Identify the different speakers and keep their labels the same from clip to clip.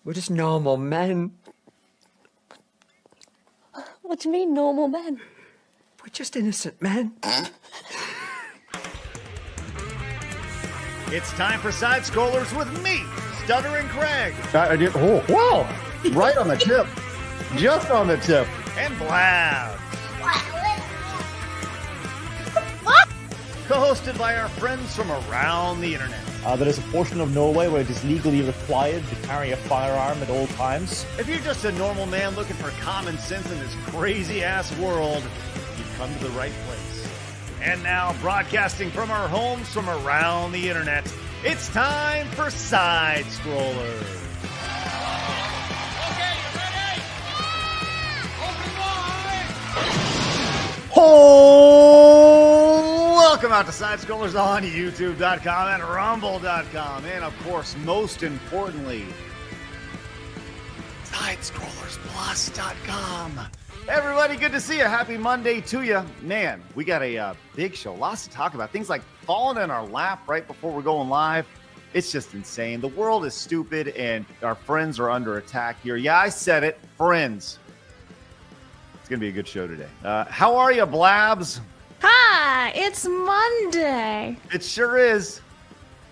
Speaker 1: We're just normal men.
Speaker 2: What do you mean, normal men?
Speaker 1: We're just innocent men.
Speaker 3: It's time for Side Scrollers with me, Stuttering Craig.
Speaker 4: I did. Oh, whoa! Right on the tip. Just on the tip.
Speaker 3: And Blabs. Co-hosted by our friends from around the internet.
Speaker 5: There is a portion of Norway where it is legally required to carry a firearm at all times.
Speaker 3: If you're just a normal man looking for common sense in this crazy-ass world, you've come to the right place. And now, broadcasting from our homes from around the internet, it's time for Side Scrollers.
Speaker 6: Okay, you ready? Open wide!
Speaker 3: Oh, welcome out to Side Scrollers on YouTube.com and Rumble.com. And, of course, most importantly, SidescrollersPlus.com. Everybody, good to see you. Happy Monday to you. Man, we got a big show. Lots to talk about. Things like falling in our lap right before we're going live. It's just insane. The world is stupid, and our friends are under attack here. Yeah, I said it. Friends. It's going to be a good show today. How are you, Blabs?
Speaker 7: Hi, it's Monday.
Speaker 3: It sure is.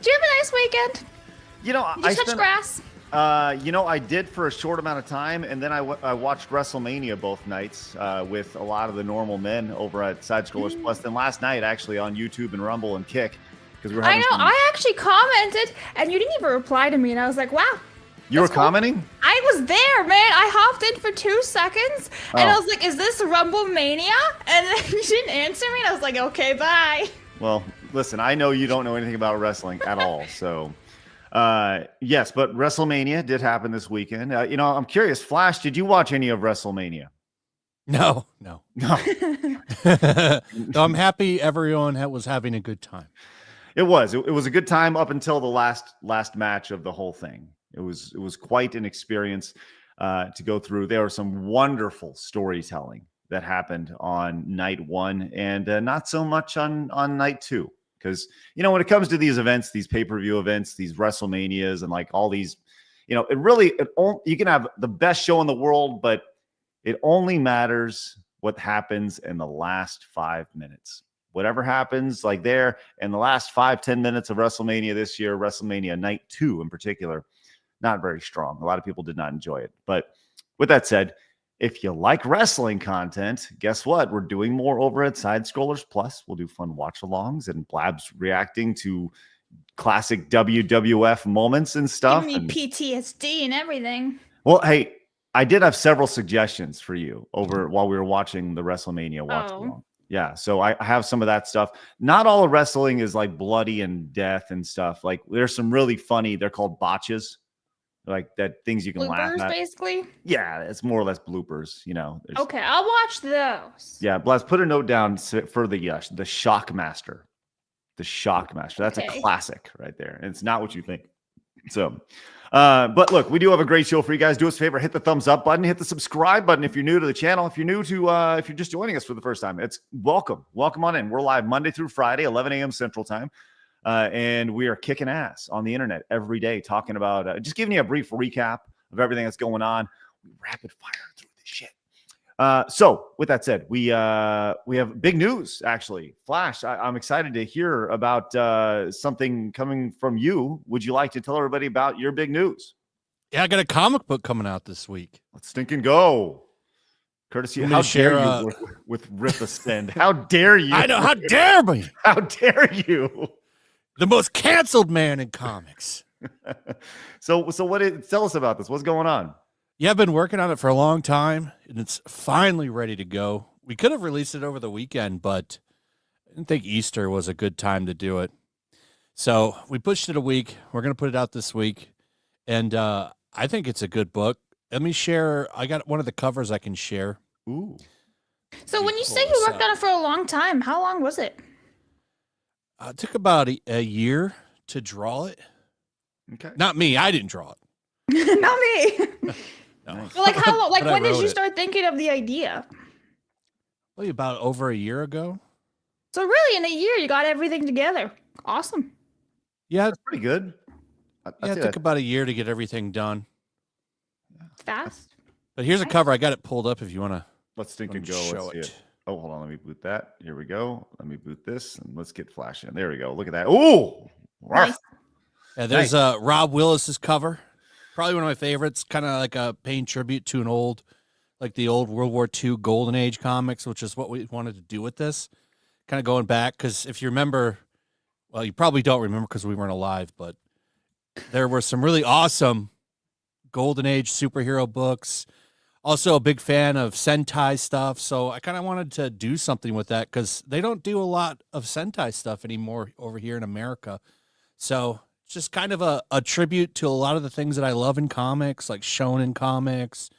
Speaker 7: Did you have a nice weekend?
Speaker 3: You know,
Speaker 7: Did you touch grass?
Speaker 3: I did for a short amount of time, and then I watched WrestleMania both nights with a lot of the normal men over at Side Scrollers Plus. Then last night, actually, on YouTube and Rumble and Kick, because we're having
Speaker 7: I actually commented, and you didn't even reply to me, and I was like, wow.
Speaker 3: You were commenting?
Speaker 7: I was there, man. I hopped in for 2 seconds, and I was like, is this Rumble Mania? And then you didn't answer me, and I was like, okay, bye.
Speaker 3: Well, listen, I know you don't know anything about wrestling at all, so... yes, but WrestleMania did happen this weekend. I'm curious, Flash, did you watch any of WrestleMania?
Speaker 8: No.
Speaker 3: No.
Speaker 8: No, I'm happy everyone was having a good time.
Speaker 3: It was a good time up until the last match of the whole thing. It was quite an experience to go through. There was some wonderful storytelling that happened on night one, and not so much on night two. Because, when it comes to these events, these pay-per-view events, these WrestleManias, and like all these, you can have the best show in the world, but it only matters what happens in the last 5 minutes. Whatever happens like there in the last 5-10 minutes of WrestleMania this year, WrestleMania night 2 in particular, not very strong. A lot of people did not enjoy it. But with that said, if you like wrestling content, guess what? We're doing more over at Side Scrollers Plus. We'll do fun watch-alongs and Blabs reacting to classic WWF moments and stuff.
Speaker 7: Giving me PTSD and everything.
Speaker 3: Well, hey, I did have several suggestions for you while we were watching the WrestleMania watch-along. Yeah, so I have some of that stuff. Not all of wrestling is like bloody and death and stuff. Like there's some really funny, they're called botches. Like that things you can laugh at.
Speaker 7: Basically?
Speaker 3: Yeah, it's more or less bloopers,
Speaker 7: Okay, I'll watch those.
Speaker 3: Yeah, Blaz, put a note down for the Shockmaster. The Shockmaster. That's a classic right there. And it's not what you think. So, but look, we do have a great show for you guys. Do us a favor, hit the thumbs up button, hit the subscribe button if you're new to the channel. If you're new to, if you're just joining us for the first time, it's welcome. Welcome on in. We're live Monday through Friday, 11 a.m. Central Time. And we are kicking ass on the internet every day, talking about just giving you a brief recap of everything that's going on. We rapid fire through this shit. So with that said, we have big news, actually. Flash, I'm excited to hear about something coming from you. Would you like to tell everybody about your big news?
Speaker 8: Yeah, I got a comic book coming out this week.
Speaker 3: Let's stinking go. Courtesy, how dare you with Rip Ascend? How dare you?
Speaker 8: I know, how dare me?
Speaker 3: How dare you?
Speaker 8: The most canceled man in comics.
Speaker 3: So tell us about this. What's going on?
Speaker 8: Yeah, I've been working on it for a long time, and it's finally ready to go. We could have released it over the weekend, but I didn't think Easter was a good time to do it. So we pushed it a week. We're going to put it out this week, and I think it's a good book. Let me share. I got one of the covers I can share.
Speaker 3: Ooh.
Speaker 7: So when you say you worked on it for a long time, how long was it?
Speaker 8: It took about a year to draw it.
Speaker 3: Okay.
Speaker 8: Not me. I didn't draw it.
Speaker 7: Not me.
Speaker 8: No.
Speaker 7: But like how long? Like when did you
Speaker 8: it.
Speaker 7: start thinking of the idea?
Speaker 8: Probably about over a year ago.
Speaker 7: So really, in a year, you got everything together. Awesome.
Speaker 8: Yeah,
Speaker 3: That's pretty good.
Speaker 8: it took about a year to get everything done.
Speaker 7: fast.
Speaker 8: But here's a cover. I got it pulled up if you want to.
Speaker 3: Let's think and go.
Speaker 8: Show
Speaker 3: Let's see
Speaker 8: it.
Speaker 3: it. Oh, hold on. Let me boot that. Here we go. Let me boot this and let's get Flash in. There we go. Look at that. Ooh.
Speaker 7: Nice.
Speaker 8: Yeah, there's Rob Willis's cover. Probably one of my favorites. Kind of like a paying tribute to the old World War II Golden Age comics, which is what we wanted to do with this. Kind of going back, because if you remember, well, you probably don't remember because we weren't alive, but there were some really awesome Golden Age superhero books. Also a big fan of Sentai stuff, so I kind of wanted to do something with that because they don't do a lot of Sentai stuff anymore over here in America. So it's just kind of a tribute to a lot of the things that I love in comics, like shonen comics,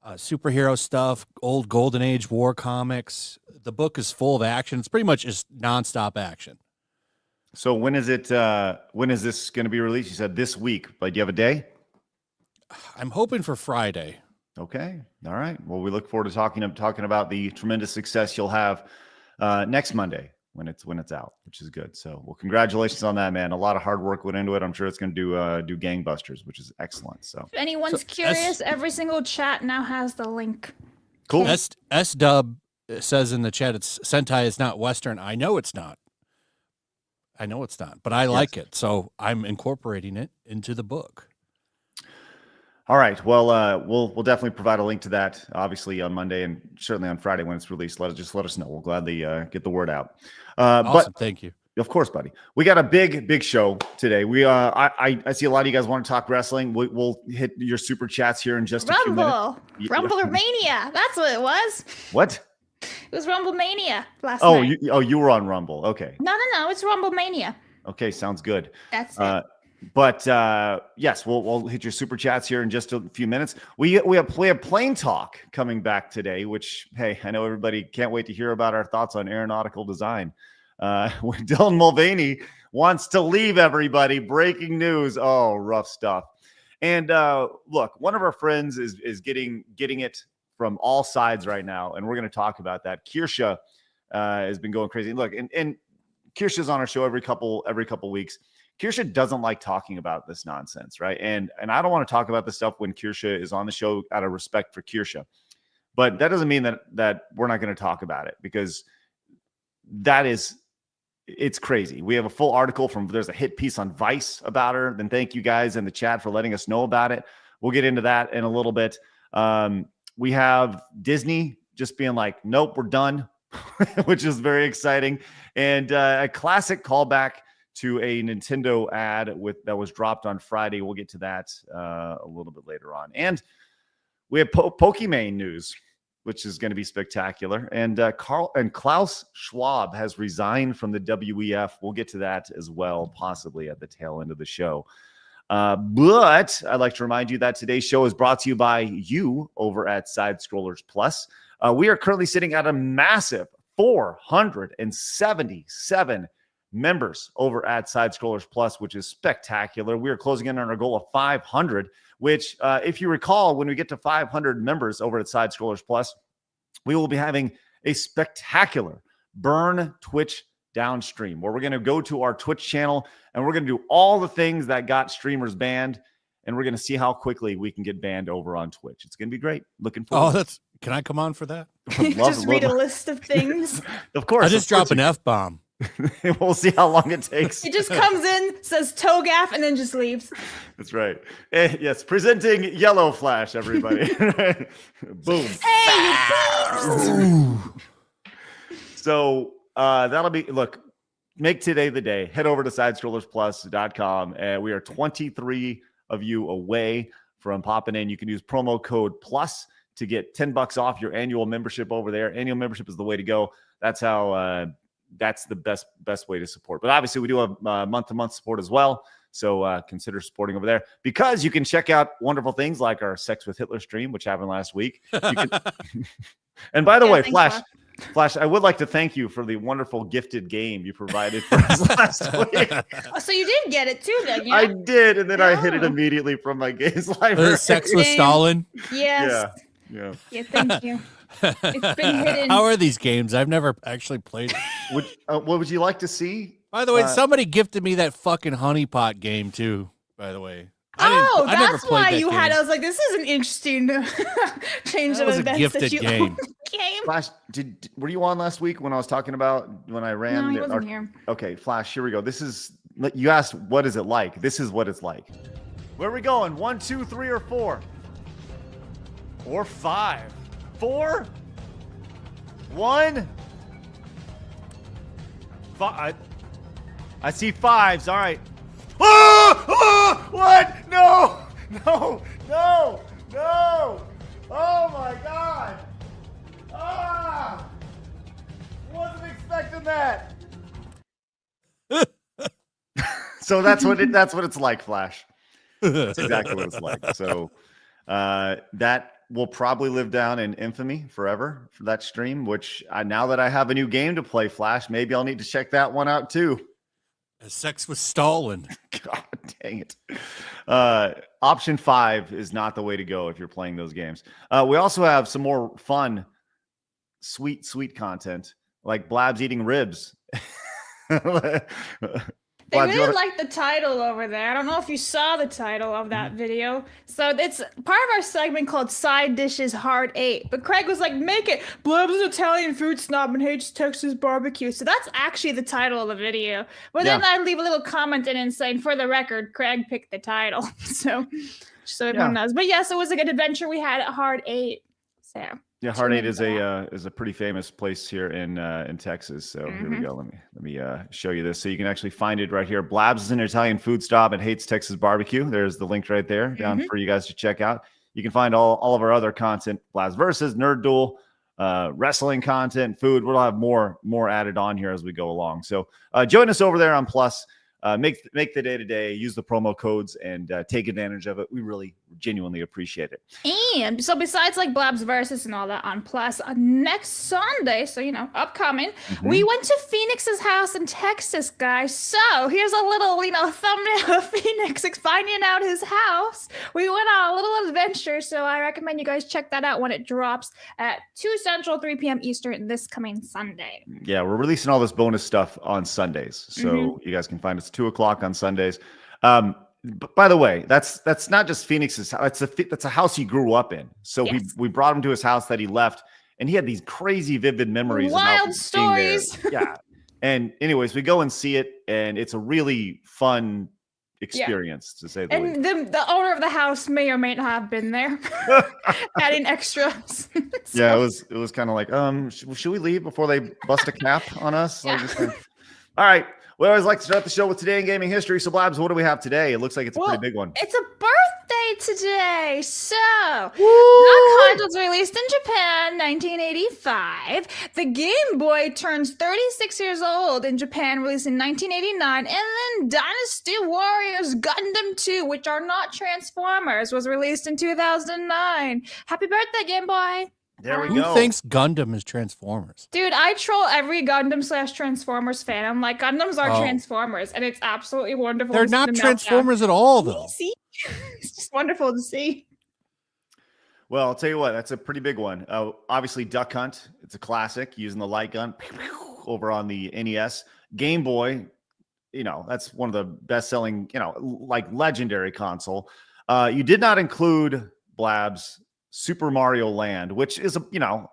Speaker 8: superhero stuff, old Golden Age war comics. The book is full of action. It's pretty much just nonstop action.
Speaker 3: So when is it? When is this going to be released? You said this week, but do you have a day?
Speaker 8: I'm hoping for Friday.
Speaker 3: Okay. All right. Well, we look forward to talking about the tremendous success you'll have next Monday when it's out, which is good. So, well, congratulations on that, man. A lot of hard work went into it. I'm sure it's going to do gangbusters, which is excellent. So,
Speaker 7: If anyone's curious, every single chat now has the link.
Speaker 3: cool.
Speaker 8: S Dub says in the chat, it's Sentai is not Western. I know it's not. But I like it, so I'm incorporating it into the book.
Speaker 3: All right. Well, we'll definitely provide a link to that, obviously, on Monday and certainly on Friday when it's released. Let us know. We'll gladly get the word out.
Speaker 8: Awesome. Thank you.
Speaker 3: Of course, buddy. We got a big show today. We I see a lot of you guys want to talk wrestling. We'll hit your super chats here in just a few minutes.
Speaker 7: Rumble Mania. That's what it was.
Speaker 3: What?
Speaker 7: It was Rumble Mania last night.
Speaker 3: You were on Rumble. Okay.
Speaker 7: No. It's Rumble Mania.
Speaker 3: Okay, sounds good.
Speaker 7: That's it.
Speaker 3: But yes, we'll hit your super chats here in just a few minutes. We have Plane Talk coming back today, which, hey, I know everybody can't wait to hear about our thoughts on aeronautical design. When Dylan Mulvaney wants to leave everybody. Breaking news. Oh, rough stuff. And look, one of our friends is getting it from all sides right now, and we're going to talk about that. Kirsche has been going crazy. Look, and Kirsche's on our show every couple weeks. Kirsche doesn't like talking about this nonsense, right? And I don't want to talk about this stuff when Kirsche is on the show out of respect for Kirsche. But that doesn't mean that we're not going to talk about it, because it's crazy. We have a full article there's a hit piece on Vice about her. Then thank you guys in the chat for letting us know about it. We'll get into that in a little bit. We have Disney just being like, nope, we're done, which is very exciting. And a classic callback to a Nintendo ad that was dropped on Friday. We'll get to that a little bit later on. And we have Pokimane news, which is going to be spectacular. And Klaus Schwab has resigned from the WEF. We'll get to that as well, possibly at the tail end of the show. But I'd like to remind you that today's show is brought to you by you over at Side Scrollers Plus. We are currently sitting at a massive 477 members over at Side Scrollers Plus, which is spectacular. We are closing in on our goal of 500, which, if you recall, when we get to 500 members over at Side Scrollers Plus, we will be having a spectacular Burn Twitch downstream, where we're going to go to our Twitch channel and we're going to do all the things that got streamers banned, and we're going to see how quickly we can get banned over on Twitch. It's going to be great. Looking forward.
Speaker 8: Can I come on for that?
Speaker 7: Just read a list of things.
Speaker 3: Of course.
Speaker 8: I just drop an F-bomb.
Speaker 3: We'll see how long it takes.
Speaker 7: He just comes in, says TOGAF, and then just leaves.
Speaker 3: That's right. Yes, presenting Yellow Flash, everybody. Boom.
Speaker 7: Hey,
Speaker 3: So that'll be, look, make today the day. Head over to sidescrollersplus.com. We are 23 of you away from popping in. You can use promo code PLUS to get $10 off your annual membership over there. Annual membership is the way to go. That's how that's the best way to support. But obviously we do have month-to-month support as well. So consider supporting over there, because you can check out wonderful things like our Sex with Hitler stream, which happened last week. And by the way, Flash, I would like to thank you for the wonderful gifted game you provided for us last week.
Speaker 7: Oh, so you did get it too, then? Yeah?
Speaker 3: I did, and then I hit it immediately from my games library.
Speaker 8: Sex with Stalin?
Speaker 7: Yes.
Speaker 3: Yeah.
Speaker 7: Thank you. It's been hidden.
Speaker 8: How are these games? I've never actually played it.
Speaker 3: What would you like to see?
Speaker 8: By the way, somebody gifted me that fucking honeypot game too, by the way.
Speaker 7: Oh,
Speaker 8: I never
Speaker 7: that's
Speaker 8: played
Speaker 7: why
Speaker 8: that
Speaker 7: you
Speaker 8: game.
Speaker 7: had. I was like, this is an interesting change
Speaker 8: That
Speaker 7: of
Speaker 8: was a
Speaker 7: events
Speaker 8: gifted
Speaker 7: that you
Speaker 8: game.
Speaker 7: game.
Speaker 3: Flash, were you on last week when I was talking about when I ran?
Speaker 7: No, he
Speaker 3: the
Speaker 7: wasn't here.
Speaker 3: Okay, Flash, here we go. This is, you asked, what is it like? This is what it's like. Where are we going? 1, 2, 3, or 4? Or 5? 4? 1? 5. I see 5s. All right. What? No! No! No! No! Oh my God! Ah! Wasn't expecting that. So that's what it's like, Flash. That's exactly what it's like. So that will probably live down in infamy forever for that stream. Which now that I have a new game to play, Flash, maybe I'll need to check that one out too.
Speaker 8: Sex with Stalin.
Speaker 3: God dang it. Option 5 is not the way to go if you're playing those games. We also have some more fun, sweet content like Blabs eating ribs.
Speaker 7: They
Speaker 3: Blabs,
Speaker 7: really like the title over there. I don't know if you saw the title of that video. So it's part of our segment called Side Dishes Hard 8. But Craig was like, make it. Blabs is Italian food snob and hates Texas barbecue. So that's actually the title of the video. But then I leave a little comment in and saying, for the record, Craig picked the title. So everyone knows. But yes, it was a good adventure we had at Hard 8. So
Speaker 3: yeah, Hard 8 is a pretty famous place here in Texas. So here we go. Let me show you this so you can actually find it right here. Blabs is an Italian food stop and hates Texas barbecue. There's the link right there down for you guys to check out. You can find all of our other content: Blabs Versus, Nerd Duel, wrestling content, food. We'll have more added on here as we go along. So join us over there on Plus. Make the day to day. Use the promo codes and take advantage of it. We really genuinely appreciate it.
Speaker 7: And so besides like Blabs Versus and all that on Plus, next Sunday, so upcoming, we went to Phoenix's house in Texas, guys. So here's a little thumbnail of Phoenix finding out his house. We went on a little adventure, so I recommend you guys check that out when it drops at 2 Central, 3 p.m. Eastern this coming Sunday.
Speaker 3: Yeah, we're releasing all this bonus stuff on Sundays, so you guys can find us 2 o'clock on Sundays. But by the way, that's not just Phoenix's house. That's a house he grew up in. So we brought him to his house that he left, and he had these crazy vivid memories.
Speaker 7: Wild stories.
Speaker 3: Yeah. And anyways, we go and see it, and it's a really fun experience to say the least.
Speaker 7: And the owner of the house may or may not have been there, adding extras.
Speaker 3: Yeah, it was kind of like, should we leave before they bust a cap on us?
Speaker 7: Yeah.
Speaker 3: All right. We always like to start the show with Today in Gaming History. So, Blabs, what do we have today? It looks like it's a pretty big one.
Speaker 7: It's a birthday today. So, Duck Hunt was released in Japan 1985. The Game Boy turns 36 years old in Japan, released in 1989. And then Dynasty Warriors Gundam 2, which are not Transformers, was released in 2009. Happy birthday, Game Boy.
Speaker 3: There we
Speaker 8: Who
Speaker 3: go.
Speaker 8: thinks Gundam is Transformers?
Speaker 7: Dude, I troll every Gundam/Transformers fan. I'm like, Gundams are Transformers, and it's absolutely wonderful.
Speaker 8: They're not Transformers at all, though.
Speaker 7: See? It's just wonderful to see.
Speaker 3: Well, I'll tell you what, that's a pretty big one. Obviously, Duck Hunt. It's a classic, using the light gun over on the NES. Game Boy, that's one of the best-selling, like legendary console. You did not include Blabs Super Mario Land, which is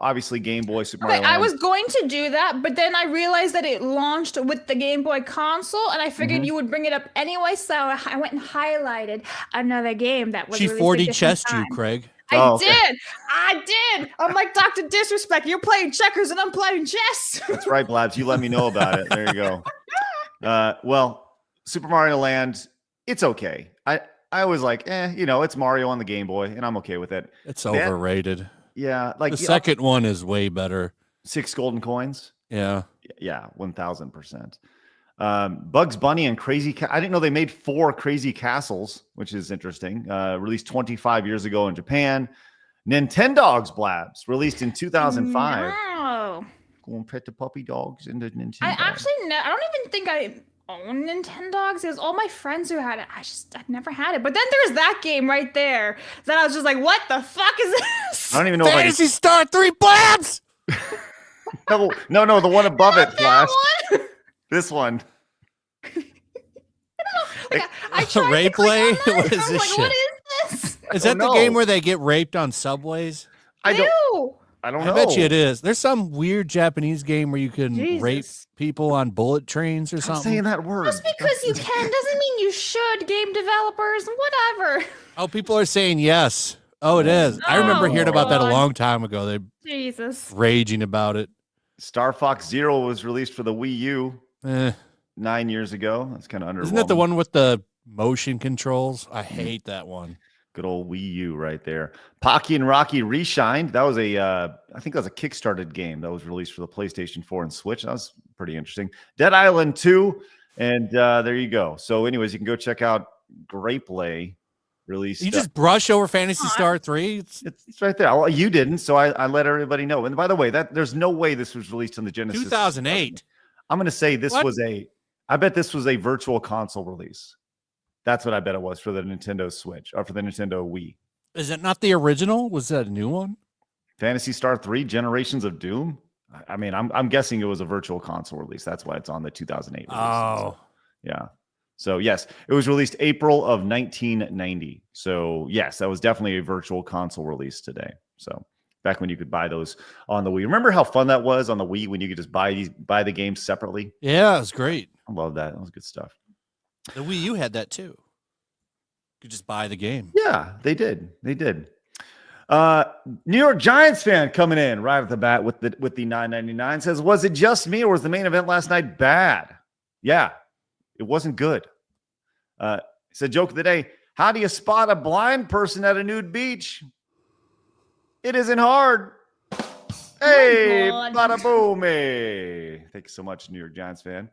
Speaker 3: obviously Game Boy Super Mario Land.
Speaker 7: I was going to do that, but then I realized that it launched with the Game Boy console, and I figured you would bring it up anyway, so I went and highlighted another game that was
Speaker 8: She
Speaker 7: released
Speaker 8: 40
Speaker 7: at different
Speaker 8: chessed
Speaker 7: time.
Speaker 8: you, Craig.
Speaker 7: I did. I'm like Dr. Disrespect. You're playing checkers and I'm playing chess.
Speaker 3: That's right, Blabs. You let me know about it. There you go. Well, Super Mario Land, it's okay. I was like, it's Mario on the Game Boy, and I'm okay with it.
Speaker 8: It's overrated.
Speaker 3: Yeah, like
Speaker 8: The second one is way better.
Speaker 3: 6 golden coins.
Speaker 8: Yeah.
Speaker 3: Yeah, 1,000%. Bugs Bunny and Crazy I didn't know they made 4 Crazy Castles, which is interesting. Released 25 years ago in Japan. Nintendogs Blabs, released in 2005.
Speaker 7: No.
Speaker 3: Go and pet the puppy dogs in the Nintendo.
Speaker 7: I don't even think I own Nintendogs. It was all my friends who had it. I'd never had it. But then there's that game right there that I was just like, what the fuck is this?
Speaker 3: I don't even know
Speaker 8: Fantasy Star 3 Blabs!
Speaker 3: No, the one above it, Flash.
Speaker 7: One?
Speaker 3: This one.
Speaker 7: I tried
Speaker 8: Rape
Speaker 7: to click
Speaker 8: play?
Speaker 7: on that,
Speaker 8: What
Speaker 7: and
Speaker 8: is
Speaker 7: I was
Speaker 8: this
Speaker 7: like,
Speaker 8: shit?
Speaker 7: what is this?
Speaker 8: Is that the
Speaker 3: no.
Speaker 8: game where they get raped on subways?
Speaker 3: I don't
Speaker 7: Ew.
Speaker 3: know.
Speaker 8: I bet you it is. There's some weird Japanese game where you can rape
Speaker 7: Jesus.
Speaker 8: people on bullet trains or
Speaker 3: Stop
Speaker 8: something.
Speaker 3: saying that word.
Speaker 7: Just because you can doesn't mean you should, game developers. Whatever.
Speaker 8: Oh, people are saying yes. Oh, it is. I remember
Speaker 7: Oh,
Speaker 8: hearing about that a
Speaker 7: God.
Speaker 8: long time ago. They're
Speaker 7: Jesus.
Speaker 8: raging about it.
Speaker 3: Star Fox Zero was released for the Wii U
Speaker 8: Eh.
Speaker 3: 9 years ago. That's kind of underwhelming.
Speaker 8: Isn't that the one with the motion controls? I hate that one.
Speaker 3: Good old Wii U right there. Pocky and Rocky Reshined. That was I think that was a Kickstarted game that was released for the PlayStation 4 and Switch. That was pretty interesting. Dead Island 2. And there you go. So anyways, you can go check out Grapeplay released.
Speaker 8: You just brush over Phantasy Star 3?
Speaker 3: It's right there. Well, you didn't, so I let everybody know. And by the way, there's no way this was released on the Genesis.
Speaker 8: 2008.
Speaker 3: I'm going to say this
Speaker 8: What?
Speaker 3: I bet this was a virtual console release. That's what I bet it was for the Nintendo Switch or for the Nintendo Wii.
Speaker 8: Is it not the original? Was that a new one?
Speaker 3: Phantasy Star 3 Generations of Doom. I mean, I'm guessing it was a virtual console release. That's why it's on the 2008 release.
Speaker 8: Oh.
Speaker 3: Yeah. So yes, it was released April of 1990. So yes, that was definitely a virtual console release today. So back when you could buy those on the Wii. Remember how fun that was on the Wii when you could just buy the games separately?
Speaker 8: Yeah, it was great.
Speaker 3: I love that. That was good stuff.
Speaker 8: The Wii U had that too. You could just buy the game.
Speaker 3: Yeah, they did. They did. New York Giants fan coming in right at the bat with the $9.99 says, was it just me or was the main event last night bad? Yeah, it wasn't good. He said, joke of the day, how do you spot a blind person at a nude beach? It isn't hard. Hey,
Speaker 7: God.
Speaker 3: bada boom. Thank you so much, New York Giants fan.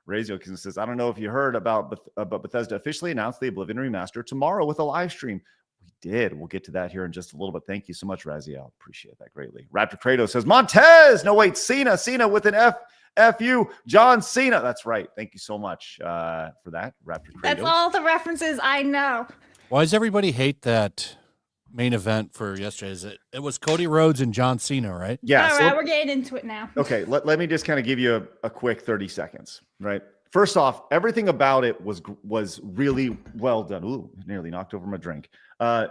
Speaker 3: Razio says, I don't know if you heard but Bethesda officially announced the Oblivion Remastered tomorrow with a live stream. We did. We'll get to that here in just a little bit. Thank you so much, Raziel. Appreciate that greatly. Raptor Kratos says, Montez. No, wait, Cena with an F-U. John Cena. That's right. Thank you so much for that, Raptor Kratos.
Speaker 7: That's all the references I know.
Speaker 8: Why does everybody hate that main event for yesterday? It was Cody Rhodes and John Cena, right?
Speaker 3: Yeah.
Speaker 7: All right, we're getting into it now.
Speaker 3: Okay, let me just kind of give you a quick 30 seconds, right? First off, everything about it was really well done. Ooh, nearly knocked over my drink.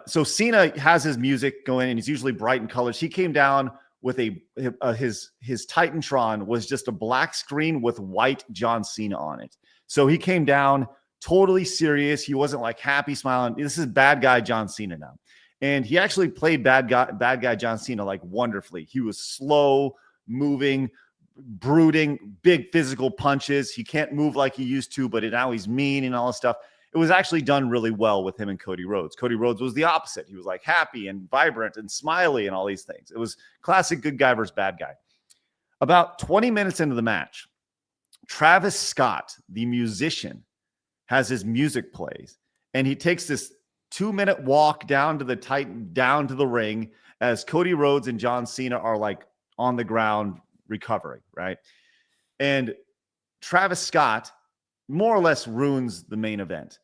Speaker 3: So Cena has his music going, and he's usually bright in colors. He came down with his Titantron was just a black screen with white John Cena on it. So he came down totally serious. He wasn't like happy, smiling. This is bad guy John Cena now. And he actually played bad guy John Cena like wonderfully. He was slow moving, brooding, big physical punches. He can't move like he used to, but now he's mean and all this stuff. It was actually done really well with him and Cody Rhodes. Cody Rhodes was the opposite. He was like happy and vibrant and smiley and all these things. It was classic good guy versus bad guy. About 20 minutes into the match, Travis Scott, the musician, has his music plays, and he takes this 2-minute walk down to the ring as Cody Rhodes and John Cena are like on the ground recovering, right? And Travis Scott more or less ruins the main event.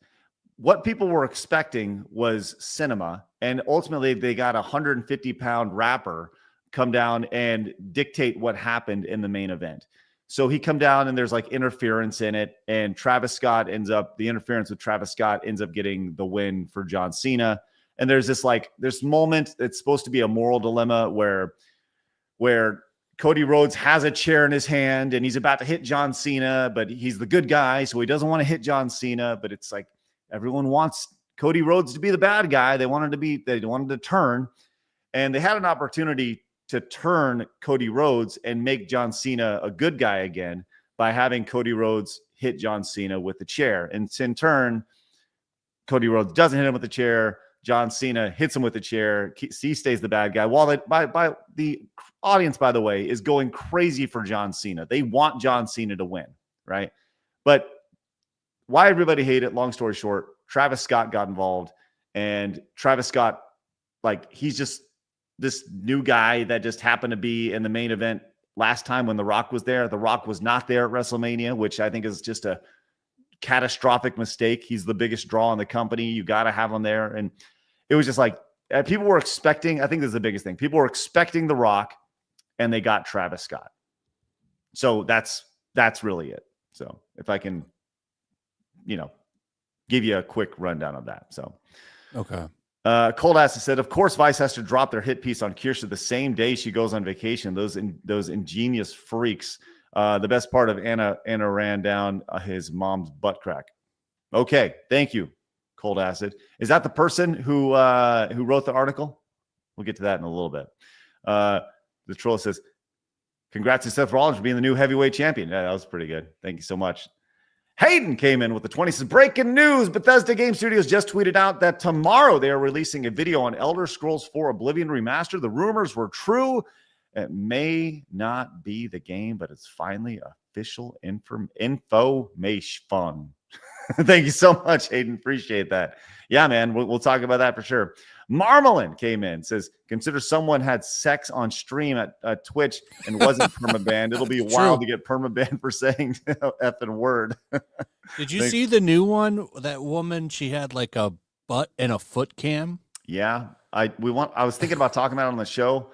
Speaker 3: What people were expecting was cinema, and ultimately they got a 150-pound rapper come down and dictate what happened in the main event. So he come down and there's like interference in it, and the interference with Travis Scott ends up getting the win for John Cena. And there's this moment that's supposed to be a moral dilemma where Cody Rhodes has a chair in his hand and he's about to hit John Cena, but he's the good guy, so he doesn't want to hit John Cena. But it's like everyone wants Cody Rhodes to be the bad guy. They wanted to turn, and they had an opportunity to turn Cody Rhodes and make John Cena a good guy again by having Cody Rhodes hit John Cena with the chair. And in turn, Cody Rhodes doesn't hit him with the chair. John Cena hits him with the chair. He stays the bad guy. While the audience, by the way, is going crazy for John Cena. They want John Cena to win, right? But why everybody hate it, long story short, Travis Scott got involved. And Travis Scott, he's just this new guy that just happened to be in the main event last time when The Rock was there. The Rock was not there at WrestleMania, which I think is just a catastrophic mistake. He's the biggest draw in the company. You got to have him there. And it was just like, people were expecting, I think this is the biggest thing. People were expecting The Rock, and they got Travis Scott. So that's really it. So if I can, give you a quick rundown of that. So,
Speaker 8: Okay.
Speaker 3: Cold Ass said, of course, Vice has to drop their hit piece on Kirsche the same day she goes on vacation. Those ingenious freaks. The best part of Anna ran down his mom's butt crack. Okay, thank you, Cold Acid. Is that the person who wrote the article? We'll get to that in a little bit. The troll says, congrats to Seth Rollins for being the new heavyweight champion. Yeah, that was pretty good. Thank you so much. Hayden came in with the 20. Says, breaking news. Bethesda Game Studios just tweeted out that tomorrow they are releasing a video on Elder Scrolls 4 Oblivion Remastered. The rumors were true. It may not be the game, but it's finally official information. Thank you so much, Hayden. Appreciate that. Yeah, man, we'll talk about that for sure. Marmalin came in, says, consider someone had sex on stream at Twitch and wasn't permabanned. It'll be wild to get permabanned for saying effing word.
Speaker 8: Did you see the new one? That woman, she had like a butt and a foot cam.
Speaker 3: Yeah, I was thinking about talking about it on the show,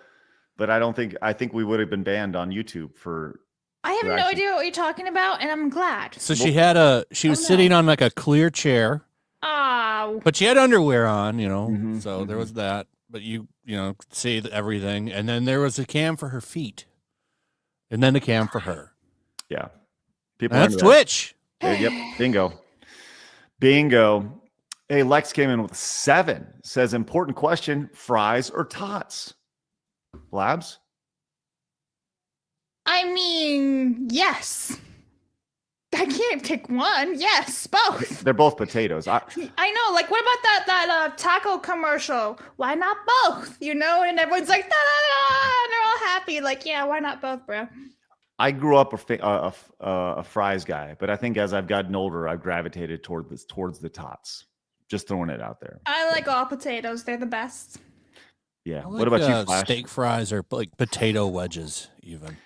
Speaker 3: but I think we would have been banned on YouTube for.
Speaker 7: I have no idea what you're talking about, and I'm glad.
Speaker 8: So she was sitting on like a clear chair.
Speaker 7: Oh.
Speaker 8: But she had underwear on,
Speaker 3: Mm-hmm,
Speaker 8: so there was that. But you could see everything. And then there was a cam for her feet. And then a cam for her.
Speaker 3: Yeah. People.
Speaker 8: That's Twitch.
Speaker 3: Yep. Bingo. Hey, Lex came in with 7. Says, important question, fries or tots? Blabs?
Speaker 7: I mean, yes. I can't pick one. Yes, both.
Speaker 3: They're both potatoes.
Speaker 7: I know. Like, what about that taco commercial? Why not both? And everyone's like, da, da, da, and they're all happy. Like, yeah, why not both, bro?
Speaker 3: I grew up a fries guy, but I think as I've gotten older, I've gravitated towards the tots. Just throwing it out there.
Speaker 7: I like all potatoes. They're the best.
Speaker 3: Yeah.
Speaker 8: Like,
Speaker 3: what about you, Flash?
Speaker 8: Steak fries or like potato wedges, even.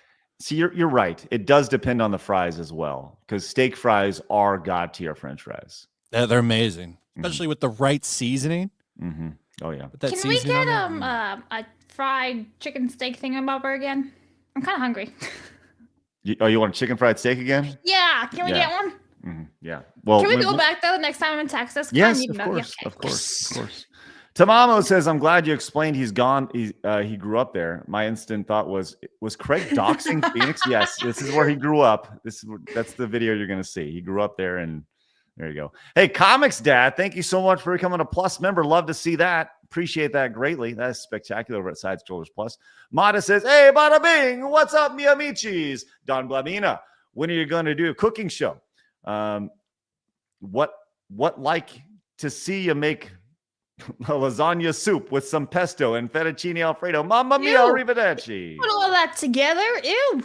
Speaker 3: See, you're right. It does depend on the fries as well, because steak fries are god tier French fries.
Speaker 8: Yeah, they're amazing, especially with the right seasoning.
Speaker 3: Mm-hmm. Oh yeah.
Speaker 8: With that
Speaker 7: Can we
Speaker 8: seasoning
Speaker 7: get
Speaker 8: on
Speaker 7: a fried chicken steak thingamabobber again? I'm kind of hungry.
Speaker 3: You want a chicken fried steak again?
Speaker 7: Yeah. Can we get one?
Speaker 3: Mm-hmm. Yeah. Well,
Speaker 7: can we go back though next time I'm in Texas?
Speaker 3: Yes, of course. Tamamo says, I'm glad you explained he's gone. He grew up there. My instant thought was Craig doxing Phoenix? Yes, this is where he grew up. That's the video you're going to see. He grew up there, and there you go. Hey, Comics Dad, thank you so much for becoming a Plus member. Love to see that. Appreciate that greatly. That is spectacular over at Side Scrollers Plus. Mata says, hey, bada bing. What's up, mi amicis? Don Blamina, when are you going to do a cooking show? What like to see you make a lasagna soup with some pesto and fettuccine alfredo. Mamma mia, arrivederci.
Speaker 7: Put all that together. Ew.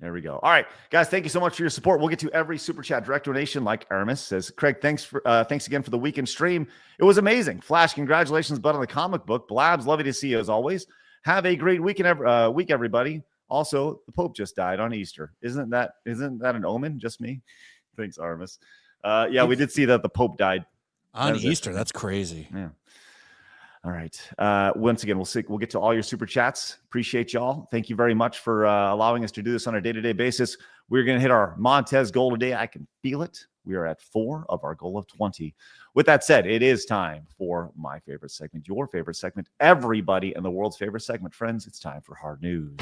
Speaker 3: There we go. All right, guys, thank you so much for your support. We'll get to every super chat direct donation, like Aramis says. Craig, thanks again for the weekend stream. It was amazing. Flash, congratulations, bud, on the comic book. Blabs, lovely to see you as always. Have a great week, everybody. Also, the Pope just died on Easter. Isn't that an omen? Just me? Thanks, Aramis. Yeah, we did see that the Pope died
Speaker 8: on Easter. That's crazy.
Speaker 3: Yeah. All right. Once again, we'll get to all your super chats. Appreciate y'all. Thank you very much for allowing us to do this on a day-to-day basis. We're going to hit our Montez goal today. I can feel it. We are at 4 of our goal of 20. With that said, it is time for my favorite segment, your favorite segment, everybody in the world's favorite segment. Friends, it's time for Hard News.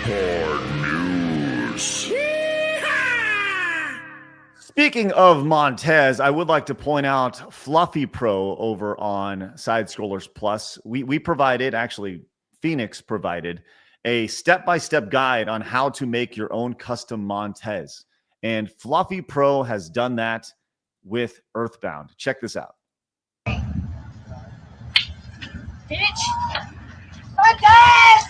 Speaker 3: Hard News. Speaking of Montez, I would like to point out Fluffy Pro over on Side Scrollers Plus. We provided, actually, Phoenix provided a step-by-step guide on how to make your own custom Montez. And Fluffy Pro has done that with Earthbound. Check this out.
Speaker 6: Bitch! Montez!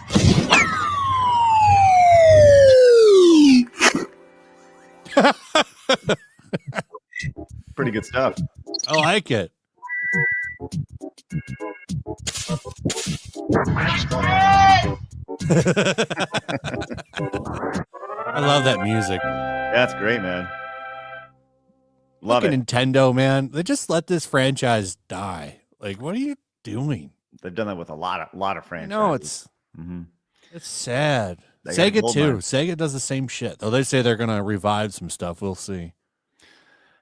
Speaker 3: Pretty good stuff.
Speaker 8: I like it. I love that music.
Speaker 3: That's great, man. Love it.
Speaker 8: Nintendo, man. They just let this franchise die. Like, what are you doing?
Speaker 3: They've done that with a lot of franchises.
Speaker 8: No, it's It's sad.
Speaker 3: They got
Speaker 8: Sega
Speaker 3: gold
Speaker 8: too.
Speaker 3: mine.
Speaker 8: Sega does the same shit. Though they say they're gonna revive some stuff. We'll see.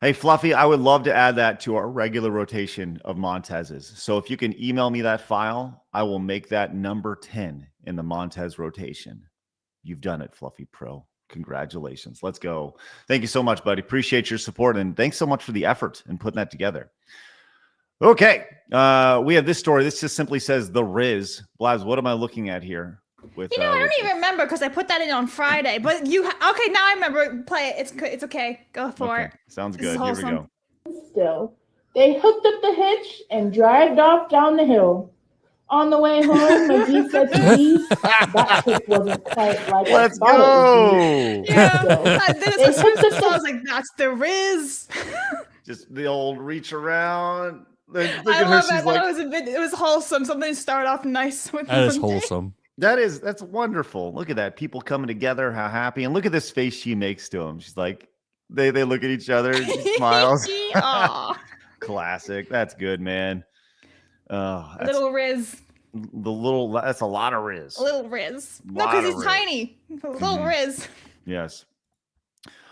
Speaker 3: Hey, Fluffy, I would love to add that to our regular rotation of Montez's. So if you can email me that file, I will make that number 10 in the Montez rotation. You've done it, Fluffy Pro. Congratulations. Let's go. Thank you so much, buddy. Appreciate your support, and thanks so much for the effort in putting that together. Okay, we have this story. This just simply says the Rizz. Blabs, what am I looking at here? With,
Speaker 7: I don't even remember because I put that in on Friday. But you, okay, now I remember. Play it. It's okay. Go for it.
Speaker 3: Sounds
Speaker 7: This is
Speaker 3: good. Here we go.
Speaker 6: Still, they hooked up the hitch and drive off down the hill. On the way home, McGee said to me, that chick wasn't quite like
Speaker 3: Let's
Speaker 6: I thought it would
Speaker 3: go.
Speaker 6: be.
Speaker 7: Yeah. As soon as
Speaker 6: hooked
Speaker 7: I
Speaker 6: up
Speaker 7: saw, I was like, that's the Rizz.
Speaker 3: Just the old reach around. Look
Speaker 7: I
Speaker 3: at her.
Speaker 7: love it. I
Speaker 3: She's
Speaker 7: thought
Speaker 3: like,
Speaker 7: it was wholesome. Something to start off nice with.
Speaker 8: That is
Speaker 7: one day.
Speaker 8: wholesome.
Speaker 3: that's wonderful. Look at that. People coming together, how happy. And look at this face she makes to him. She's like, they look at each other, she smiles.
Speaker 7: Aw.
Speaker 3: Classic. That's good, man. Oh, that's
Speaker 7: Little Rizz.
Speaker 3: that's a lot of Rizz.
Speaker 7: Little Rizz. No,
Speaker 3: Lot
Speaker 7: because
Speaker 3: of
Speaker 7: he's
Speaker 3: Rizz.
Speaker 7: tiny. Little Rizz.
Speaker 3: Yes.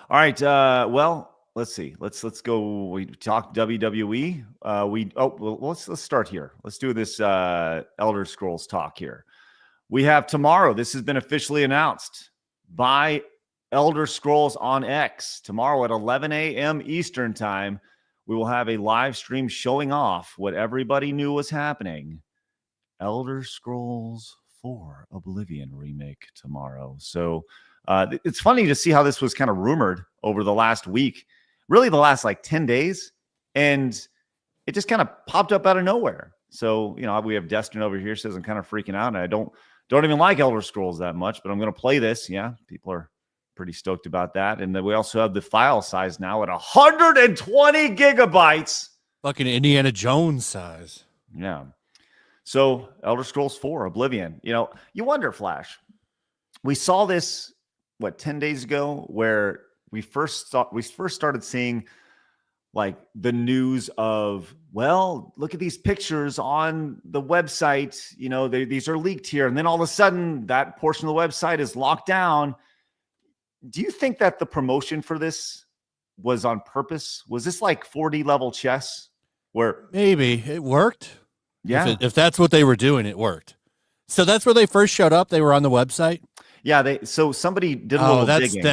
Speaker 3: All right. Well, let's see. Let's go. We talked WWE. Let's start here. Let's do this Elder Scrolls talk here. We have tomorrow. This has been officially announced by Elder Scrolls on X. Tomorrow at 11 a.m. Eastern time, we will have a live stream showing off what everybody knew was happening. Elder Scrolls 4 Oblivion remake tomorrow. So it's funny to see how this was kind of rumored over the last week, really the last like 10 days. And it just kind of popped up out of nowhere. So, we have Destin over here says I'm kind of freaking out. And I don't even like Elder Scrolls that much, but I'm going to play this. Yeah, people are pretty stoked about that. And then we also have the file size now at 120 gigabytes.
Speaker 8: Fucking Indiana Jones size.
Speaker 3: Yeah. So Elder Scrolls 4 Oblivion. You wonder, Flash. We saw this 10 days ago, where we first started seeing like the news of, well, look at these pictures on the website. These are leaked here, and then all of a sudden that portion of the website is locked down. Do you think that the promotion for this was on purpose? Was this like 4D level chess where
Speaker 8: Maybe it worked?
Speaker 3: Yeah.
Speaker 8: If that's what they were doing, it worked. So that's where they first showed up. They were on the website.
Speaker 3: Yeah. So somebody did a little digging.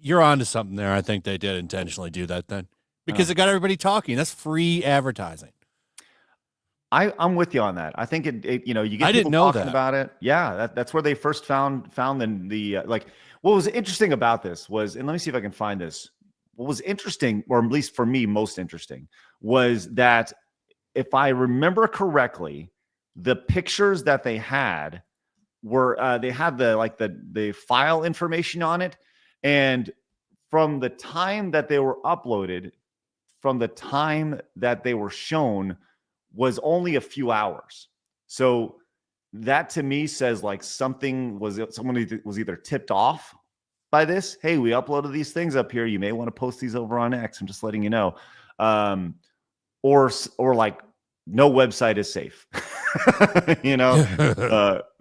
Speaker 8: You're onto something there. I think they did intentionally do that then, because it got everybody talking. That's free advertising.
Speaker 3: I'm with you on that. I think it you get
Speaker 8: I
Speaker 3: people
Speaker 8: didn't know
Speaker 3: talking
Speaker 8: that.
Speaker 3: about it. Yeah. That's where they first found the like. What was interesting about this was, and let me see if I can find this. What was interesting, or at least for me, most interesting, was that if I remember correctly, the pictures that they had were they had the file information on it, and from the time that they were uploaded, from the time that they were shown, was only a few hours. So that to me says like someone was either tipped off by this. Hey, we uploaded these things up here. You may want to post these over on X. I'm just letting you know. Or like no website is safe,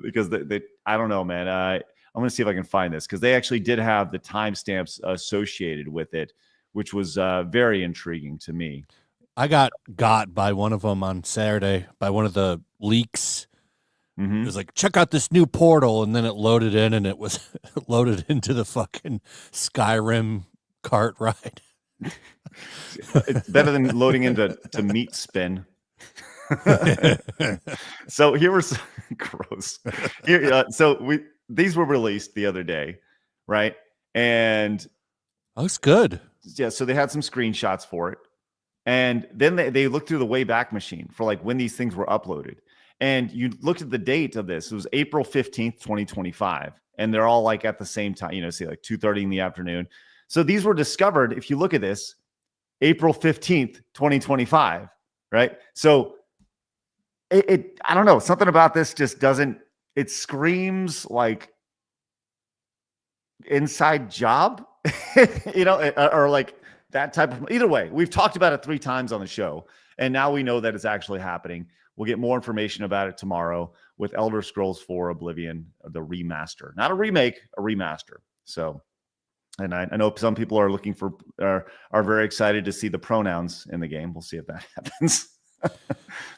Speaker 3: because they I don't know, man. I'm going to see if I can find this, because they actually did have the timestamps associated with it, which was very intriguing to me.
Speaker 8: I got by one of them on Saturday by one of the leaks.
Speaker 3: Mm-hmm.
Speaker 8: It was like, check out this new portal, and then it loaded in, and it was loaded into the fucking Skyrim cart ride.
Speaker 3: It's better than loading into Meat Spin. So here was gross. These were released the other day, right? And
Speaker 8: looks good.
Speaker 3: Yeah, so they had some screenshots for it, and then they looked through the Wayback Machine for like when these things were uploaded. And you looked at the date of this. It was April 15th, 2025. And they're all like at the same time, say like 2:30 in the afternoon. So these were discovered, if you look at this, April 15th, 2025, right? So I don't know, something about this just it screams like inside job, or like that type of, either way, we've talked about it 3 times on the show, and now we know that it's actually happening. we'll get more information about it tomorrow with Elder Scrolls 4 Oblivion, the remaster, not a remake, a remaster. So, and I know some people are looking for, are very excited to see the pronouns in the game. We'll see if that happens.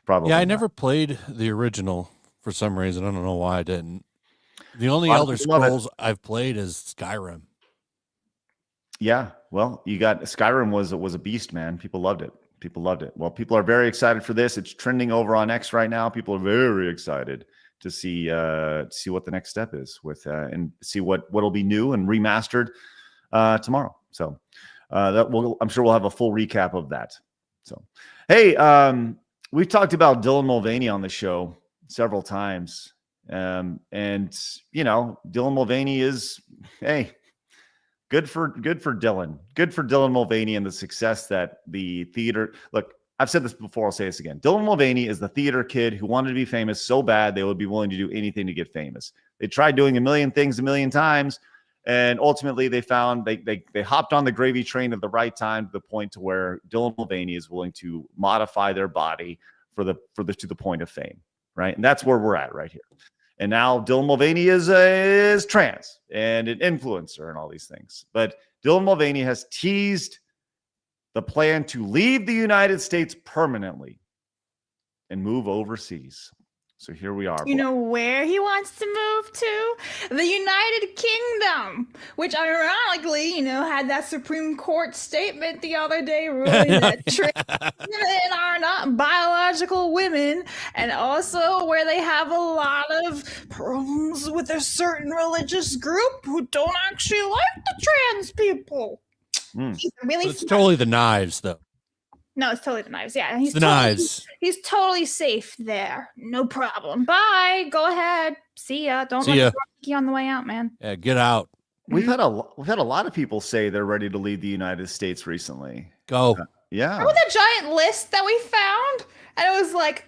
Speaker 3: Probably.
Speaker 8: Yeah, I
Speaker 3: not.
Speaker 8: never played the original for some reason. I don't know why I didn't. The only Elder Scrolls I've played is Skyrim.
Speaker 3: Yeah, well, you got Skyrim was a beast, man. People loved it. People loved it. Well, people are very excited for this. It's trending over on X right now. People are very excited to see what the next step is with and see what'll be new and remastered tomorrow. So I'm sure we'll have a full recap of that. So, hey, we've talked about Dylan Mulvaney on the show several times. And you know, Dylan Mulvaney is, hey, good for Dylan. Good for Dylan Mulvaney and the success that the theater. Look, I've said this before, I'll say this again. Dylan Mulvaney is the theater kid who wanted to be famous so bad they would be willing to do anything to get famous. They tried doing a million things a million times, and ultimately they found they hopped on the gravy train at the right time, to the point to where Dylan Mulvaney is willing to modify their body to the point of fame, right? And that's where we're at right here. And now Dylan Mulvaney is trans and an influencer and all these things. But Dylan Mulvaney has teased the plan to leave the United States permanently and move overseas. So here we are.
Speaker 7: You know where he wants to move to? The United Kingdom, which ironically, had that Supreme Court statement the other day ruling that trans women are not biological women, and also where they have a lot of problems with a certain religious group who don't actually like the trans people. Really,
Speaker 8: it's totally the knives, though.
Speaker 7: No, it's totally the knives. Yeah, he's
Speaker 8: the knives.
Speaker 7: He's totally safe there. No problem. Bye. Go ahead. See ya. Don't
Speaker 8: See ya.
Speaker 7: Rocky on the way out, man.
Speaker 8: Yeah, get out.
Speaker 3: We've had a lot of people say they're ready to leave the United States recently.
Speaker 8: Go.
Speaker 3: Yeah.
Speaker 7: Remember the giant list that we found? And it was like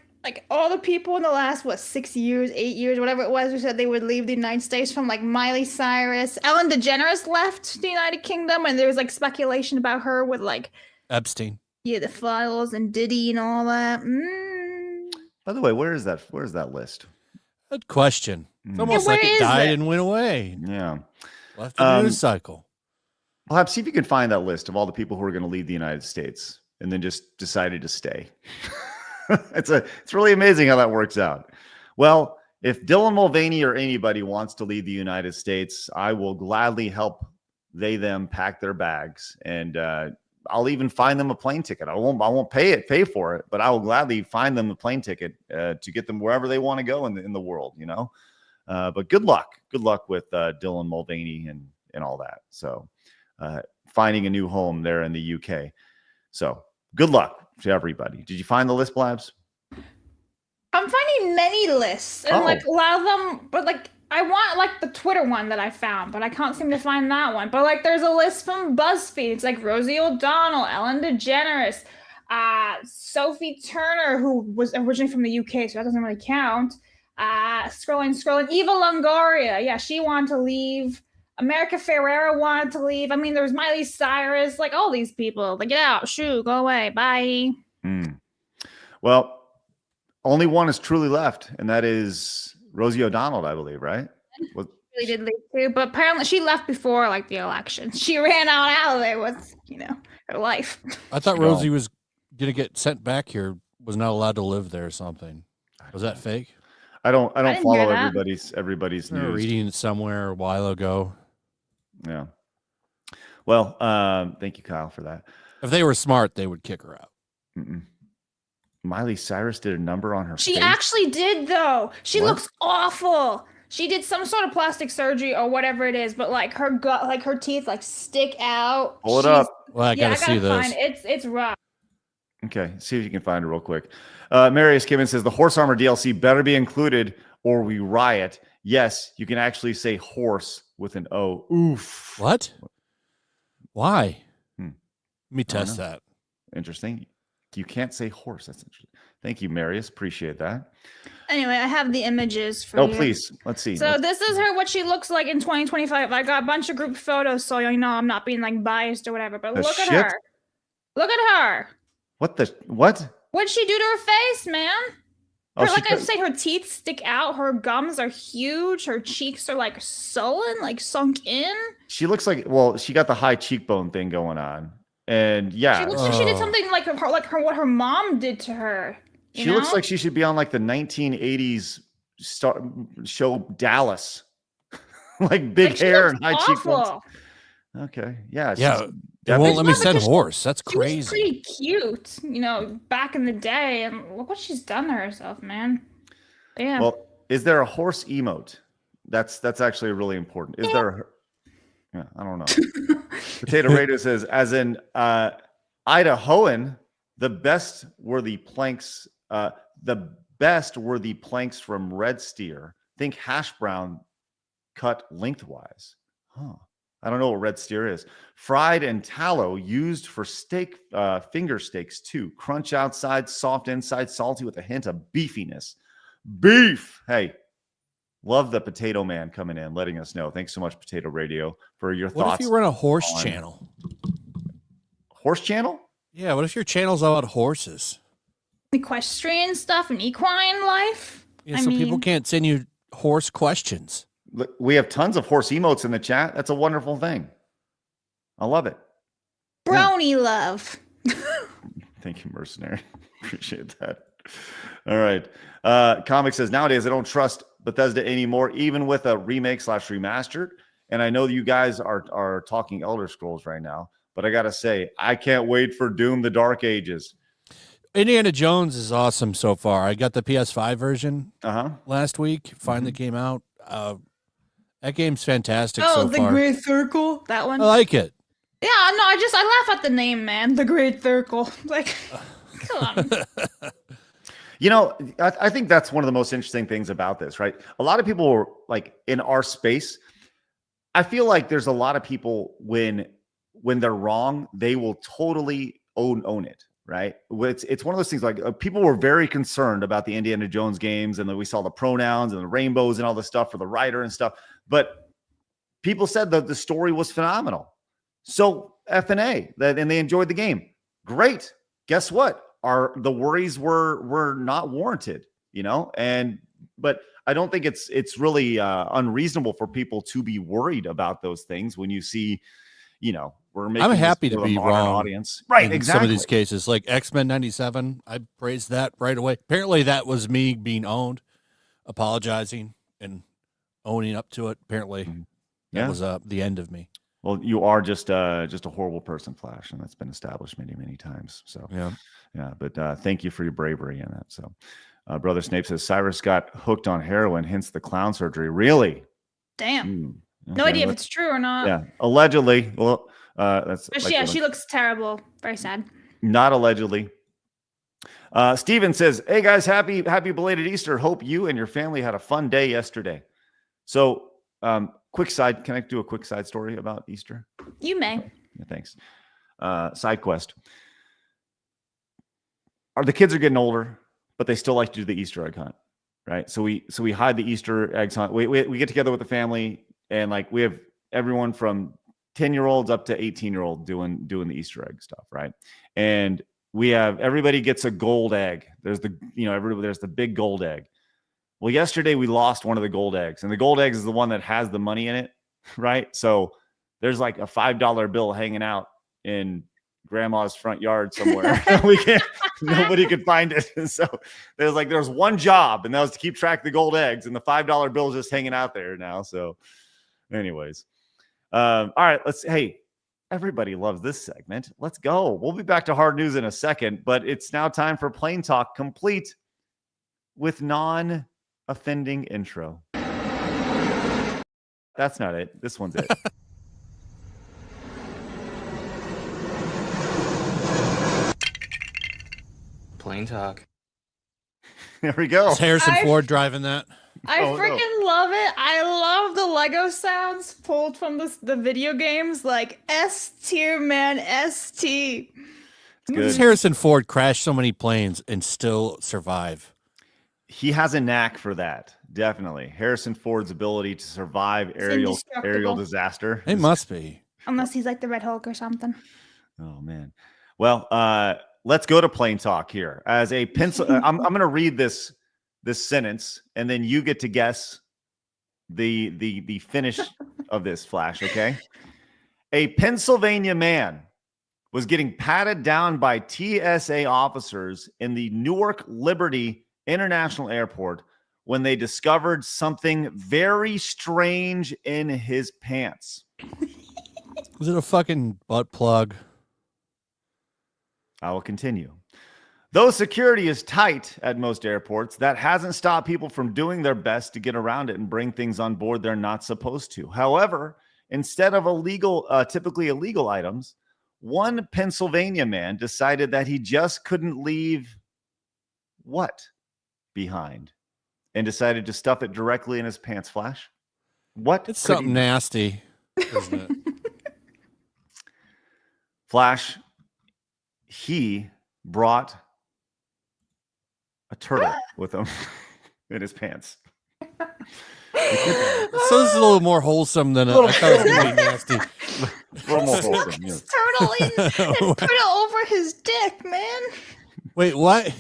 Speaker 7: all the people in the last 6 years, 8 years, whatever it was, who said they would leave the United States, from like Miley Cyrus. Ellen DeGeneres left the United Kingdom, and there was like speculation about her with like
Speaker 8: Epstein.
Speaker 7: Yeah, the files and Diddy and all that.
Speaker 3: By the way, where is that list?
Speaker 8: Good question. It's almost like it died and went away.
Speaker 3: Yeah.
Speaker 8: Left the news cycle.
Speaker 3: Perhaps see if you can find that list of all the people who are going to leave the United States and then just decided to stay. It's really amazing how that works out. Well, if Dylan Mulvaney or anybody wants to leave the United States, I will gladly help them pack their bags, and I'll even find them a plane ticket. I won't pay for it, but I will gladly find them a plane ticket to get them wherever they want to go in the world, But good luck with Dylan Mulvaney and all that. So finding a new home there in the UK. So good luck to everybody. Did you find the list, Blabs?
Speaker 7: I'm finding many lists, and a lot of them, but I want the Twitter one that I found, but I can't seem to find that one. But there's a list from BuzzFeed. It's Rosie O'Donnell, Ellen DeGeneres, Sophie Turner, who was originally from the UK, so that doesn't really count. Scrolling. Eva Longoria, yeah, she wanted to leave. America Ferrera wanted to leave. I mean, there's Miley Cyrus, all these people. Get out, shoo, go away, bye.
Speaker 3: Well, only one is truly left, and that is Rosie O'Donnell, I believe, right?
Speaker 7: Really did leave too, but apparently she left before the election. She ran out of there with her life.
Speaker 8: I thought Rosie was gonna get sent back here. Was not allowed to live there or something. Was that fake?
Speaker 3: I don't follow everybody's
Speaker 8: news. Reading it somewhere a while ago.
Speaker 3: Yeah. Well, thank you, Kyle, for that.
Speaker 8: If they were smart, they would kick her out.
Speaker 3: Miley Cyrus did a number on her face.
Speaker 7: She actually did, though. She looks awful. She did some sort of plastic surgery or whatever it is, but her gut, her teeth stick out.
Speaker 3: Pull it up.
Speaker 8: Well, I gotta see this.
Speaker 7: It's rough.
Speaker 3: Okay, see if you can find it real quick. Marius Kimmon says the horse armor DLC better be included or we riot. Yes, you can actually say horse with an O. Oof.
Speaker 8: What? Why? Let me test that.
Speaker 3: Interesting. You can't say horse. That's interesting. Thank you, Marius. Appreciate that.
Speaker 7: Anyway, I have the images for you.
Speaker 3: Oh, please. Let's see.
Speaker 7: So this is what she looks like in 2025. I got a bunch of group photos, so I'm not being biased or whatever. But look at her. Look at her.
Speaker 3: What? What'd
Speaker 7: she do to her face, man?
Speaker 3: Oh,
Speaker 7: Like I say, her teeth stick out. Her gums are huge. Her cheeks are like sullen, like sunk in.
Speaker 3: she looks like, well, she got the high cheekbone thing going on. And yeah,
Speaker 7: She looks like she did something like what her mom did to her.
Speaker 3: She looks like she should be on like the 1980s show Dallas, like big hair and high cheekbones. Okay, yeah,
Speaker 8: yeah. They won't let me send horse. That's crazy.
Speaker 7: She was pretty cute, back in the day, and look what she's done to herself, man. Yeah.
Speaker 3: Well, is there a horse emote? That's actually really important. Is there? Yeah, I don't know. Potato Radio says, as in Idahoan, the best were the planks. The best were the planks from Red Steer. Think hash brown cut lengthwise. Huh. I don't know what red steer is. Fried and tallow used for steak, finger steaks too. Crunch outside, soft inside, salty with a hint of beefiness. Beef. Hey, love the Potato Man coming in, letting us know. Thanks so much, Potato Radio, for your thoughts.
Speaker 8: What if you run a horse channel?
Speaker 3: Horse channel?
Speaker 8: Yeah, what if your channel's all about horses?
Speaker 7: Equestrian stuff and equine life?
Speaker 8: Yeah, so people can't send you horse questions.
Speaker 3: We have tons of horse emotes in the chat. That's a wonderful thing. I love it.
Speaker 7: Brony love.
Speaker 3: Thank you, Mercenary. Appreciate that. All right. Comic says, nowadays I don't trust Bethesda anymore, even with a remake/remastered. And I know you guys are talking Elder Scrolls right now, but I got to say, I can't wait for Doom: The Dark Ages.
Speaker 8: Indiana Jones is awesome so far. I got the PS5 version last week. Finally came out. That game's fantastic so far.
Speaker 7: Oh, The Great Circle? That one?
Speaker 8: I like it.
Speaker 7: Yeah, no, I laugh at the name, man. The Great Circle. Like, come on.
Speaker 3: I think that's one of the most interesting things about this, right? A lot of people are like in our space. I feel like there's a lot of people when they're wrong, they will totally own it. Right. It's one of those things like people were very concerned about the Indiana Jones games, and then we saw the pronouns and the rainbows and all the stuff for the writer and stuff. But people said that the story was phenomenal. So F&A, and they enjoyed the game. Great. Guess what? The worries were not warranted, but I don't think it's really unreasonable for people to be worried about those things when you see, I'm
Speaker 8: happy to be wrong,
Speaker 3: audience, right? Exactly.
Speaker 8: Some of these cases, like X-Men '97, I praised that right away. Apparently, that was me being owned, apologizing and owning up to it. Apparently, that was the end of me.
Speaker 3: Well, you are just a horrible person, Flash, and that's been established many, many times. So yeah. But thank you for your bravery in that. So, Brother Snape says Cyrus got hooked on heroin, hence the clown surgery. Really?
Speaker 7: Damn. Okay, no idea if it's true or not.
Speaker 3: Yeah, allegedly. Well, that's.
Speaker 7: But yeah, she looks terrible. Very sad.
Speaker 3: Not allegedly. Steven says, "Hey guys, happy belated Easter. Hope you and your family had a fun day yesterday." So, quick side. Can I do a quick side story about Easter?
Speaker 7: You may.
Speaker 3: Yeah, thanks. Side quest. The kids are getting older, but they still like to do the Easter egg hunt, right? So we hide the Easter eggs hunt. We get together with the family. And like we have everyone from 10-year-olds up to 18-year-old doing the Easter egg stuff, right? And we have everybody gets a gold egg. There's there's the big gold egg. Well, yesterday we lost one of the gold eggs, and the gold eggs is the one that has the money in it, right? So there's like a $5 bill hanging out in grandma's front yard somewhere. Nobody could find it. And so there's one job, and that was to keep track of the gold eggs, and the $5 bill is just hanging out there now. So anyways, all right, hey, everybody loves this segment. Let's go. We'll be back to hard news in a second, but it's now time for Plain Talk, complete with non-offending intro. That's not it. This one's it.
Speaker 9: Plain Talk.
Speaker 3: There we go.
Speaker 8: Is Harrison Ford driving that?
Speaker 7: I freaking love it. I love the Lego sounds pulled from the video games, like S tier, man, ST.
Speaker 8: How does Harrison Ford crash so many planes and still survive?
Speaker 3: He has a knack for that. Definitely. Harrison Ford's ability to survive aerial disaster.
Speaker 8: It must be.
Speaker 7: Unless he's like the Red Hulk or something.
Speaker 3: Oh, man. Well, let's go to Plain Talk here. As a pencil, I'm going to read this this sentence, and then you get to guess the finish of this, Flash, okay? A Pennsylvania man was getting patted down by TSA officers in the Newark Liberty International Airport when they discovered something very strange in his pants.
Speaker 8: Was it a fucking butt plug?
Speaker 3: I will continue. Though security is tight at most airports, that hasn't stopped people from doing their best to get around it and bring things on board they're not supposed to. However, instead of typically illegal items, one Pennsylvania man decided that he just couldn't leave what behind, and decided to stuff it directly in his pants. Flash, what?
Speaker 8: It's something nasty, isn't it?
Speaker 3: Flash, he brought a turtle with him in his pants.
Speaker 8: So this is a little more wholesome than I thought it was going to be nasty.
Speaker 3: A little more wholesome, yeah.
Speaker 7: Turtle and put it over his dick, man.
Speaker 8: Wait, what?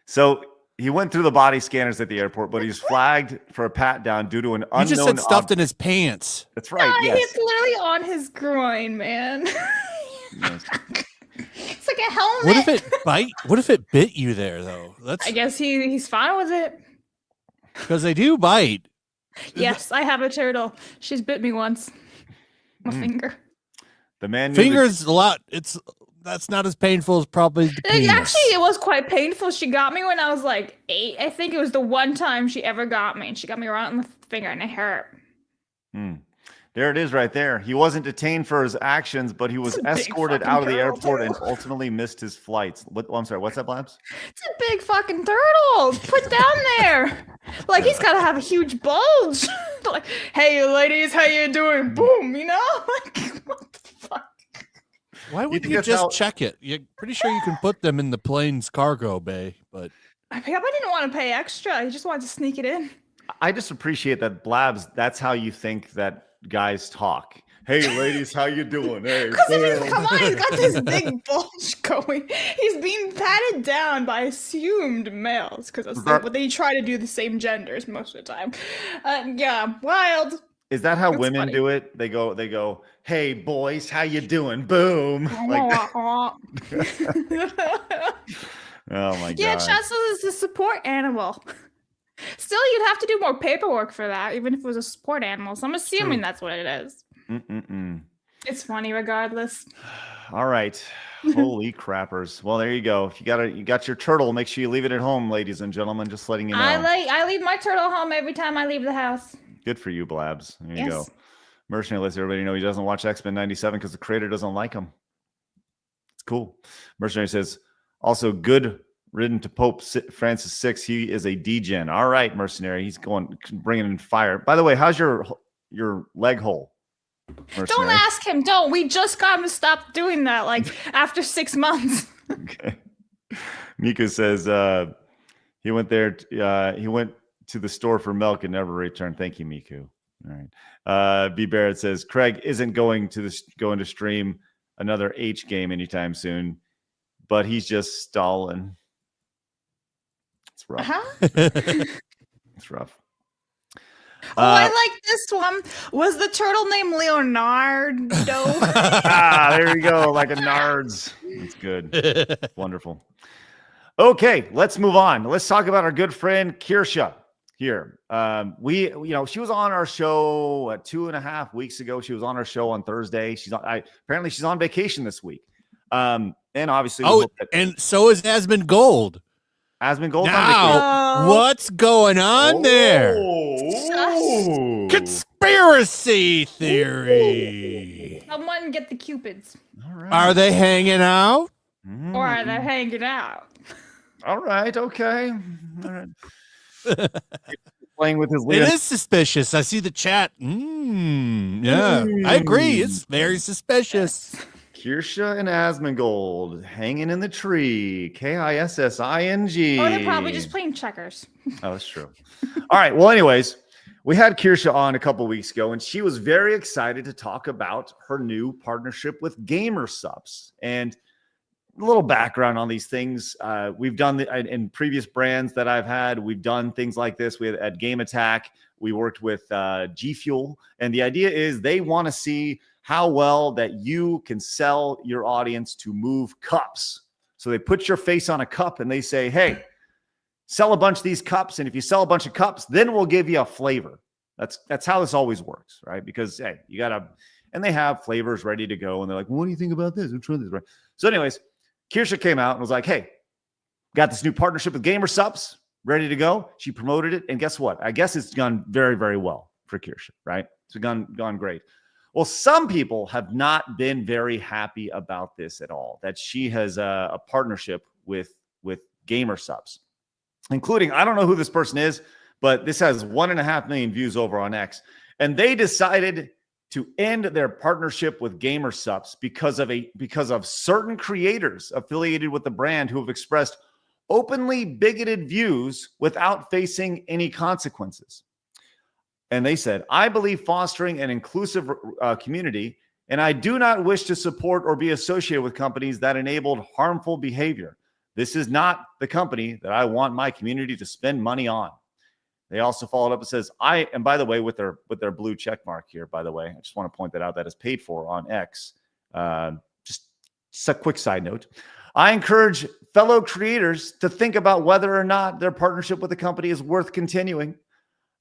Speaker 3: So he went through the body scanners at the airport, but he's flagged for a pat down due to an unknown.
Speaker 8: You just said stuffed in his pants.
Speaker 3: That's right.
Speaker 7: No,
Speaker 3: Yes.
Speaker 7: It's literally on his groin, man.
Speaker 3: Yes.
Speaker 7: It's like a helmet.
Speaker 8: What if it bite? What if it bit you there though?
Speaker 7: I guess he's fine with it.
Speaker 8: Because they do bite.
Speaker 7: Yes, I have a turtle. She's bit me once. My finger.
Speaker 3: The man
Speaker 8: Fingers a lot. That's not as painful as probably the penis.
Speaker 7: Actually, it was quite painful. She got me when I was like 8. I think it was the one time she ever got me. And she got me right on the finger and it hurt.
Speaker 3: There it is right there. He wasn't detained for his actions, but he was escorted out of the airport and ultimately missed his flights. I'm sorry, what's that, Blabs?
Speaker 7: It's a big fucking turtle. Put down there. Like, he's got to have a huge bulge. Like, hey, ladies, how you doing? Boom, you know? Like, what the fuck?
Speaker 8: Why wouldn't you just check it? You're pretty sure you can put them in the plane's cargo bay, but
Speaker 7: I didn't want to pay extra. I just wanted to sneak it in.
Speaker 3: I just appreciate that, Blabs, that's how you think that guys talk. Hey, ladies, how you doing? Hey,
Speaker 7: come on, he's got this big bulge going. He's being patted down by assumed males because they try to do the same genders most of the time. Yeah, wild.
Speaker 3: Is that how women do it? They go, hey, boys, how you doing? Boom. Like, oh my god.
Speaker 7: Yeah, Chester is a support animal. Still, you'd have to do more paperwork for that, even if it was a support animal. So I'm assuming that's what it is. It's funny regardless.
Speaker 3: All right. Holy crappers. Well, there you go. If you got your turtle, make sure you leave it at home, ladies and gentlemen. Just letting you know.
Speaker 7: I leave my turtle home every time I leave the house.
Speaker 3: Good for you, Blabs. There you go. Mercenary lets everybody know he doesn't watch X-Men 97 because the creator doesn't like him. It's cool. Mercenary says, also good ridden to Pope Francis VI. He is a degen. All right, Mercenary. He's bringing in fire. By the way, how's your leg hole? Mercenary?
Speaker 7: Don't ask him. Don't. We just got him to stop doing that. Like after 6 months.
Speaker 3: Okay. Mika says he went there. He went to the store for milk and never returned. Thank you, Miku. All right. B Barrett says Craig isn't going to stream another H game anytime soon, but he's just stalling. It's rough. It's rough.
Speaker 7: I like this one. Was the turtle named Leonardo?
Speaker 3: There you go. Like a Nards. That's good. Wonderful. Okay, let's move on. Let's talk about our good friend Kirsche here. She was on our show 2.5 weeks ago. She was on our show on Thursday. Apparently she's on vacation this week. And obviously,
Speaker 8: and so is Asmund Gold.
Speaker 3: Asmund Gold.
Speaker 8: Now, what's going on there? Conspiracy theory.
Speaker 7: Someone get the Cupids.
Speaker 3: All right.
Speaker 8: Are they hanging out?
Speaker 7: Or are they hanging out?
Speaker 3: All right. Okay. All right. Playing with his.
Speaker 8: It is suspicious. I see the chat. Yeah, I agree. It's very suspicious.
Speaker 3: Kirsche and Asmongold hanging in the tree. Kissing.
Speaker 7: Or they're probably just playing checkers.
Speaker 3: Oh, that's true. All right. Well, anyways, we had Kirsche on a couple weeks ago, and she was very excited to talk about her new partnership with Gamer Subs. And little background on these things. We've done in previous brands that I've had. We've done things like this. We had at Game Attack. We worked with G Fuel, and the idea is they want to see how well that you can sell your audience to move cups. So they put your face on a cup and they say, "Hey, sell a bunch of these cups, and if you sell a bunch of cups, then we'll give you a flavor." That's how this always works, right? Because hey, you gotta, and they have flavors ready to go, and they're like, "What do you think about this? Which one is right?" So, anyways, Kirsche came out and was like, "Hey, got this new partnership with Gamer Subs ready to go." She promoted it, and guess what? I guess it's gone very, very well for Kirsche, right? It's gone great. Well, some people have not been very happy about this at all, that she has a partnership with Gamer Subs, including, I don't know who this person is, but this has 1.5 million views over on X. And they decided to end their partnership with Gamer Subs because of certain creators affiliated with the brand who have expressed openly bigoted views without facing any consequences. And they said, "I believe fostering an inclusive community, and I do not wish to support or be associated with companies that enabled harmful behavior. This is not the company that I want my community to spend money on." They also followed up and says, and by the way, with their blue check mark here, by the way, I just want to point that out, that is paid for on X. Just a quick side note. "I encourage fellow creators to think about whether or not their partnership with the company is worth continuing.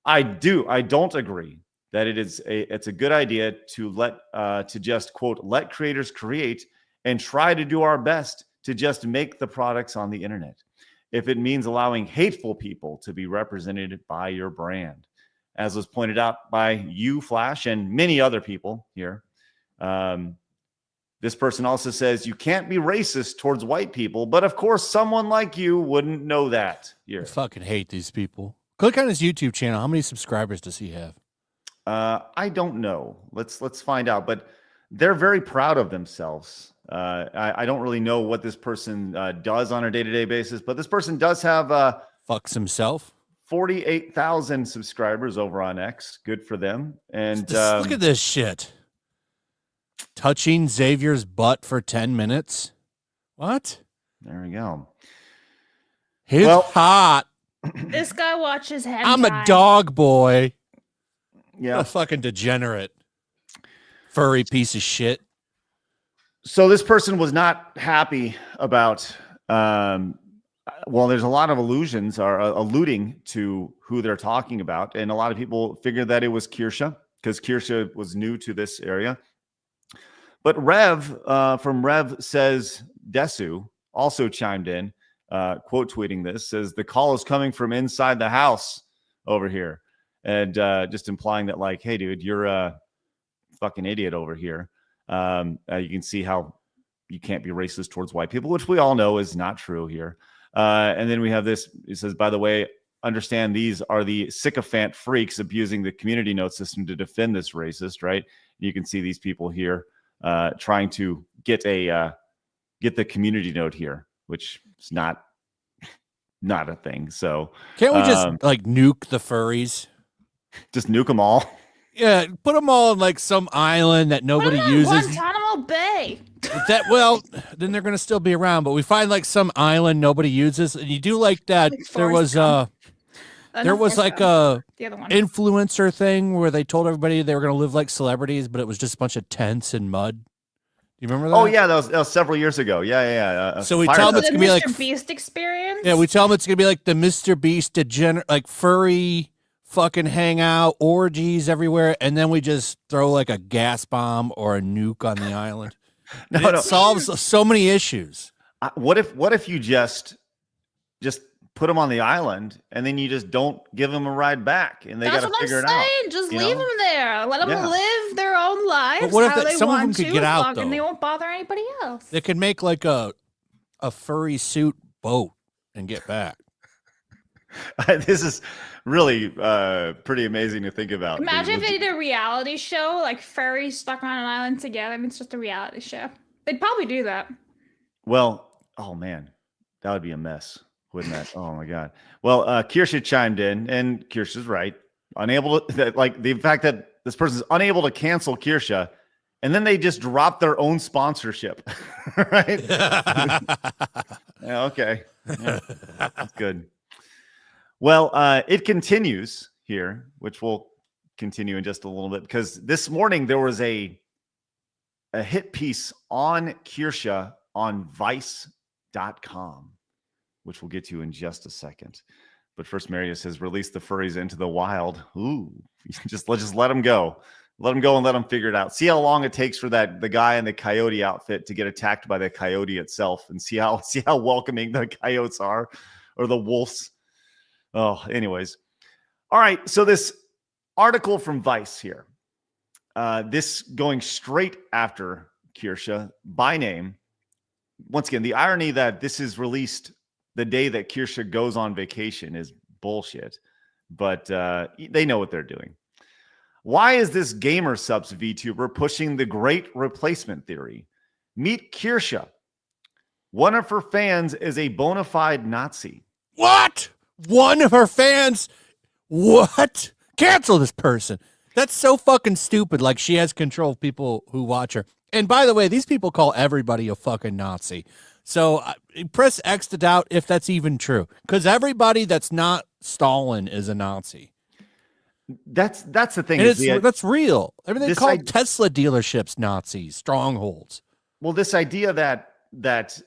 Speaker 3: I don't agree that it's a good idea to just quote, let creators create and try to do our best to just make the products on the internet, if it means allowing hateful people to be represented by your brand," as was pointed out by you, Flash, and many other people here. This person also says, "You can't be racist towards white people, but of course someone like you wouldn't know that." Here,
Speaker 8: I fucking hate these people. Click on his YouTube channel. How many subscribers does he have?
Speaker 3: I don't know. Let's find out. But they're very proud of themselves. I don't really know what this person does on a day-to-day basis, but this person does have
Speaker 8: fucks himself
Speaker 3: 48,000 subscribers over on X. Good for them. And
Speaker 8: look at this shit. Touching Xavier's butt for 10 minutes. What?
Speaker 3: There we go.
Speaker 8: He's hot.
Speaker 7: This guy watches hentai.
Speaker 8: I'm a dog boy.
Speaker 3: Yeah.
Speaker 8: What a fucking degenerate. Furry piece of shit.
Speaker 3: So this person was not happy about, well, there's a lot of allusions or alluding to who they're talking about. And a lot of people figured that it was Kirsche, because Kirsche was new to this area. But Rev from Rev Says Desu also chimed in, quote tweeting this, says, "The call is coming from inside the house over here." And just implying that, like, hey, dude, you're a fucking idiot over here. You can see how you can't be racist towards white people, which we all know is not true here. And then we have this. It says, "By the way, understand these are the sycophant freaks abusing the community note system to defend this racist," right? You can see these people here trying to get the community note here, which is not a thing. So
Speaker 8: can't we just like nuke the furries?
Speaker 3: Just nuke them all.
Speaker 8: Yeah, put them all in like some island that nobody uses.
Speaker 7: Guantanamo Bay.
Speaker 8: Well, then they're gonna still be around. But we find like some island nobody uses, and you do like that.
Speaker 7: Like
Speaker 8: there was like a
Speaker 7: the other one.
Speaker 8: influencer thing where they told everybody they were gonna live like celebrities, but it was just a bunch of tents and mud. You remember that?
Speaker 3: Oh yeah, that was several years ago. Yeah.
Speaker 8: So we tell them it's gonna be like
Speaker 7: Mr. Beast experience.
Speaker 8: Yeah, we tell them it's gonna be like the Mr. Beast degenerate, like furry fucking hangout orgies everywhere, and then we just throw like a gas bomb or a nuke on the island. It solves so many issues.
Speaker 3: What if you just put them on the island and then you just don't give them a ride back, and they got to figure it out?
Speaker 7: Just leave them there. Let them live their own lives.
Speaker 8: But what if
Speaker 7: how they
Speaker 8: some of them
Speaker 7: want
Speaker 8: could
Speaker 7: to,
Speaker 8: get
Speaker 7: as
Speaker 8: out
Speaker 7: long-
Speaker 8: though?
Speaker 7: and they won't bother anybody else.
Speaker 8: They could make like a furry suit boat and get back.
Speaker 3: This is really pretty amazing to think about.
Speaker 7: Imagine if they did a reality show, like furries stuck on an island together. I mean, it's just a reality show. They'd probably do that.
Speaker 3: Well, oh man, that would be a mess, wouldn't that? Oh my god. Well, Kirsche chimed in, and Kirsche's right. Unable to, like the fact that this person's unable to cancel Kirsche and then they just drop their own sponsorship, right? Yeah, okay. Yeah, that's good. Well, it continues here, which will continue in just a little bit, because this morning there was a hit piece on Kirsche on Vice.com, which we'll get to in just a second. But first, Marius has released the furries into the wild. Ooh, just let them go. Let them go and let them figure it out. See how long it takes for the guy in the coyote outfit to get attacked by the coyote itself, and see how welcoming the coyotes are, or the wolves. Oh, anyways. All right. So this article from Vice here, this going straight after Kirsche by name. Once again, the irony that this is released the day that Kirsche goes on vacation is bullshit, but they know what they're doing. Why is this gamer subs VTuber pushing the great replacement theory? Meet Kirsche. One of her fans is a bona fide Nazi.
Speaker 8: What? One of her fans? What? Cancel this person. That's so fucking stupid. Like, she has control of people who watch her. And by the way, these people call everybody a fucking Nazi. So press X to doubt if that's even true. Because everybody that's not Stalin is a Nazi.
Speaker 3: That's the thing.
Speaker 8: And that's real. I mean, they call Tesla dealerships Nazis, strongholds.
Speaker 3: Well, this idea that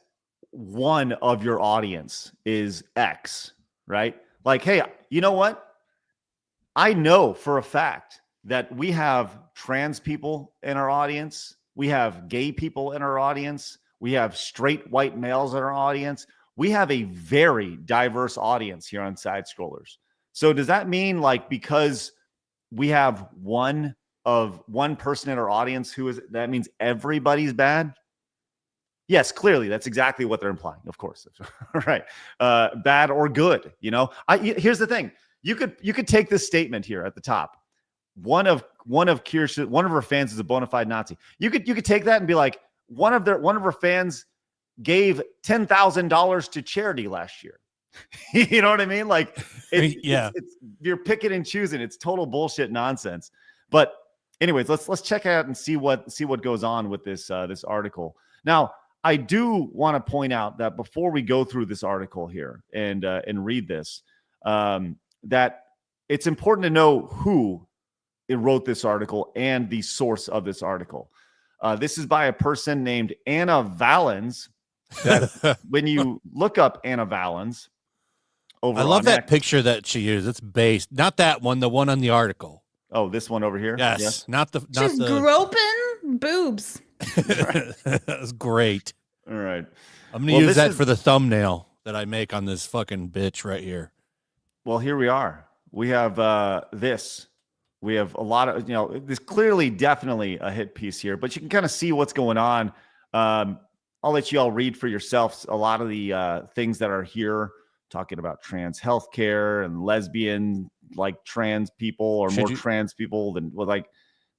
Speaker 3: one of your audience is X, right? Like, hey, you know what? I know for a fact that we have trans people in our audience. We have gay people in our audience. We have straight white males in our audience. We have a very diverse audience here on Side Scrollers. So does that mean, like, because we have one person in our audience that means everybody's bad? Yes, clearly that's exactly what they're implying. Of course, right? Bad or good. You know, here's the thing. You could take this statement here at the top. One of Kirsche, one of her fans is a bona fide Nazi. You could take that and be like, one of her fans gave $10,000 to charity last year. You know what I mean? Like, it's you're picking and choosing. It's total bullshit nonsense. But anyways, let's check out and see what goes on with this article. Now, I do want to point out that before we go through this article here and read this, that it's important to know who wrote this article and the source of this article. This is by a person named Anna Valens. That when you look up Anna Valens, I
Speaker 8: love that picture that she used. It's based, not that one, the one on the article.
Speaker 3: Oh, this one over here?
Speaker 8: Yes.
Speaker 7: She's groping boobs.
Speaker 8: That's great.
Speaker 3: All right.
Speaker 8: I'm going to use that for the thumbnail that I make on this fucking bitch right here.
Speaker 3: Well, here we are. We have this. We have a lot of, there's clearly definitely a hit piece here, but you can kind of see what's going on. I'll let you all read for yourselves a lot of the things that are here, talking about trans healthcare and lesbian, like, trans people, or more trans people than, well, like,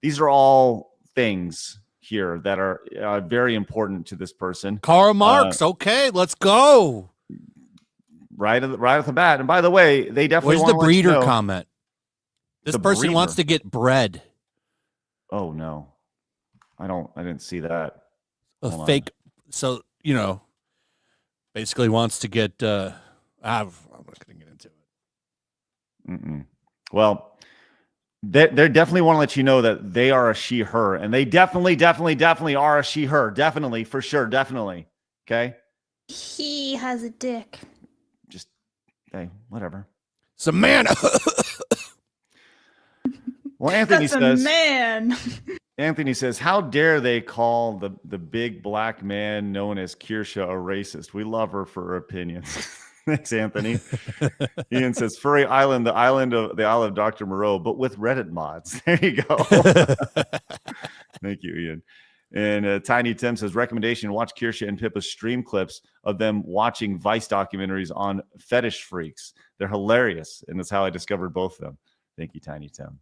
Speaker 3: these are all things here that are very important to this person.
Speaker 8: Karl Marx. Okay, let's go.
Speaker 3: Right off the bat. And by the way, they definitely
Speaker 8: Where's the breeder comment? This person wants to get bread. Oh no. I didn't see that.
Speaker 3: Hold
Speaker 8: fake. On. So, basically wants to get, I'm not going to get into it.
Speaker 3: Well, they definitely want to let you know that they are a she, her, and they definitely are a she, her. Definitely, for sure. Definitely. Okay.
Speaker 7: He has a dick.
Speaker 3: Just, hey, whatever.
Speaker 8: Samantha.
Speaker 3: Well, Anthony says,
Speaker 7: man.
Speaker 3: Anthony says, how dare they call the big black man known as Kirsche a racist? We love her for her opinions. Thanks, Anthony. Ian says, Furry Island, the island of Dr. Moreau, but with Reddit mods. There you go. Thank you, Ian. And Tiny Tim says, recommendation, watch Kirsche and Pippa's stream clips of them watching Vice documentaries on fetish freaks. They're hilarious, and that's how I discovered both of them. Thank you, Tiny Tim.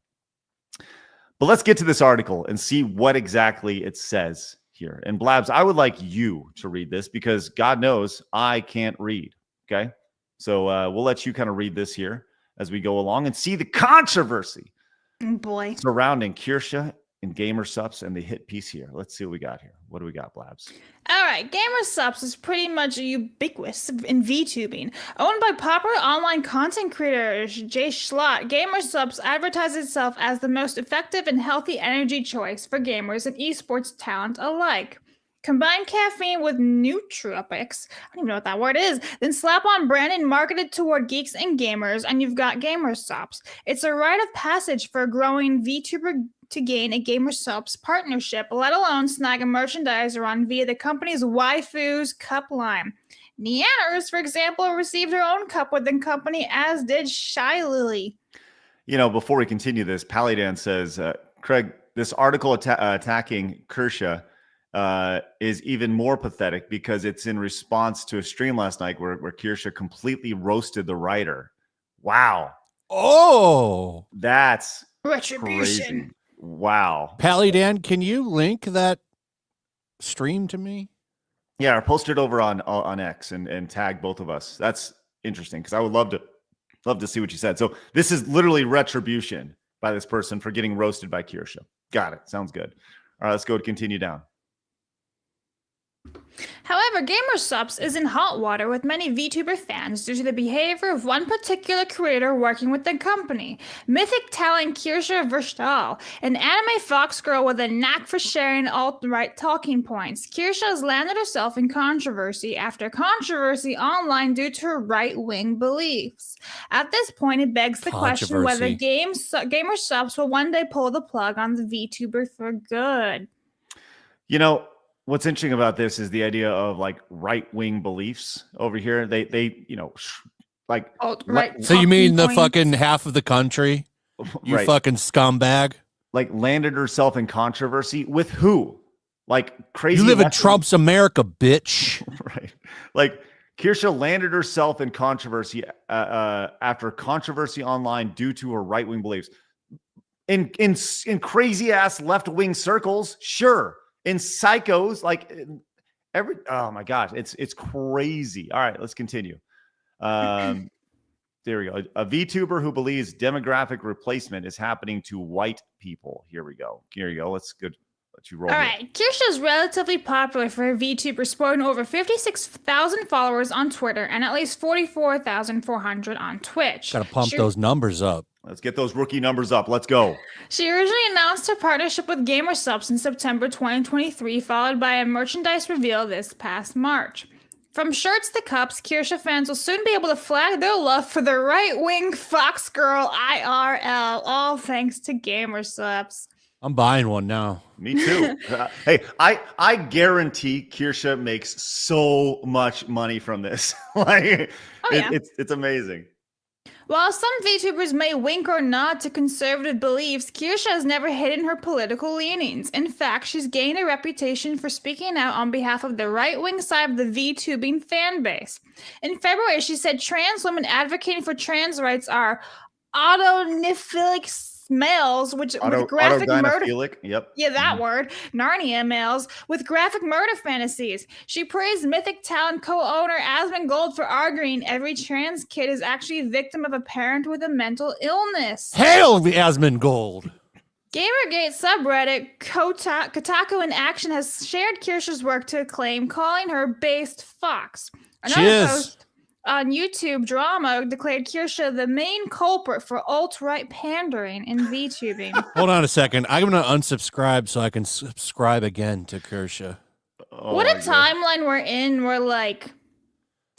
Speaker 3: But let's get to this article and see what exactly it says here. And Blabs, I would like you to read this because God knows I can't read. Okay. So we'll let you kind of read this here as we go along and see the controversy
Speaker 7: surrounding
Speaker 3: Kirsche in gamer subs and the hit piece here. Let's see what we got here. What do we got, Blabs?
Speaker 7: All right, Gamer Subs is pretty much ubiquitous in VTubing. Owned by popular online content creator Jay Schlott, Gamer Subs advertises itself as the most effective and healthy energy choice for gamers and esports talent alike. Combine caffeine with nootropics, I don't even know what that word is, then slap on branding marketed toward geeks and gamers, and you've got Gamer Subs. It's a rite of passage for a growing VTuber to gain a Gamer Subs partnership, let alone snag a merchandiser on via the company's Waifu's Cup line. Neanners, for example, received her own cup with the company, as did Shy Lily.
Speaker 3: You know, before we continue this, Paludan says, Craig, this article attacking Kirsche is even more pathetic because it's in response to a stream last night where Kirsche completely roasted the writer. Wow.
Speaker 8: Oh,
Speaker 3: That's
Speaker 7: Retribution.
Speaker 3: crazy. Wow.
Speaker 8: Paludan, can you link that stream to me?
Speaker 3: Yeah, I posted over on X and tag both of us. That's interesting because I would love to see what you said. So this is literally retribution by this person for getting roasted by Kirsche. Got it. Sounds good. All right, let's go to continue down.
Speaker 7: However, Gamer Subs is in hot water with many VTuber fans due to the behavior of one particular creator working with the company. Mythic talent Kirsche Verstal, an anime fox girl with a knack for sharing alt-right talking points. Kirsche has landed herself in controversy after controversy online due to her right-wing beliefs. At this point, it begs the question whether Gamer Subs will one day pull the plug on the VTuber for good.
Speaker 3: You know, what's interesting about this is the idea of like right-wing beliefs over here. They you know, like
Speaker 7: alt-right.
Speaker 8: So you mean the fucking half of the country? You
Speaker 3: right,
Speaker 8: fucking scumbag.
Speaker 3: like landed herself in controversy with who? Like crazy.
Speaker 8: You live in
Speaker 3: left-wing-
Speaker 8: Trump's America, bitch.
Speaker 3: Right. Like Kirsche landed herself in controversy after controversy online due to her right-wing beliefs. In crazy ass left-wing circles, sure. In psychos, like oh my gosh, it's crazy. All right, let's continue. There we go. A VTuber who believes demographic replacement is happening to white people. Here we go. Here you go. Let's let you roll.
Speaker 7: All
Speaker 3: here.
Speaker 7: right, Kirsche is relatively popular for a VTuber, sporting over 56,000 followers on Twitter and at least 44,400 on Twitch.
Speaker 8: Gotta pump those numbers up.
Speaker 3: Let's get those rookie numbers up. Let's go.
Speaker 7: She originally announced her partnership with Gamer Subs in September 2023, followed by a merchandise reveal this past March. From shirts to cups, Kirsche fans will soon be able to flag their love for the right-wing Fox Girl IRL, all thanks to Gamer Subs.
Speaker 8: I'm buying one now.
Speaker 3: Me too. Hey, I guarantee Kirsche makes so much money from this. Like, it's amazing.
Speaker 7: While some VTubers may wink or nod to conservative beliefs, Kirsche has never hidden her political leanings. In fact, she's gained a reputation for speaking out on behalf of the right-wing side of the VTubing fan base. In February, she said trans women advocating for trans rights are autonophilic males, with graphic murder.
Speaker 3: Yep.
Speaker 7: Yeah, that word. Narnia males with graphic murder fantasies. She praised Mythic Talent co-owner Asmund Gold for arguing every trans kid is actually a victim of a parent with a mental illness.
Speaker 8: Hail the Asmund Gold.
Speaker 7: Gamergate subreddit Kotaku in Action has shared Kirsche's work to acclaim, calling her based fox. Another post on YouTube Drama declared Kirsche the main culprit for alt-right pandering in VTubing.
Speaker 8: Hold on a second. I'm going to unsubscribe so I can subscribe again to Kirsche.
Speaker 7: What a timeline we're in where, like,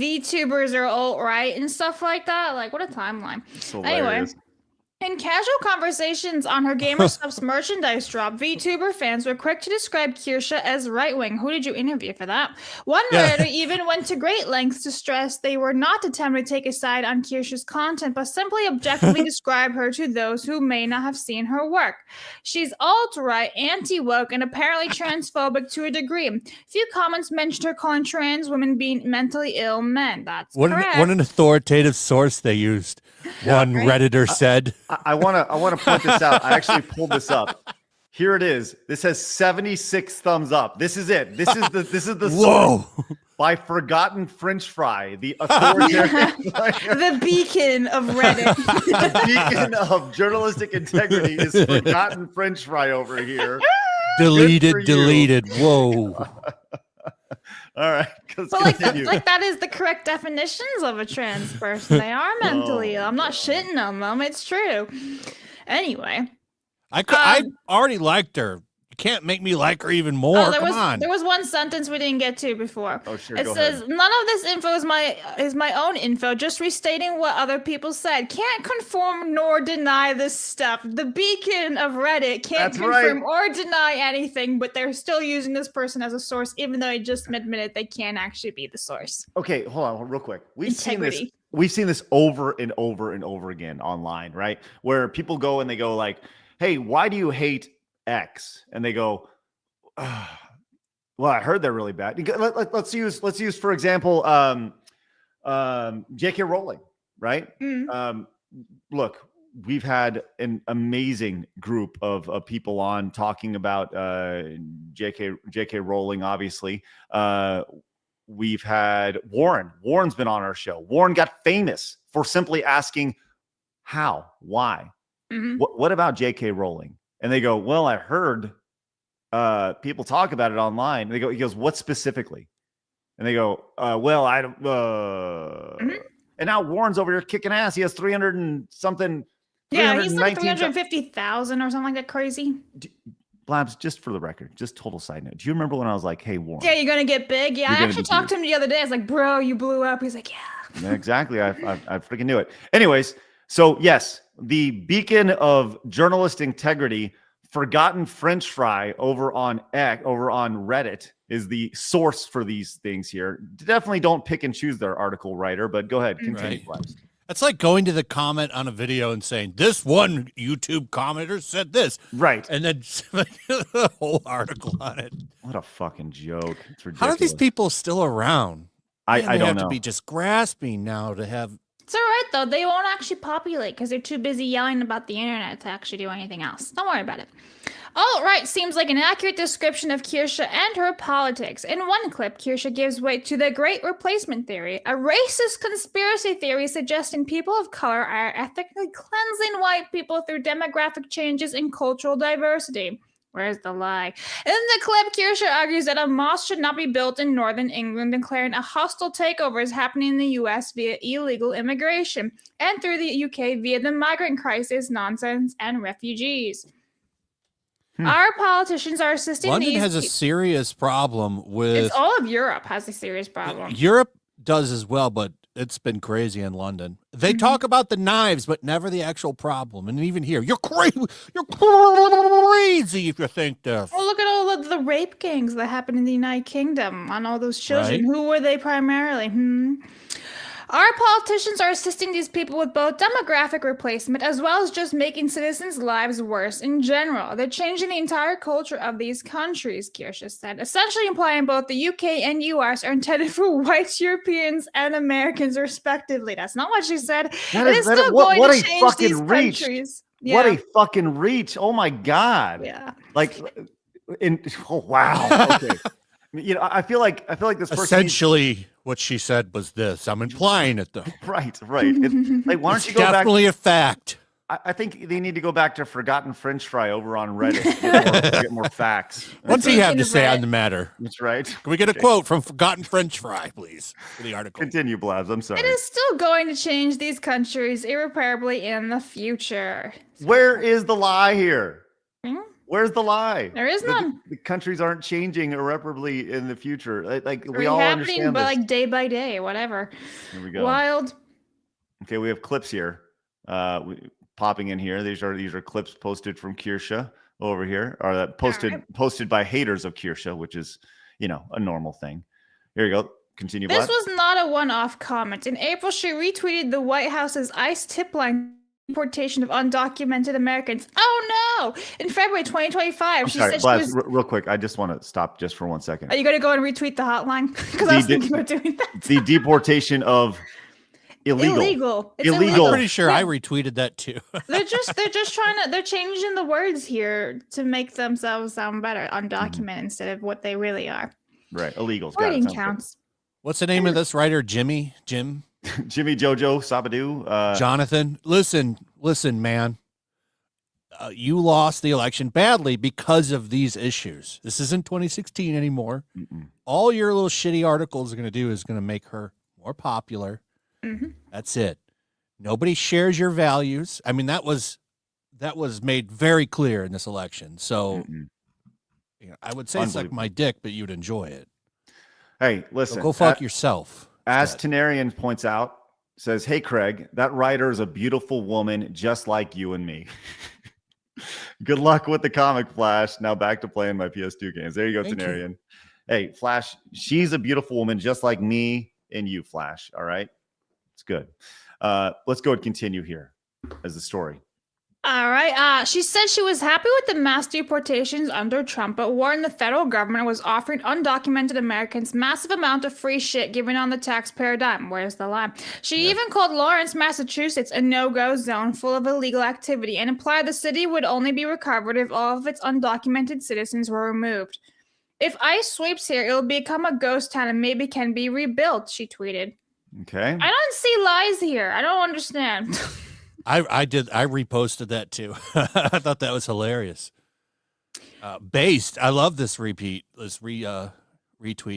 Speaker 7: VTubers are alt-right and stuff like that. Like, what a timeline. Anyway. In casual conversations on her Gamer Subs merchandise drop, VTuber fans were quick to describe Kirsche as right-wing. Who did you interview for that? One Redditor even went to great lengths to stress they were not attempting to take a side on Kirsche's content, but simply objectively describe her to those who may not have seen her work. She's alt-right, anti-woke, and apparently transphobic to a degree. Few comments mentioned her calling trans women being mentally ill men. That's correct.
Speaker 8: What an authoritative source they used. One Redditor said.
Speaker 3: I want to point this out. I actually pulled this up. Here it is. This has 76 thumbs up. This is it. This is the
Speaker 8: Whoa.
Speaker 3: source. by Forgotten French Fry, the authoritarian,
Speaker 7: The beacon of Reddit.
Speaker 3: the beacon of journalistic integrity is Forgotten French Fry over here.
Speaker 8: Deleted. Whoa.
Speaker 3: All right.
Speaker 7: But like that is the correct definitions of a trans person. They are mentally ill. I'm not shitting on them. It's true. Anyway.
Speaker 8: I already liked her. You can't make me like her even more. Come on.
Speaker 7: There was one sentence we didn't get to before.
Speaker 3: Oh, sure.
Speaker 7: It says, none of this info is my own info, just restating what other people said. Can't confirm nor deny this stuff. The beacon of Reddit can't confirm or deny anything, but they're still using this person as a source, even though I just admitted they can't actually be the source.
Speaker 3: Okay, hold on real quick. We've seen this over and over and over again online, right? Where people go and they go like, hey, why do you hate X? And they go, well, I heard they're really bad. Let's use for example, J.K. Rowling, right? Look, we've had an amazing group of people on talking about J.K. Rowling. Obviously, we've had Warren. Warren's been on our show. Warren got famous for simply asking, "How? Why? What about J.K. Rowling?" And they go, well, I heard people talk about it online. And he goes, what specifically? And they go, well, I don't. And now Warren's over here kicking ass. He has 300 and something.
Speaker 7: Yeah, he's like 350,000 or something like that crazy.
Speaker 3: Blabs, just for the record, just total side note. Do you remember when I was like, hey, Warren?
Speaker 7: Yeah, you're going to get big. Yeah, I actually talked to him the other day. I was like, bro, you blew up. He's like, yeah.
Speaker 3: Exactly. I freaking knew it. Anyways, so yes, the beacon of journalist integrity, Forgotten French Fry over on Reddit is the source for these things here. Definitely don't pick and choose their article writer, but go ahead, continue.
Speaker 8: Right. That's like going to the comment on a video and saying, this one YouTube commenter said this.
Speaker 3: Right.
Speaker 8: And then the whole article on it.
Speaker 3: What a fucking joke. It's ridiculous.
Speaker 8: How are these people still around?
Speaker 3: I don't know.
Speaker 8: They have to be just grasping now to have...
Speaker 7: It's all right, though. They won't actually populate because they're too busy yelling about the internet to actually do anything else. Don't worry about it. All right, seems like an accurate description of Kirsche and her politics. In one clip, Kirsche gives way to the Great Replacement Theory, a racist conspiracy theory suggesting people of color are ethically cleansing white people through demographic changes and cultural diversity. Where's the lie? In the clip, Kirsche argues that a mosque should not be built in northern England, declaring a hostile takeover is happening in the U.S. via illegal immigration, and through the U.K. via the migrant crisis, nonsense, and refugees. Our politicians are assisting
Speaker 8: London has a serious problem with...
Speaker 7: It's all of Europe has a serious problem.
Speaker 8: Europe does as well, but it's been crazy in London. They talk about the knives, but never the actual problem. And even here, you're crazy if you think this.
Speaker 7: Well, look at all of the rape gangs that happened in the United Kingdom on all those children.
Speaker 8: Right.
Speaker 7: Who were they primarily? Our politicians are assisting these people with both demographic replacement as well as just making citizens' lives worse in general. They're changing the entire culture of these countries, Kirsche said, essentially implying both the UK and US are intended for white Europeans and Americans, respectively. That's not what she said. It is still going to change these countries. Yeah.
Speaker 3: What a fucking reach. Oh, my God.
Speaker 7: Yeah.
Speaker 3: Like, wow. Okay. You know, I feel like this person
Speaker 8: essentially what she said was this. I'm implying it though.
Speaker 3: Right. Like, why don't you go back?
Speaker 8: Definitely a fact.
Speaker 3: I think they need to go back to Forgotten French Fry over on Reddit to get more facts.
Speaker 8: What's he have to say on the matter?
Speaker 3: That's right.
Speaker 8: Can we get a quote from Forgotten French Fry, please, for the article?
Speaker 3: Continue, Blabs. I'm sorry.
Speaker 7: It is still going to change these countries irreparably in the future.
Speaker 3: Where is the lie here? Where's the lie?
Speaker 7: There is none.
Speaker 3: The countries aren't changing irreparably in the future. Like we all understand
Speaker 7: but
Speaker 3: this.
Speaker 7: like day by day, whatever.
Speaker 3: Here we go.
Speaker 7: Wild.
Speaker 3: Okay, we have clips here. Popping in here. These are clips posted from Kirsche over here, or posted by haters of Kirsche, which is, you know, a normal thing. Here you go. Continue.
Speaker 7: This was not a one-off comment. In April, she retweeted the White House's ICE tip line deportation of undocumented Americans. Oh no! In February 2025, she said
Speaker 3: Blabs,
Speaker 7: she was...
Speaker 3: real quick, I just want to stop just for 1 second.
Speaker 7: Are you going to go and retweet the hotline? Because I was thinking about doing that.
Speaker 3: The deportation of illegal.
Speaker 7: It's illegal.
Speaker 8: I'm pretty sure I retweeted that too.
Speaker 7: They're just trying to. They're changing the words here to make themselves sound better. Undocumented instead of what they really are.
Speaker 3: Right, illegal.
Speaker 7: Wording counts.
Speaker 8: What's the name of this writer? Jim,
Speaker 3: Jimmy Jojo Sabadu.
Speaker 8: Jonathan. Listen, man. You lost the election badly because of these issues. This isn't 2016 anymore. All your little shitty articles are going to do is going to make her more popular. That's it. Nobody shares your values. I mean, that was made very clear in this election. So I would say suck my dick, but you'd enjoy it.
Speaker 3: Hey, listen.
Speaker 8: So go fuck yourself.
Speaker 3: As Tenarian points out, says, hey, Craig, that writer is a beautiful woman just like you and me. Good luck with the comic, Flash. Now back to playing my PS2 games. There you go, Tenarian. Hey, Flash, she's a beautiful woman just like me and you, Flash. All right? It's good. Let's go and continue here as the story.
Speaker 7: All right. She said she was happy with the mass deportations under Trump, but warned the federal government was offering undocumented Americans massive amount of free shit given on the taxpayer dime. Where's the line? She even called Lawrence, Massachusetts, a no-go zone full of illegal activity and implied the city would only be recovered if all of its undocumented citizens were removed. If ICE sweeps here, it'll become a ghost town and maybe can be rebuilt, she tweeted.
Speaker 3: Okay.
Speaker 7: I don't see lies here. I don't understand.
Speaker 8: I reposted that too. I thought that was hilarious. Based. I love this retweet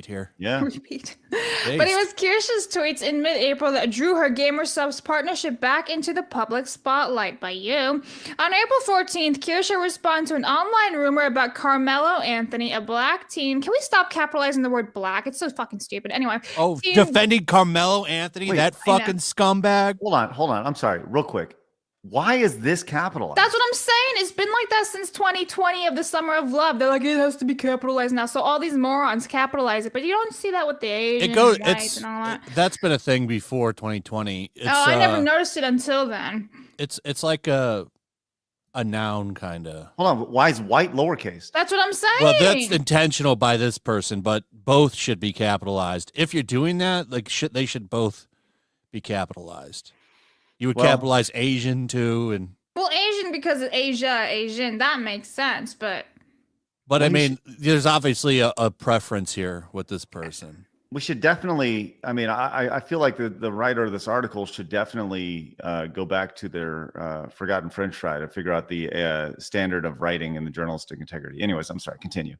Speaker 8: here.
Speaker 3: Yeah.
Speaker 7: Repeat. But it was Kirsche's tweets in mid-April that drew her GamerSupps partnership back into the public spotlight by you. On April 14th, Kirsche responded to an online rumor about Carmelo Anthony, a black teen. Can we stop capitalizing the word black? It's so fucking stupid. Anyway.
Speaker 8: Oh, defending Carmelo Anthony, that fucking scumbag.
Speaker 3: Hold on. I'm sorry, real quick. Why is this capitalized?
Speaker 7: That's what I'm saying. It's been like that since 2020 of the Summer of Love. They're like, it has to be capitalized now. So all these morons capitalize it, but you don't see that with the Asian and all that.
Speaker 8: That's been a thing before 2020.
Speaker 7: I never noticed it until then.
Speaker 8: It's like a noun kind of.
Speaker 3: Hold on. Why is white lowercase?
Speaker 7: That's what I'm saying.
Speaker 8: Well, that's intentional by this person, but both should be capitalized. If you're doing that, they should both be capitalized. You would capitalize Asian too, and
Speaker 7: Asian because of Asian. That makes sense, but
Speaker 8: I mean, there's obviously a preference here with this person.
Speaker 3: We should definitely. I mean, I feel like the writer of this article should definitely go back to their forgotten French fry to figure out the standard of writing and the journalistic integrity. Anyways, I'm sorry. Continue.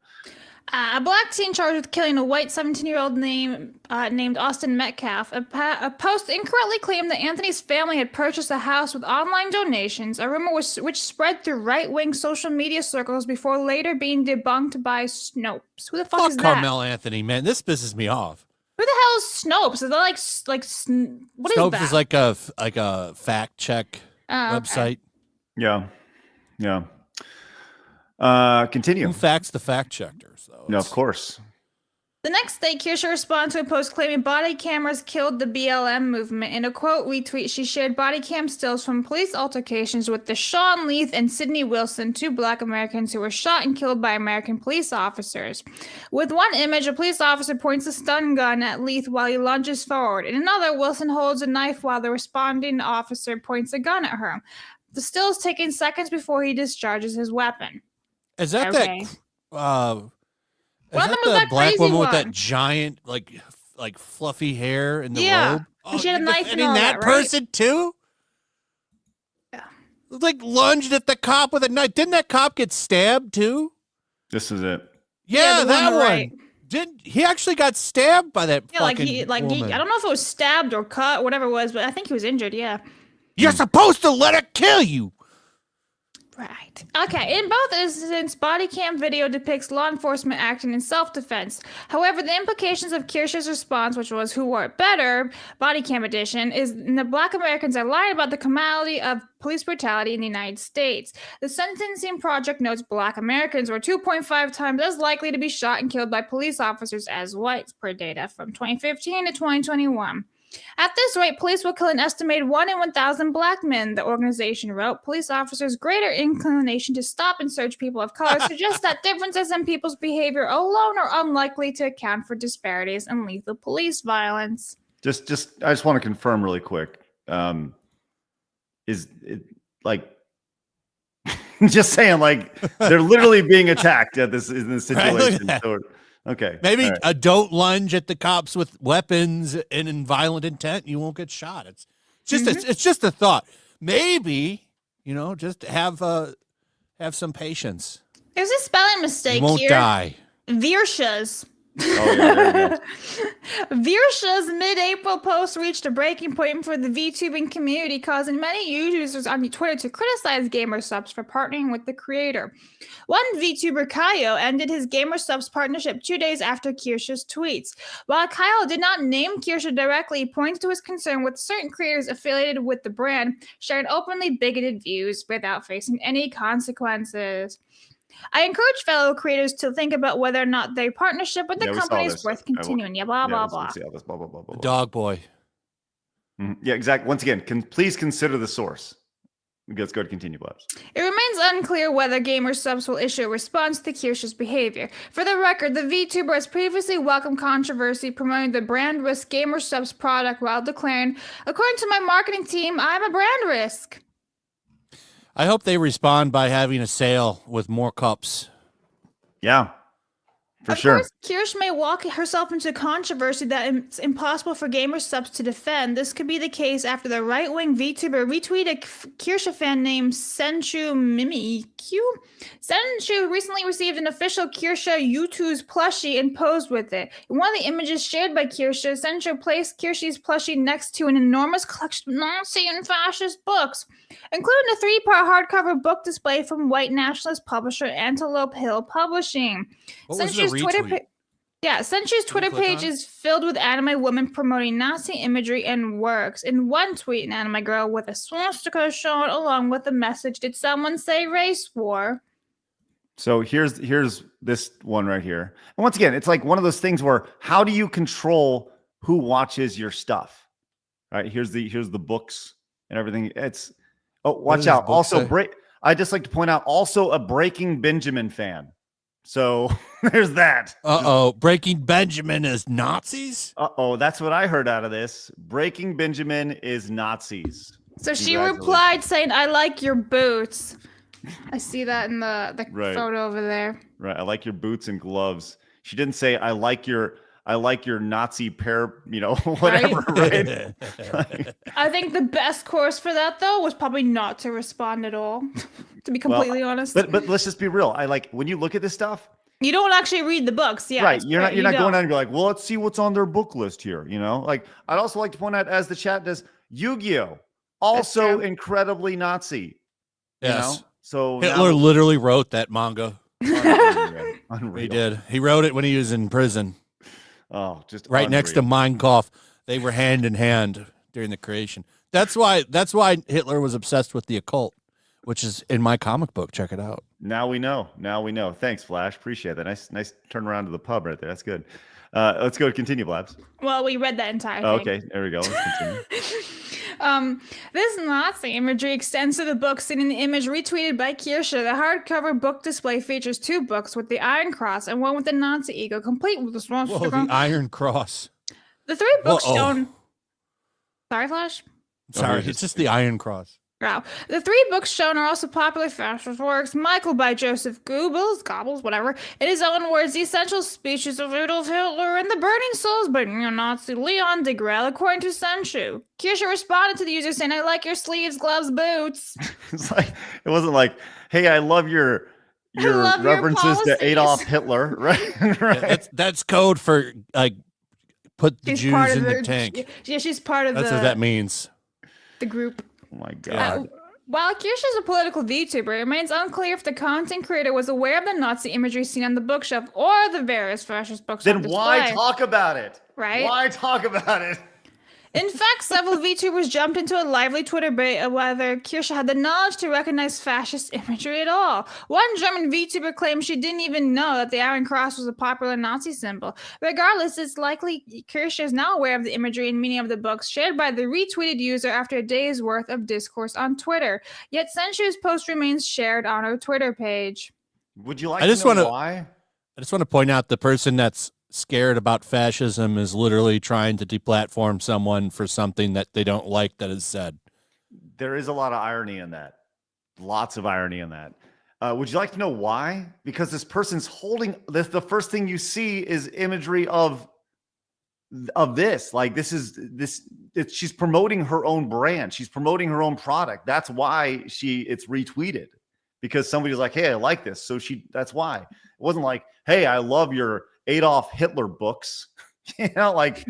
Speaker 7: A black teen charged with killing a white 17-year-old named Austin Metcalf. A post incorrectly claimed that Anthony's family had purchased a house with online donations, a rumor which spread through right-wing social media circles before later being debunked by Snopes. Who the fuck is that?
Speaker 8: Carmelo Anthony, man. This pisses me off.
Speaker 7: Who the hell is Snopes? Is that what is that?
Speaker 8: Snopes is like a fact check website.
Speaker 3: Yeah. Continue.
Speaker 8: Who facts the fact checkers, though?
Speaker 3: No, of course.
Speaker 7: The next day, Kirsche responded to a post claiming body cameras killed the BLM movement. In a quote retweet, she shared body cam stills from police altercations with Deshaun Leith and Sidney Wilson, two black Americans who were shot and killed by American police officers. With one image, a police officer points a stun gun at Leith while he lunges forward. In another, Wilson holds a knife while the responding officer points a gun at her. The stills taken seconds before he discharges his weapon.
Speaker 8: Is that
Speaker 7: One of them was
Speaker 8: the
Speaker 7: that
Speaker 8: black
Speaker 7: crazy
Speaker 8: woman
Speaker 7: one.
Speaker 8: with that giant, like fluffy hair in the robe?
Speaker 7: And she had a knife and
Speaker 8: defending
Speaker 7: all
Speaker 8: that
Speaker 7: that, right?
Speaker 8: person too?
Speaker 7: Yeah.
Speaker 8: Like lunged at the cop with a knife. Didn't that cop get stabbed too?
Speaker 3: This is it.
Speaker 8: Yeah,
Speaker 7: the
Speaker 8: that one.
Speaker 7: right.
Speaker 8: Didn't he actually got stabbed by that fucking woman?
Speaker 7: I don't know if it was stabbed or cut, whatever it was, but I think he was injured. Yeah.
Speaker 8: You're supposed to let it kill you.
Speaker 7: Right. Okay. In both instances, body cam video depicts law enforcement acting in self-defense. However, the implications of Kirsche's response, which was "Who wore it better?" body cam edition, is the Black Americans are lying about the criminality of police brutality in the United States. The Sentencing Project notes Black Americans were 2.5 times as likely to be shot and killed by police officers as whites, per data from 2015 to 2021. At this rate, police will kill an estimated 1 in 1,000 black men, the organization wrote. Police officers' greater inclination to stop and search people of color suggests that differences in people's behavior alone are unlikely to account for disparities in lethal police violence.
Speaker 3: I just want to confirm really quick. Is it like just saying, like they're literally being attacked in this situation?
Speaker 8: Right,
Speaker 3: So, Okay.
Speaker 8: Maybe
Speaker 3: All right.
Speaker 8: don't lunge at the cops with weapons and in violent intent. You won't get shot. It's just it's just a thought. Maybe, just have some patience.
Speaker 7: There's a spelling mistake
Speaker 8: You won't
Speaker 7: here.
Speaker 8: die.
Speaker 7: Virsha's.
Speaker 3: Oh, yeah, there you go.
Speaker 7: Virsha's mid-April post reached a breaking point for the VTubing community, causing many users on Twitter to criticize GamerSubs for partnering with the creator. One VTuber, Kyle, ended his GamerSubs partnership 2 days after Kirsche's tweets. While Kyle did not name Kirsche directly, he pointed to his concern with certain creators affiliated with the brand sharing openly bigoted views without facing any consequences. I encourage fellow creators to think about whether or not their partnership with the
Speaker 3: Yeah, we saw
Speaker 7: company is
Speaker 3: this.
Speaker 7: worth continuing. Yeah, blah, blah, blah.
Speaker 3: Let's see all this, blah, blah, blah, blah, blah.
Speaker 8: Dog boy.
Speaker 3: Mhm. Yeah, exactly. Once again, please consider the source. Let's go to continue, Blabs.
Speaker 7: It remains unclear whether GamerSubs will issue a response to Kirsche's behavior. For the record, the VTuber has previously welcomed controversy promoting the brand risk GamerSubs product while declaring, "According to my marketing team, I'm a brand risk."
Speaker 8: I hope they respond by having a sale with more cups.
Speaker 3: Yeah, for
Speaker 7: Of
Speaker 3: sure.
Speaker 7: course, Kirsche may walk herself into controversy that it's impossible for GamerSubs to defend. This could be the case after the right-wing VTuber retweeted a Kirsche fan named Senchu Mimikyu. Senchu recently received an official Kirsche YouTube's plushie and posed with it. In one of the images shared by Kirsche, Senchu placed Kirsche's plushie next to an enormous collection of Nazi and fascist books, including a 3-part hardcover book display from white nationalist publisher Antelope Hill Publishing.
Speaker 8: What was the
Speaker 7: Senchu's
Speaker 8: retweet?
Speaker 7: Senchu's Twitter
Speaker 8: click
Speaker 7: page
Speaker 8: on it?
Speaker 7: is filled with anime women promoting Nazi imagery and works. In one tweet, an anime girl with a swastika shown along with the message, "Did someone say race war?"
Speaker 3: So here's this one right here. And once again, it's like one of those things where how do you control who watches your stuff? All right, here's the books and everything. It's watch
Speaker 8: does
Speaker 3: out.
Speaker 8: book
Speaker 3: Also
Speaker 8: say?
Speaker 3: I just like to point out also a Breaking Benjamin fan. So there's that.
Speaker 8: Breaking Benjamin is Nazis?
Speaker 3: That's what I heard out of this. Breaking Benjamin is Nazis.
Speaker 7: So she
Speaker 3: Congratulations.
Speaker 7: replied saying, "I like your boots." I see that in the
Speaker 3: Right.
Speaker 7: photo over there.
Speaker 3: Right. I like your boots and gloves. She didn't say I like your Nazi pair, whatever, right?
Speaker 7: I think the best course for that, though, was probably not to respond at all, to be completely honest.
Speaker 3: But let's just be real. I like when you look at this stuff,
Speaker 7: You don't actually read the books, yeah.
Speaker 3: right?
Speaker 7: it's
Speaker 3: You're
Speaker 7: great,
Speaker 3: not
Speaker 7: you
Speaker 3: going
Speaker 7: don't.
Speaker 3: out and be like, well, let's see what's on their book list here. Like I'd also like to point out, as the chat does, Yu-Gi-Oh, also
Speaker 7: true.
Speaker 3: incredibly Nazi.
Speaker 8: Yes.
Speaker 3: So
Speaker 8: Hitler literally wrote that manga.
Speaker 3: unreal.
Speaker 8: He did. He wrote it when he was in prison,
Speaker 3: Oh, just
Speaker 8: right next to
Speaker 3: unreal.
Speaker 8: Mein Kampf. They were hand in hand during the creation. That's why Hitler was obsessed with the occult, which is in my comic book. Check it out.
Speaker 3: Now we know. Thanks, Flash. Appreciate that. Nice turn around to the pub right there. That's good. Let's go to continue, Blabs.
Speaker 7: Well, we read that entire
Speaker 3: Oh,
Speaker 7: thing.
Speaker 3: okay, there we go. Let's continue.
Speaker 7: This Nazi imagery extends to the book, seen in the image retweeted by Kirsche. The hardcover book display features 2 books with the Iron Cross and one with the Nazi ego, complete with the
Speaker 8: Whoa,
Speaker 7: swastika.
Speaker 8: the Iron Cross.
Speaker 7: The 3 books
Speaker 8: Whoa.
Speaker 7: shown. Sorry, Flash?
Speaker 8: Sorry, it's just the Iron Cross.
Speaker 7: Wow. The 3 books shown are also popular fascist works. Michael by Joseph Goebbels, whatever. In his own words, the essential speeches of Adolf Hitler and the burning souls by neo-Nazi Leon Degrelle, according to Senchu. Kirsche responded to the user saying, "I like your sleeves, gloves, boots."
Speaker 3: It's like it wasn't like, hey, I love your
Speaker 7: love your
Speaker 3: references to
Speaker 7: policies.
Speaker 3: Adolf Hitler, right? Right.
Speaker 8: That's code for put the
Speaker 7: She's part
Speaker 8: Jews
Speaker 7: of
Speaker 8: in the
Speaker 7: the
Speaker 8: tank.
Speaker 7: Yeah, she's part of
Speaker 8: That's what that means.
Speaker 7: the group.
Speaker 3: Oh my God.
Speaker 7: While Kirsche is a political VTuber, it remains unclear if the content creator was aware of the Nazi imagery seen on the bookshelf or the various fascist books on
Speaker 3: Then
Speaker 7: display.
Speaker 3: why talk about it?
Speaker 7: Right?
Speaker 3: Why talk about it?
Speaker 7: In fact, several VTubers jumped into a lively Twitter debate of whether Kirsche had the knowledge to recognize fascist imagery at all. One German VTuber claimed she didn't even know that the Iron Cross was a popular Nazi symbol. Regardless, it's likely Kirsche is now aware of the imagery and meaning of the books shared by the retweeted user after a day's worth of discourse on Twitter. Yet Senchu's post remains shared on her Twitter page.
Speaker 3: Would you like
Speaker 8: I just
Speaker 3: to know
Speaker 8: wanna-
Speaker 3: why?
Speaker 8: I just want to point out the person that's scared about fascism is literally trying to deplatform someone for something that they don't like that is said.
Speaker 3: There is a lot of irony in that. Lots of irony in that. Would you like to know why? Because this person's holding this. The first thing you see is imagery of this. Like she's promoting her own brand. She's promoting her own product. That's why it's retweeted, because somebody's like, hey, I like this. So that's why. It wasn't like, hey, I love your Adolf Hitler books. You know, like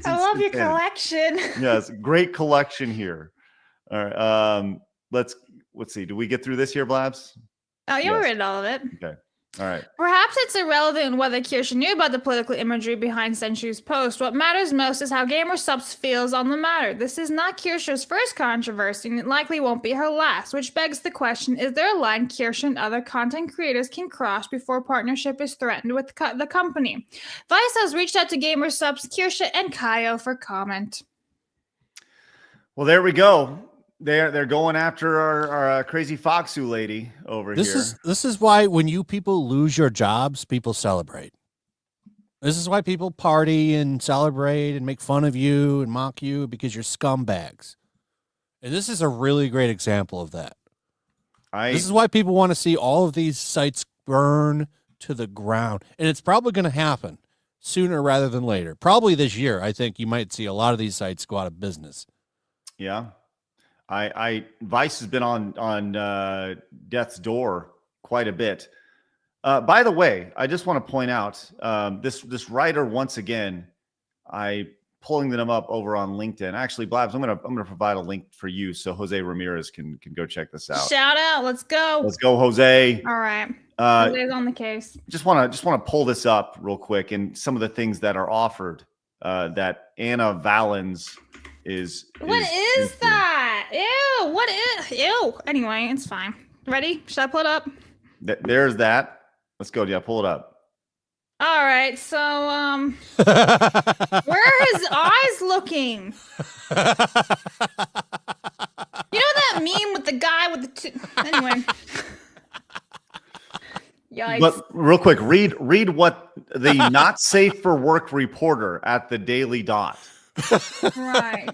Speaker 7: I love your collection.
Speaker 3: Yes, great collection here. All right. Let's see. Do we get through this here, Blabs?
Speaker 7: Oh, you read all of it.
Speaker 3: Okay. All right.
Speaker 7: Perhaps it's irrelevant whether Kirsche knew about the political imagery behind Century's post. What matters most is how GamerSupps feels on the matter. This is not Kirsche's first controversy, and it likely won't be her last, which begs the question, is there a line Kirsche and other content creators can cross before partnership is threatened with the company? Vice has reached out to GamerSupps, Kirsche, and Kaio for comment.
Speaker 3: Well, there we go. They're going after our crazy Foxu lady over here.
Speaker 8: This is why when you people lose your jobs, people celebrate. This is why people party and celebrate and make fun of you and mock you, because you're scumbags. And this is a really great example of that. This is why people want to see all of these sites burn to the ground. And it's probably going to happen sooner rather than later. Probably this year. I think you might see a lot of these sites go out of business.
Speaker 3: Yeah. Vice has been on death's door quite a bit. By the way, I just want to point out this writer once again. I pulling them up over on LinkedIn. Actually, Blabs, I'm gonna provide a link for you so Jose Ramirez can go check this out.
Speaker 7: Shout out! Let's go!
Speaker 3: Let's go, Jose.
Speaker 7: All right, Jose's on the case.
Speaker 3: Just want to pull this up real quick, and some of the things that are offered that Anna Valens is.
Speaker 7: What is that? Ew! What is? Ew! Anyway, it's fine. Ready? Should I pull it up?
Speaker 3: There's that. Let's go. Yeah, pull it up.
Speaker 7: All right. So, where are his eyes looking? You know that meme with the guy with the anyway. Yikes.
Speaker 3: But real quick, read what the not safe for work reporter at the Daily Dot.
Speaker 7: Right.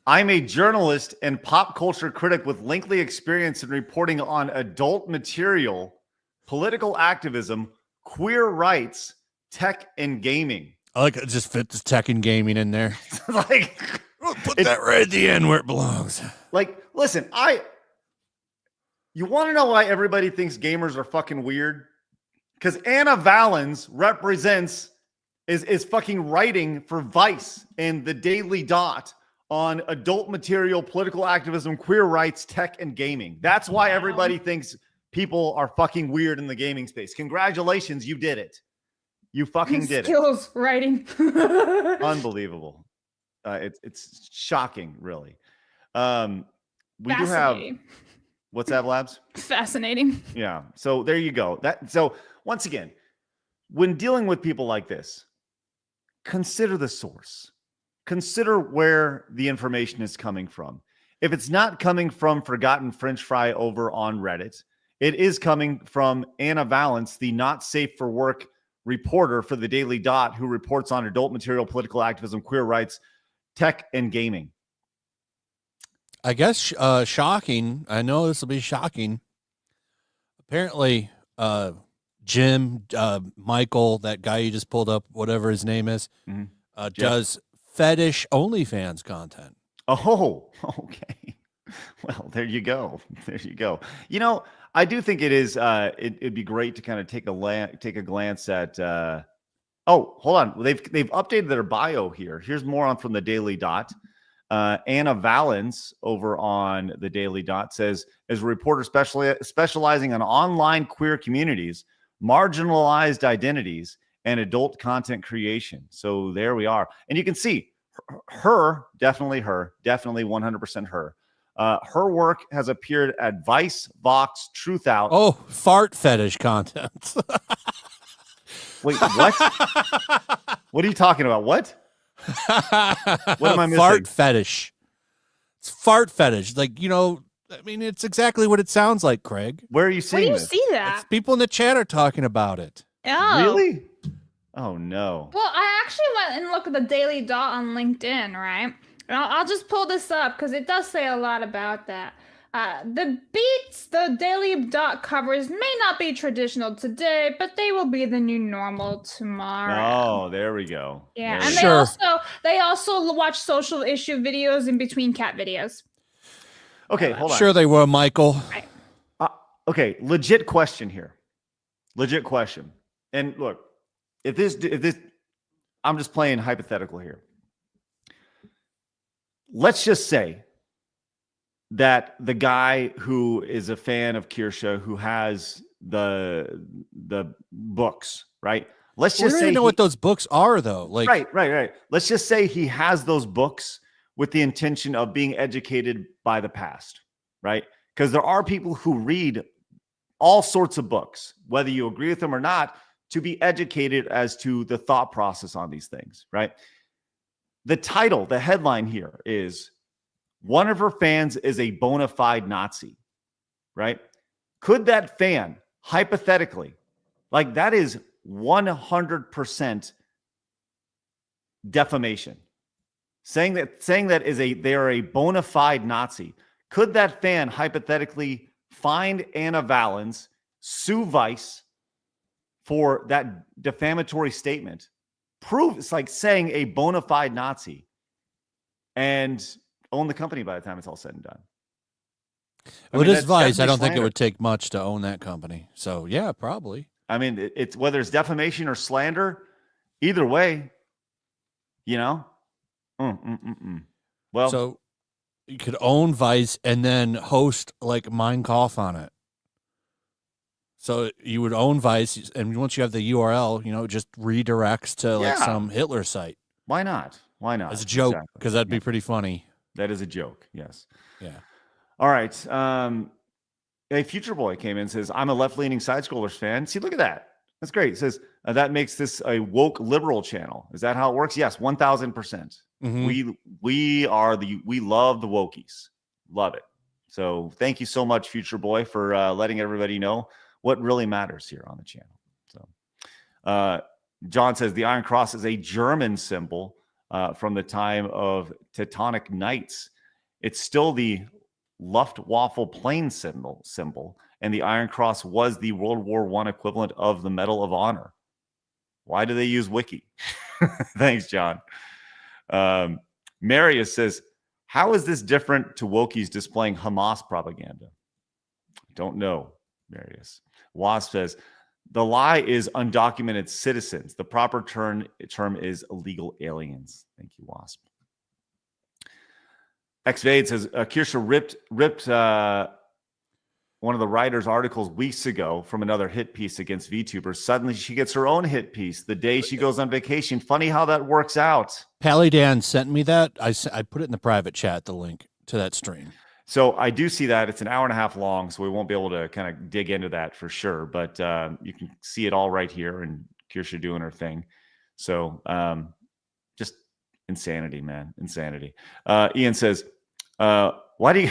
Speaker 3: I'm a journalist and pop culture critic with lengthy experience in reporting on adult material, political activism, queer rights, tech, and gaming.
Speaker 8: I like it. Just fit this tech and gaming in there.
Speaker 3: Like,
Speaker 8: put that right at the end where it belongs.
Speaker 3: Like, listen, you want to know why everybody thinks gamers are fucking weird? Because Anna Valens is fucking writing for Vice and the Daily Dot on adult material, political activism, queer rights, tech, and gaming. That's why everybody thinks people are fucking weird in the gaming space. Congratulations, you did it. You fucking did it.
Speaker 7: Skills writing.
Speaker 3: Unbelievable. It's shocking, really. We do have. What's that, Labs?
Speaker 7: Fascinating.
Speaker 3: Yeah. So there you go. So once again, when dealing with people like this, consider the source. Consider where the information is coming from. If it's not coming from Forgotten French Fry over on Reddit, it is coming from Anna Valens, the not safe for work reporter for the Daily Dot, who reports on adult material, political activism, queer rights, tech, and gaming.
Speaker 8: I guess shocking. I know this will be shocking. Apparently, Jim, Michael, that guy you just pulled up, whatever his name is, does fetish OnlyFans content.
Speaker 3: Oh, okay. Well, there you go. There you go. You know, I do think it is. It'd be great to kind of take a glance at. Oh, hold on. They've updated their bio here. Here's more on from the Daily Dot. Anna Valens over on the Daily Dot says, as a reporter specializing on online queer communities, marginalized identities, and adult content creation. So there we are. And you can see definitely 100% her. Her work has appeared at Vice, Vox, Truth Out.
Speaker 8: Oh, fart fetish content.
Speaker 3: Wait, what? What are you talking about? What? What am I missing?
Speaker 8: Fart fetish. It's fart fetish. Like, I mean, it's exactly what it sounds like, Craig.
Speaker 3: Where are you seeing
Speaker 7: Where do you
Speaker 3: this?
Speaker 7: see that?
Speaker 8: It's people in the chat are talking about it.
Speaker 7: Oh.
Speaker 3: Really? Oh, no.
Speaker 7: Well, I actually went and looked at the Daily Dot on LinkedIn, right? And I'll just pull this up because it does say a lot about that. The beats the Daily Dot covers may not be traditional today, but they will be the new normal tomorrow.
Speaker 3: Oh, there we go.
Speaker 7: Yeah,
Speaker 3: There
Speaker 7: and
Speaker 3: we go.
Speaker 7: they also watch social issue videos in between cat videos.
Speaker 3: Okay, hold on.
Speaker 8: Sure they were, Michael.
Speaker 3: Okay, legit question here. Legit question. And look, if this, I'm just playing hypothetical here. Let's just say that the guy who is a fan of Kirsche, who has the books, right? Let's just say
Speaker 8: know what those books are, though. Like,
Speaker 3: right. Let's just say he has those books with the intention of being educated by the past, right? Because there are people who read all sorts of books, whether you agree with them or not, to be educated as to the thought process on these things, right? The title, the headline here is, one of her fans is a bona fide Nazi, right? Could that fan, hypothetically, like that is 100% defamation. Saying that they are a bona fide Nazi. Could that fan hypothetically find Anna Valens, sue Vice for that defamatory statement? Prove it's like saying a bona fide Nazi and own the company by the time it's all said and done.
Speaker 8: Well, it is Vice. I don't think it would take much to own that company. So, yeah, probably.
Speaker 3: I mean, it's whether it's defamation or slander, either way, you know. Well,
Speaker 8: so you could own Vice and then host like Mein Kampf on it. So you would own Vice, and once you have the URL, you know, it just redirects to like some Hitler site.
Speaker 3: Why not? Why not?
Speaker 8: As a joke, because that'd be pretty funny.
Speaker 3: That is a joke. Yes.
Speaker 8: Yeah.
Speaker 3: All right. A Future Boy came in and says, I'm a left-leaning side scrollers fan. See, look at that. That's great. It says that makes this a woke liberal channel. Is that how it works? Yes, 1000%. We love the wokies. Love it. So thank you so much, Future Boy, for letting everybody know what really matters here on the channel. So John says the Iron Cross is a German symbol from the time of Teutonic Knights. It's still the Luftwaffe plane symbol, and the Iron Cross was the World War I equivalent of the Medal of Honor. Why do they use Wiki? Thanks, John. Marius says, how is this different to Wokies displaying Hamas propaganda? Don't know, Marius. Wasp says, the lie is undocumented citizens. The proper term is illegal aliens. Thank you, Wasp. Xvade says, Kirsche ripped one of the writer's articles weeks ago from another hit piece against VTubers. Suddenly she gets her own hit piece the day she goes on vacation. Funny how that works out.
Speaker 8: Pally Dan sent me that. I put it in the private chat, the link to that stream.
Speaker 3: So I do see that. It's an hour and a half long, so we won't be able to kind of dig into that for sure. But you can see it all right here and Kirsche doing her thing. So just insanity, man. Insanity. Ian says, why do you...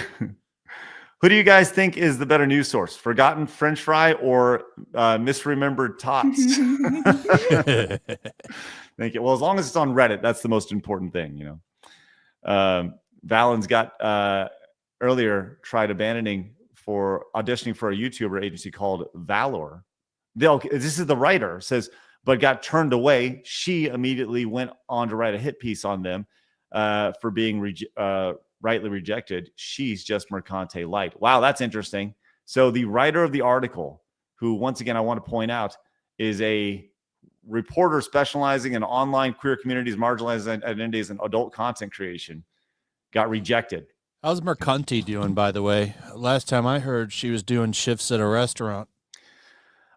Speaker 3: Who do you guys think is the better news source? Forgotten French Fry or misremembered Tots? Thank you. Well, as long as it's on Reddit, that's the most important thing, you know. Valens got earlier tried auditioning for a YouTuber agency called Valor. This is the writer says, but got turned away. She immediately went on to write a hit piece on them for being rightly rejected. She's just Mercante light. Wow, that's interesting. So the writer of the article, who once again I want to point out is a reporter specializing in online queer communities, marginalized identities, and adult content creation, got rejected.
Speaker 8: How's Mercante doing, by the way? Last time I heard, she was doing shifts at a restaurant.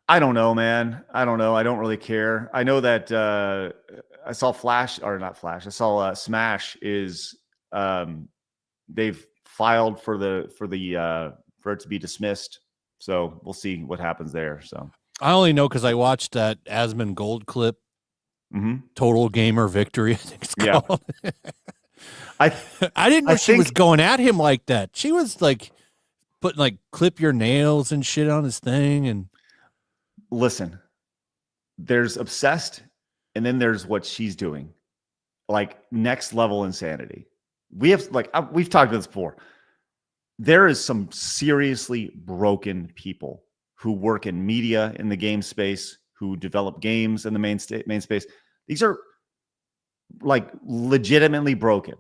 Speaker 3: I don't know, man. I don't know. I don't really care. I know that I saw I saw Smash is they've filed for it to be dismissed. So we'll see what happens there. So
Speaker 8: I only know because I watched that Asmon Gold clip. Total Gamer Victory, I think it's called. Yeah. I didn't know she was going at him like that. She was like putting like clip your nails and shit on his thing. And
Speaker 3: listen, there's obsessed, and then there's what she's doing, like next level insanity. We have we've talked about this before. there is some seriously broken people who work in media in the game space, who develop games in the main space. These are like legitimately broken.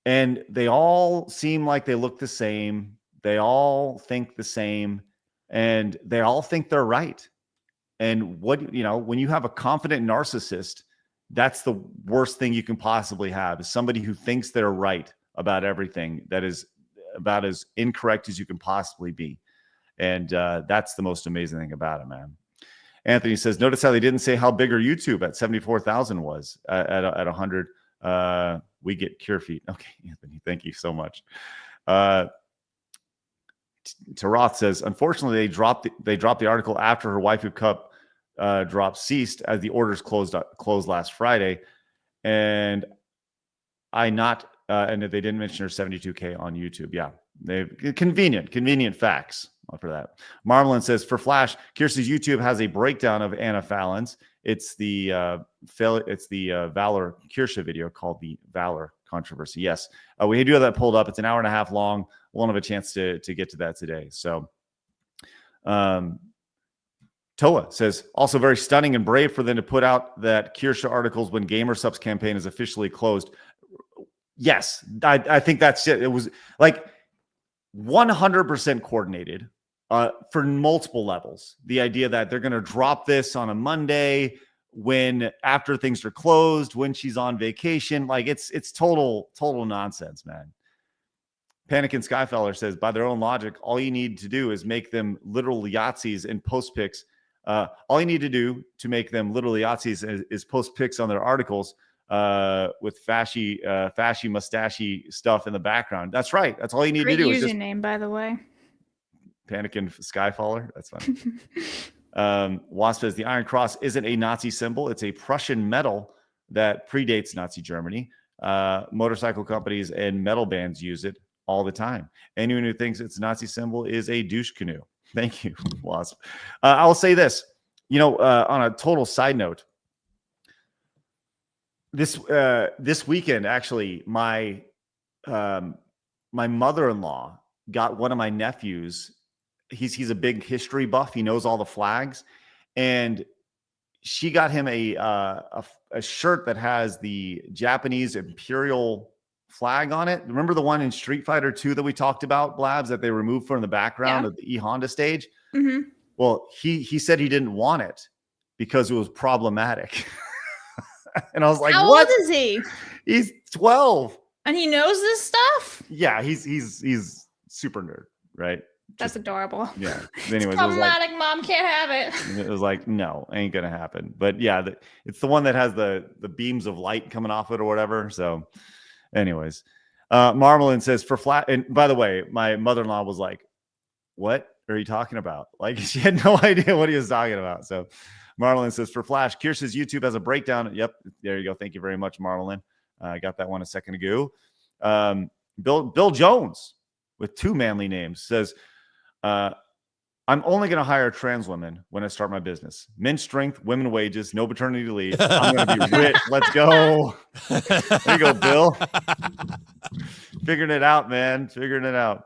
Speaker 3: And they all seem like they look the same. They all think the same. And they all think they're right. And when you have a confident narcissist, that's the worst thing you can possibly have, is somebody who thinks they're right about everything, that is about as incorrect as you can possibly be. And that's the most amazing thing about it, man. Anthony says, notice how they didn't say how big our YouTube at 74,000 was at 100. We get cure feet. Okay, Anthony, thank you so much. Taroth says, unfortunately, they dropped the article after her Waifu Cup drop ceased, as the orders closed last Friday, and and they didn't mention her 72K on YouTube. Yeah, they convenient facts for that. Marmalin says, for Flash, Kirsty's YouTube has a breakdown of Anna Fallon's. It's the Valor Kirsche video called the Valor Controversy. Yes, we do have that pulled up. It's an hour and a half long. We won't have a chance to get to that today. So, Toa says, also very stunning and brave for them to put out that Kirsche articles when Gamer Subs campaign is officially closed. Yes, I think that's it. It was like 100% coordinated for multiple levels. The idea that they're going to drop this on a Monday after things are closed, when she's on vacation, like it's total nonsense, man. Panic and Skyfeller says, by their own logic, all you need to do is make them literal Yahtzees and post pics. All you need to do to make them literal Yahtzees is post pics on their articles with fashy mustachy stuff in the background. That's right. That's all you need
Speaker 7: Great
Speaker 3: to do.
Speaker 7: Username, by the way.
Speaker 3: Panic and Skyfaller. That's funny. Wasp says, the Iron Cross isn't a Nazi symbol. It's a Prussian medal that predates Nazi Germany. Motorcycle companies and metal bands use it all the time. Anyone who thinks it's a Nazi symbol is a douche canoe. Thank you, Wasp. I'll say this, on a total side note, this weekend, actually, my mother-in-law got one of my nephews. He's a big history buff. He knows all the flags, and she got him a shirt that has the Japanese imperial flag on it. Remember the one in Street Fighter 2 that we talked about, Blabs, that they removed from the background of the E-Honda stage?
Speaker 7: Mm-hmm.
Speaker 3: Well, he said he didn't want it because it was problematic. And I was like,
Speaker 7: how
Speaker 3: what?
Speaker 7: old is he?
Speaker 3: He's 12.
Speaker 7: And he knows this stuff?
Speaker 3: Yeah, he's super nerd, right?
Speaker 7: That's adorable.
Speaker 3: Yeah. Anyways,
Speaker 7: it's problematic. Mom can't have it.
Speaker 3: It was like, no, ain't gonna happen. But yeah, it's the one that has the beams of light coming off it or whatever. So, anyways, Marmalin says, for flat. And by the way, my mother-in-law was like, "What are you talking about?" Like, she had no idea what he was talking about. So, Marmalin says, for Flash, Kirsche's YouTube has a breakdown. Yep, there you go. Thank you very much, Marmalin. I got that one a second ago. Bill Jones with two manly names says, I'm only going to hire trans women when I start my business. Men's strength, women wages, no paternity leave. I'm going to be rich. Let's go. There you go, Bill. Figuring it out, man. Figuring it out.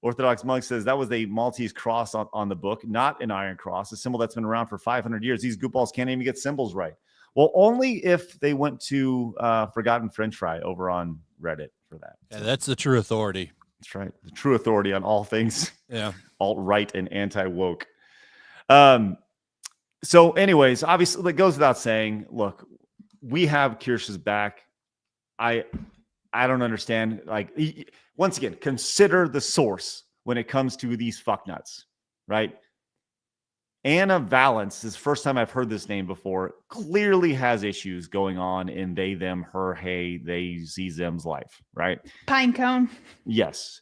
Speaker 3: Orthodox Monk says that was a Maltese cross on the book, not an Iron Cross, a symbol that's been around for 500 years. These goopballs can't even get symbols right. Well, only if they went to Forgotten French Fry over on Reddit for that.
Speaker 8: Yeah, that's the true authority.
Speaker 3: That's right. The true authority on all things alt-right and anti-woke. So anyways, obviously it goes without saying, look, we have Kirsche's back. I don't understand. Like, once again, consider the source when it comes to these fucknuts, right? Anna Valance, this is the first time I've heard this name before, clearly has issues going on in they, them, her, hey, they, ze, them's life, right?
Speaker 7: Pinecone.
Speaker 3: Yes.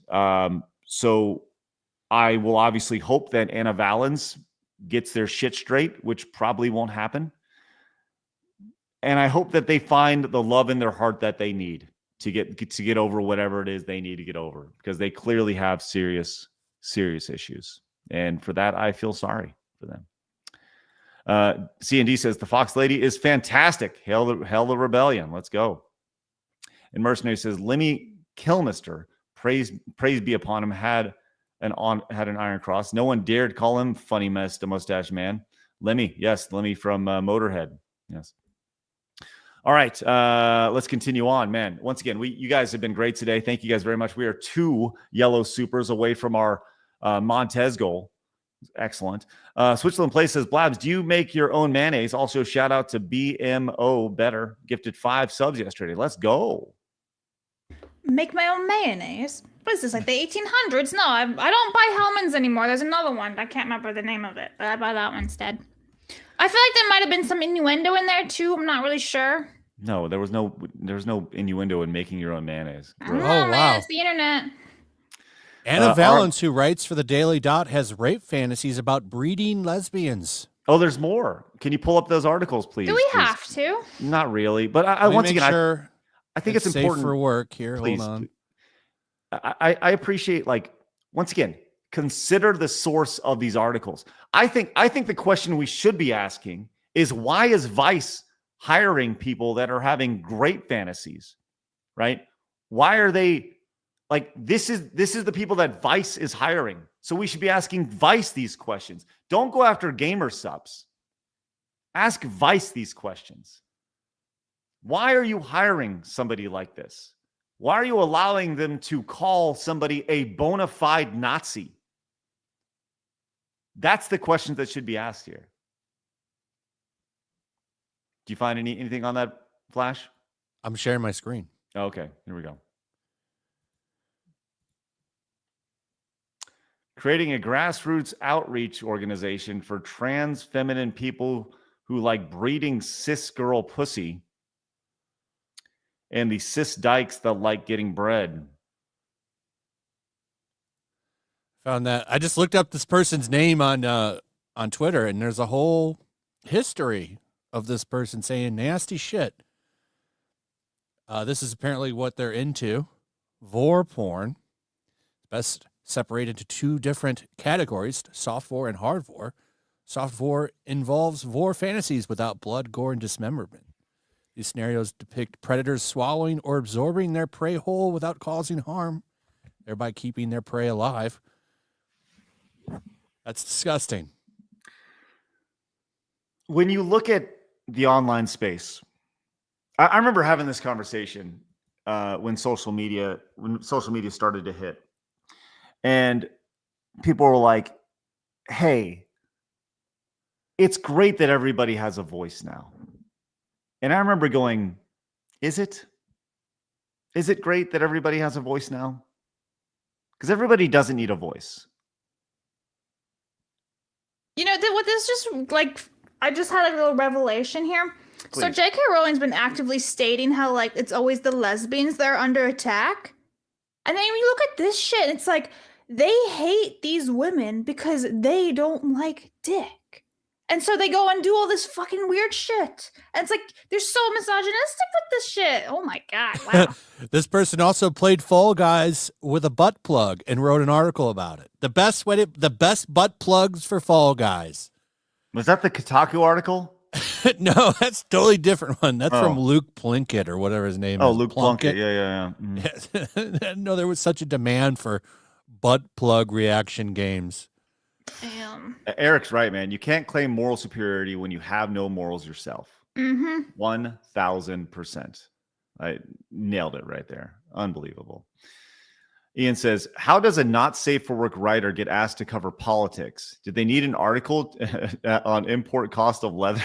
Speaker 3: So I will obviously hope that Anna Valance gets their shit straight, which probably won't happen. And I hope that they find the love in their heart that they need to get over whatever it is they need to get over, because they clearly have serious issues. And for that, I feel sorry for them. C&D says the Fox Lady is fantastic. Hail the rebellion. Let's go. And Mercenary says Lemmy Kilmister praise be upon him, had an iron cross. No one dared call him funny mess, the mustache man. Lemmy, yes, Lemmy from Motorhead. Yes. All right, let's continue on, man. Once again, you guys have been great today. Thank you guys very much. We are 2 yellow supers away from our Montez goal. Excellent. Switzerland Play says, Blabs, do you make your own mayonnaise? Also, shout out to BMO Better, gifted 5 subs yesterday. Let's go.
Speaker 7: Make my own mayonnaise? What is this, like the 1800s? No, I don't buy Hellmann's anymore. There's another one. I can't remember the name of it, but I buy that one instead. I feel like there might have been some innuendo in there too. I'm not really sure.
Speaker 3: No, there was no innuendo in making your own mayonnaise.
Speaker 7: I don't know, man. It's the internet.
Speaker 8: Anna Valance, who writes for the Daily Dot, has rape fantasies about breeding lesbians.
Speaker 3: Oh, there's more. Can you pull up those articles, please?
Speaker 7: Do we have to?
Speaker 3: Not really, but I once again, I think it's important
Speaker 8: for work here.
Speaker 3: Please,
Speaker 8: hold on.
Speaker 3: I appreciate, like, once again, consider the source of these articles. I think the question we should be asking is, why is Vice hiring people that are having great fantasies, right? Why are they like, this is the people that Vice is hiring. So we should be asking Vice these questions. Don't go after gamer subs. Ask Vice these questions. Why are you hiring somebody like this? Why are you allowing them to call somebody a bona fide Nazi? That's the questions that should be asked here. Do you find anything on that, Flash?
Speaker 8: I'm sharing my screen.
Speaker 3: Okay, here we go. Creating a grassroots outreach organization for trans feminine people who like breeding cis girl pussy and the cis dykes that like getting bread.
Speaker 8: Found that. I just looked up this person's name on Twitter, and there's a whole history of this person saying nasty shit. This is apparently what they're into. Vor porn. Best separated into 2 different categories, soft vor and hard vor. Soft vor involves vor fantasies without blood, gore, and dismemberment. These scenarios depict predators swallowing or absorbing their prey whole without causing harm, thereby keeping their prey alive. That's disgusting.
Speaker 3: When you look at the online space, I remember having this conversation when social media started to hit. And people were like, hey, it's great that everybody has a voice now. And I remember going, is it? Is it great that everybody has a voice now? Because everybody doesn't need a voice.
Speaker 7: You know, what this just, like, I just had a little revelation here.
Speaker 3: Please.
Speaker 7: So J.K. Rowling's been actively stating how, like, it's always the lesbians that are under attack. And then when you look at this shit, it's like, they hate these women because they don't like dick. And so they go and do all this fucking weird shit. And it's like, they're so misogynistic with this shit. Oh my God, wow.
Speaker 8: This person also played Fall Guys with a butt plug and wrote an article about it. The best butt plugs for Fall Guys.
Speaker 3: Was that the Kotaku article?
Speaker 8: No, that's a totally different one. That's from Luke Plunkett or whatever his name is.
Speaker 3: Oh, Luke Plunkett. Yeah.
Speaker 8: Mm. No, there was such a demand for butt plug reaction games.
Speaker 7: Damn.
Speaker 3: Eric's right, man. You can't claim moral superiority when you have no morals yourself. 1000%. I nailed it right there. Unbelievable. Ian says, how does a not safe for work writer get asked to cover politics? Did they need an article on import cost of leather?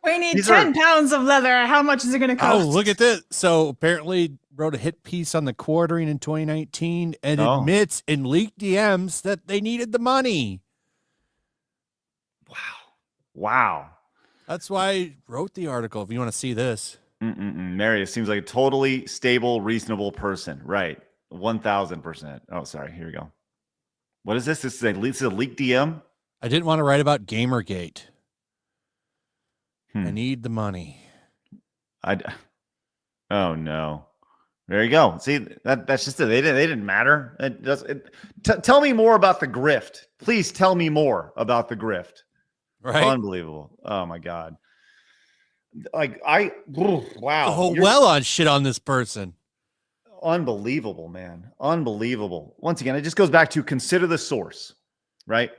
Speaker 7: We need 10 pounds of leather. How much is it going to cost?
Speaker 8: Oh, look at this. So apparently wrote a hit piece on the quartering in 2019 and admits in leaked DMs that they needed the money.
Speaker 3: Wow.
Speaker 8: That's why I wrote the article. If you want to see this.
Speaker 3: Mary, it seems like a totally stable, reasonable person. Right. 1000%. Oh, sorry. Here we go. What is this? This is a leaked DM?
Speaker 8: I didn't want to write about Gamergate. I need the money.
Speaker 3: Oh no. There you go. See, that's just it. They didn't matter. Tell me more about the grift. Please tell me more about the grift.
Speaker 8: Right.
Speaker 3: Unbelievable. Oh my God. Like wow.
Speaker 8: Oh, well on shit on this person.
Speaker 3: Unbelievable, man. Unbelievable. Once again, it just goes back to consider the source, right?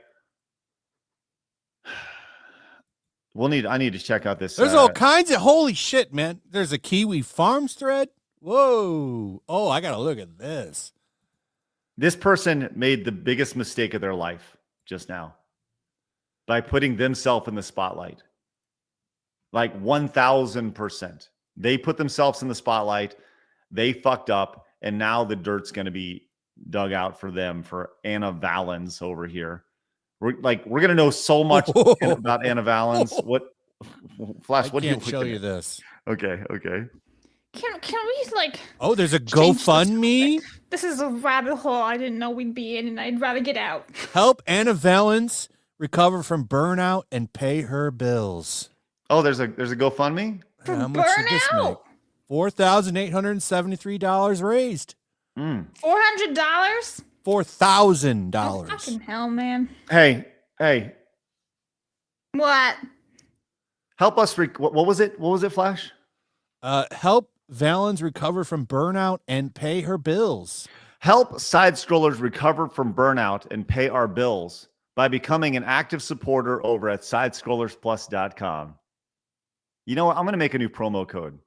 Speaker 3: I need to check out this.
Speaker 8: There's all kinds of holy shit, man. There's a Kiwi Farms thread. Whoa. Oh, I got to look at this.
Speaker 3: This person made the biggest mistake of their life just now by putting themselves in the spotlight. Like 1000%. They put themselves in the spotlight. They fucked up. And now the dirt's going to be dug out for them, for Anna Valens over here. We're going to know so much about Anna Valens. What, Flash? What do you
Speaker 8: show you this?
Speaker 3: Okay.
Speaker 7: Can we like?
Speaker 8: Oh, there's a
Speaker 7: change
Speaker 8: GoFundMe.
Speaker 7: This is a rabbit hole I didn't know we'd be in, and I'd rather get out.
Speaker 8: Help Anna Valens recover from burnout and pay her bills.
Speaker 3: Oh, there's a GoFundMe.
Speaker 7: From
Speaker 8: How much did this make? $4,873 raised.
Speaker 7: $400.
Speaker 8: $4,000.
Speaker 7: Fucking hell, man.
Speaker 3: Hey.
Speaker 7: What?
Speaker 3: Help us. What was it? What was it, Flash?
Speaker 8: Help Valens recover from burnout and pay her bills.
Speaker 3: Help side scrollers recover from burnout and pay our bills by becoming an active supporter over at sidescrollersplus.com. You know what? I'm going to make a new promo code.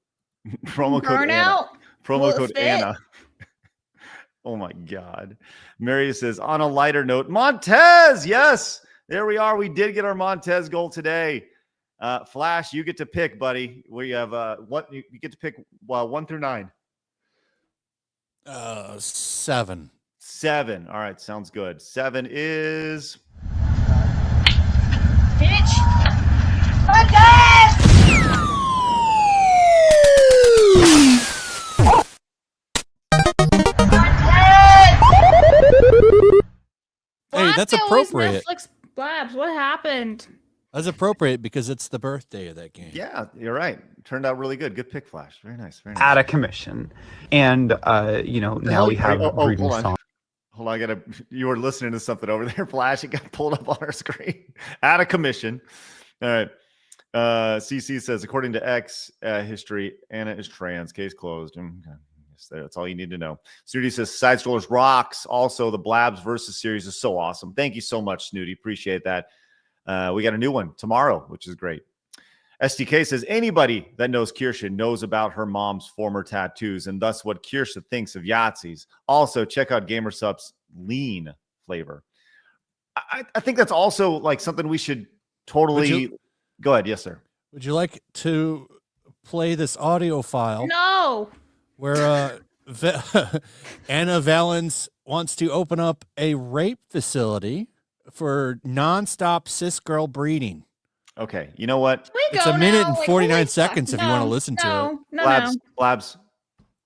Speaker 3: Promo code Anna. Promo code Anna. Oh my God. Mary says, on a lighter note, Montez. Yes, there we are. We did get our Montez goal today. Flash, you get to pick, buddy. We have you get to pick 1 through 9.
Speaker 8: 7.
Speaker 3: 7. All right, sounds good. 7 is
Speaker 2: Bitch! Montez!
Speaker 8: Hey, that's appropriate.
Speaker 7: Netflix Blabs. What happened?
Speaker 8: That's appropriate because it's the birthday of that game.
Speaker 3: Yeah, you're right. Turned out really good. Good pick, Flash. Very nice. Very nice.
Speaker 9: Out of commission. And now we have breeding songs.
Speaker 3: Hold on, you were listening to something over there, Flash. It got pulled up on our screen. Out of commission. All right. CC says, according to X history, Anna is trans. Case closed. Okay. That's all you need to know. Snooty says, Side Scrollers rocks. Also, the Blabs versus series is so awesome. Thank you so much, Snooty. Appreciate that. We got a new one tomorrow, which is great. SDK says, anybody that knows Kirsche knows about her mom's former tattoos and thus what Kirsche thinks of Yahtzees. Also, check out GamerSup's lean flavor. I think that's also like something we should totally go ahead. Yes, sir.
Speaker 8: Would you like to play this audio file?
Speaker 7: No.
Speaker 8: Where Anna Valens wants to open up a rape facility for nonstop cis girl breeding.
Speaker 3: Okay, you know what?
Speaker 8: It's a minute and 49 seconds if you want to listen to it.
Speaker 3: Blabs,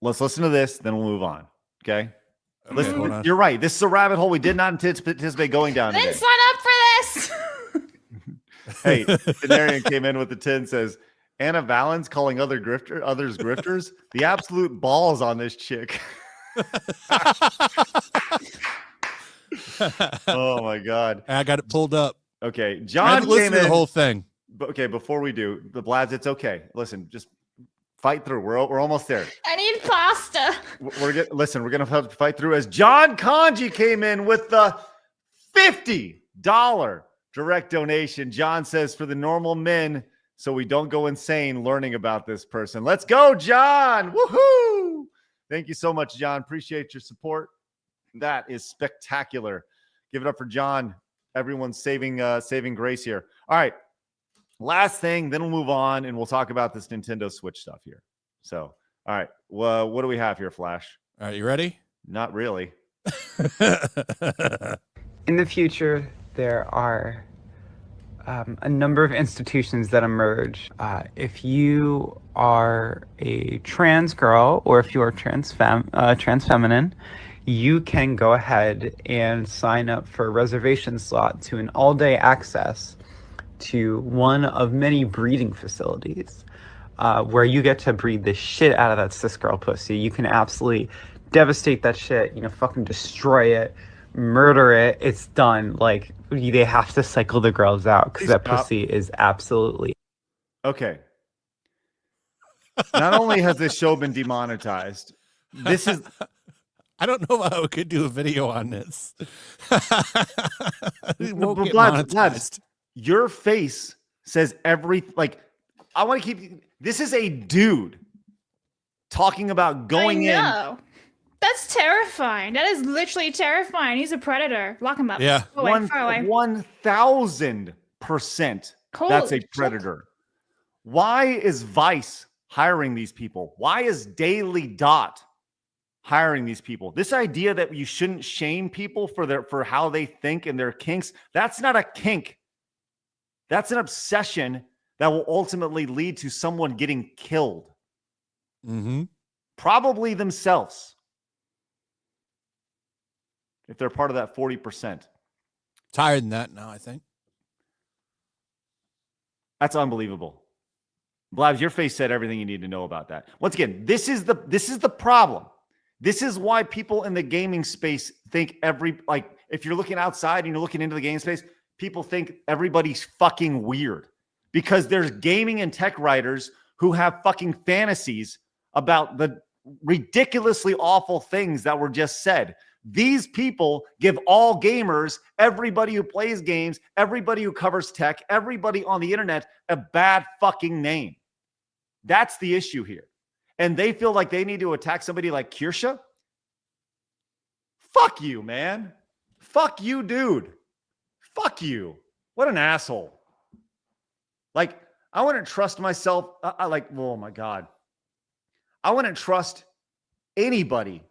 Speaker 3: let's listen to this, then we'll move on. Okay?
Speaker 8: Listen,
Speaker 3: you're right. This is a rabbit hole we did not anticipate going down.
Speaker 7: I didn't sign up for this.
Speaker 3: Hey, Denarian came in with the 10, says, Anna Valens calling others grifters. The absolute balls on this chick. Oh my God.
Speaker 8: I got it pulled up.
Speaker 3: Okay. John came in.
Speaker 8: The whole thing.
Speaker 3: Okay. Before we do the Blabs, it's okay. Listen, just fight through. We're almost there.
Speaker 7: I need pasta.
Speaker 3: We're going to have to fight through as John Kanji came in with the $50 direct donation. John says for the normal men, so we don't go insane learning about this person. Let's go, John. Woohoo. Thank you so much, John. Appreciate your support. That is spectacular. Give it up for John. Everyone's saving grace here. All right. Last thing, then we'll move on and we'll talk about this Nintendo Switch stuff here. So, all right. Well, what do we have here, Flash?
Speaker 8: All right, you ready?
Speaker 3: Not really.
Speaker 9: In the future, there are a number of institutions that emerge. If you are a trans girl or if you are trans feminine, you can go ahead and sign up for a reservation slot to an all-day access to one of many breeding facilities where you get to breed the shit out of that cis girl pussy. You can absolutely devastate that shit, fucking destroy it, murder it. It's done. Like, they have to cycle the girls out because that pussy is absolutely...
Speaker 3: Okay. Not only has this show been demonetized, This is
Speaker 8: I don't know how we could do a video on this. It won't
Speaker 3: but
Speaker 8: get
Speaker 3: Blabs,
Speaker 8: monetized.
Speaker 3: your face says I want to keep this is a dude talking about going in.
Speaker 7: That's terrifying. That is literally terrifying. He's a predator. Lock him up.
Speaker 8: Yeah.
Speaker 7: Go away, far away.
Speaker 3: 1,000% that's a predator. Why is Vice hiring these people? Why is Daily Dot hiring these people? This idea that you shouldn't shame people for how they think and their kinks, that's not a kink. That's an obsession that will ultimately lead to someone getting killed.
Speaker 8: Mm-hmm.
Speaker 3: Probably themselves. If they're part of that 40%.
Speaker 8: It's higher than that now, I think.
Speaker 3: That's unbelievable. Blabs, your face said everything you need to know about that. Once again, this is the problem. This is why people in the gaming space think if you're looking outside and you're looking into the game space, people think everybody's fucking weird because there's gaming and tech writers who have fucking fantasies about the ridiculously awful things that were just said. These people give all gamers, everybody who plays games, everybody who covers tech, everybody on the internet a bad fucking name. That's the issue here. And they feel like they need to attack somebody like Kirsche. Fuck you, man. Fuck you, dude. Fuck you. What an asshole. Like, I wouldn't trust myself. Oh my God. I wouldn't trust anybody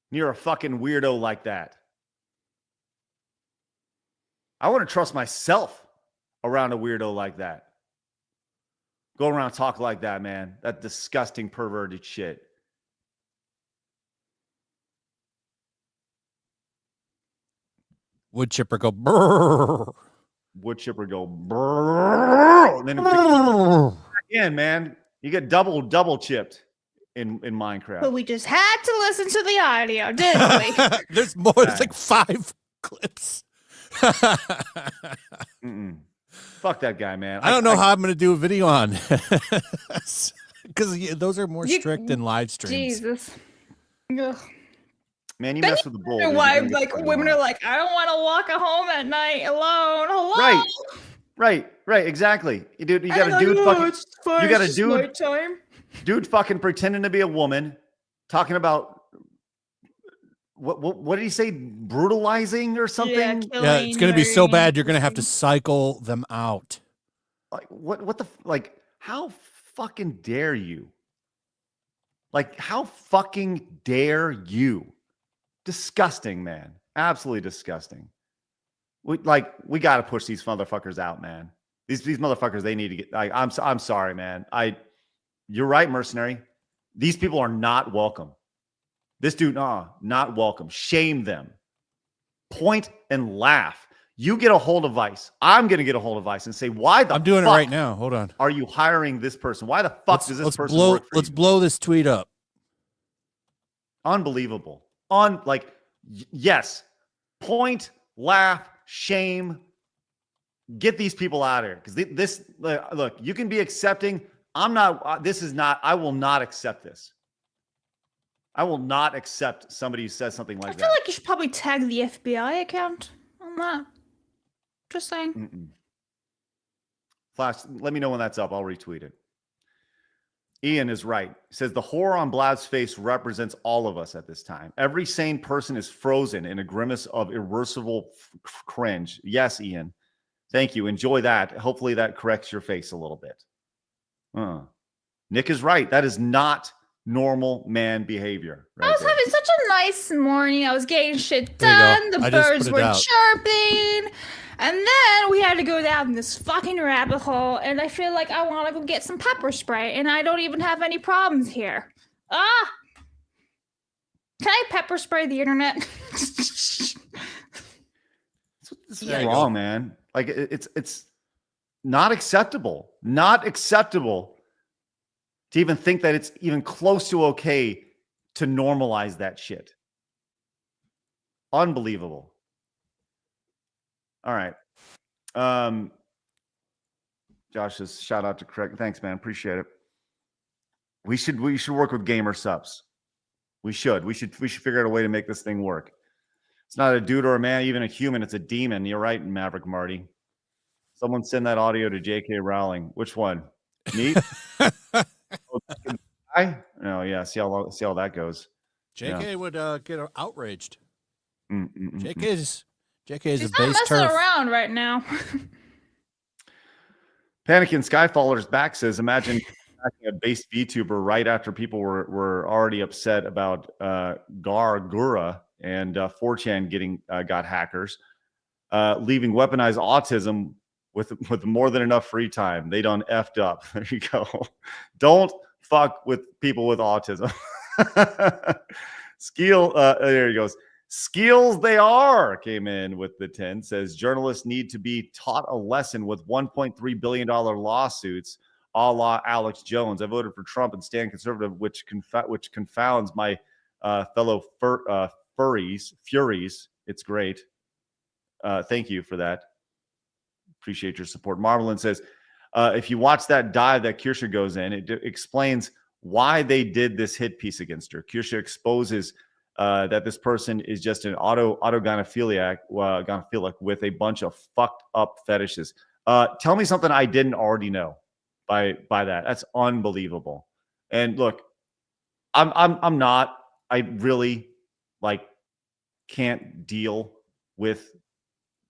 Speaker 3: near a fucking weirdo like that. I wouldn't trust myself around a weirdo like that. Go around talk like that, man. That disgusting, perverted shit.
Speaker 8: Wood chipper go brrr.
Speaker 3: Wood chipper go brrr. And then again, man, you get double chipped in Minecraft.
Speaker 7: But we just had to listen to the audio, didn't we?
Speaker 8: There's more. There's like 5 clips.
Speaker 3: Fuck that guy, man.
Speaker 8: I don't know how I'm going to do a video on because those are more strict than live streams.
Speaker 7: Jesus. Ugh.
Speaker 3: Man, you mess with the bull.
Speaker 7: Why women are like, I don't want to walk home at night alone. Hello.
Speaker 3: Right. Exactly. You got a dude fucking.
Speaker 7: It's fine.
Speaker 3: You got a
Speaker 7: It's
Speaker 3: dude.
Speaker 7: nighttime.
Speaker 3: Dude fucking pretending to be a woman, talking about what did he say? Brutalizing or something?
Speaker 8: Yeah, it's going to be so bad you're going to have to cycle them out.
Speaker 3: Like what the how fucking dare you? Like how fucking dare you? Disgusting, man. Absolutely disgusting. We got to push these motherfuckers out, man. These motherfuckers, they need to get I'm sorry, man. You're right, mercenary. These people are not welcome. This dude, not welcome. Shame them. Point and laugh. You get a hold of Vice. I'm going to get a hold of Vice and say, why the
Speaker 8: I'm doing it right now. Hold on.
Speaker 3: Are you hiring this person? Why the fuck does this person work for
Speaker 8: Let's
Speaker 3: you?
Speaker 8: blow this tweet up.
Speaker 3: Unbelievable. Yes. Point, laugh, shame. Get these people out of here. Because look, you can be accepting. I will not accept this. I will not accept somebody who says something like that.
Speaker 7: I feel like you should probably tag the FBI account on that. Just saying.
Speaker 3: Flash, let me know when that's up. I'll retweet it. Ian is right. He says the horror on Blab's face represents all of us at this time. Every sane person is frozen in a grimace of irreversible cringe. Yes, Ian. Thank you. Enjoy that. Hopefully that corrects your face a little bit. Nick is right. That is not normal man behavior. Right, I
Speaker 7: was having such a nice morning. I was getting shit done. The birds were chirping. And then we had to go down this fucking rabbit hole. And I feel like I want to go get some pepper spray. And I don't even have any problems here. Can I pepper spray the internet?
Speaker 3: This is wrong, man. Like it's not acceptable. Not acceptable to even think that it's even close to okay to normalize that shit. Unbelievable. All right. Josh says, shout out to Craig. Thanks, man. Appreciate it. We should work with gamer subs. We should figure out a way to make this thing work. It's not a dude or a man, even a human. It's a demon. You're right, Maverick Marty. Someone send that audio to J.K. Rowling. Which one? Me? Oh yeah. See how that goes.
Speaker 8: JK would get outraged. JK is
Speaker 7: She's
Speaker 8: a
Speaker 7: not
Speaker 8: base
Speaker 7: messing
Speaker 8: turf.
Speaker 7: around right now.
Speaker 3: Panicking Skyfaller's back says, imagine a base VTuber right after people were already upset about Gura and 4chan got hackers, leaving weaponized autism with more than enough free time. They done effed up. There you go. Don't fuck with people with autism. There he goes. Skills they are came in with the 10. Says journalists need to be taught a lesson with $1.3 billion lawsuits, a la Alex Jones. I voted for Trump and stand conservative, which confounds my fellow furies. It's great. Thank you for that. Appreciate your support. Marvelin says, if you watch that dive that Kirsche goes in, it explains why they did this hit piece against her. Kirsche exposes that this person is just an autogynephiliac with a bunch of fucked up fetishes. Tell me something I didn't already know by that. That's unbelievable. And look, I really can't deal with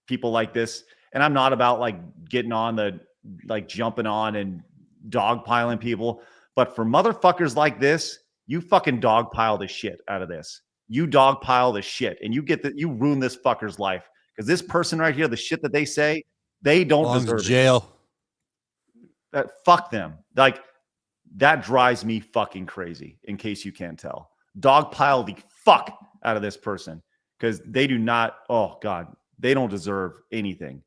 Speaker 3: people like this. And I'm not about getting on jumping on and dogpiling people. But for motherfuckers like this, you fucking dogpile the shit out of this. You dogpile the shit, and you ruin this fucker's life. Because this person right here, the shit that they say, they don't deserve
Speaker 8: jail.
Speaker 3: Fuck them. That drives me fucking crazy, in case you can't tell. Dogpile the fuck out of this person. Because they do not, oh God, they don't deserve anything.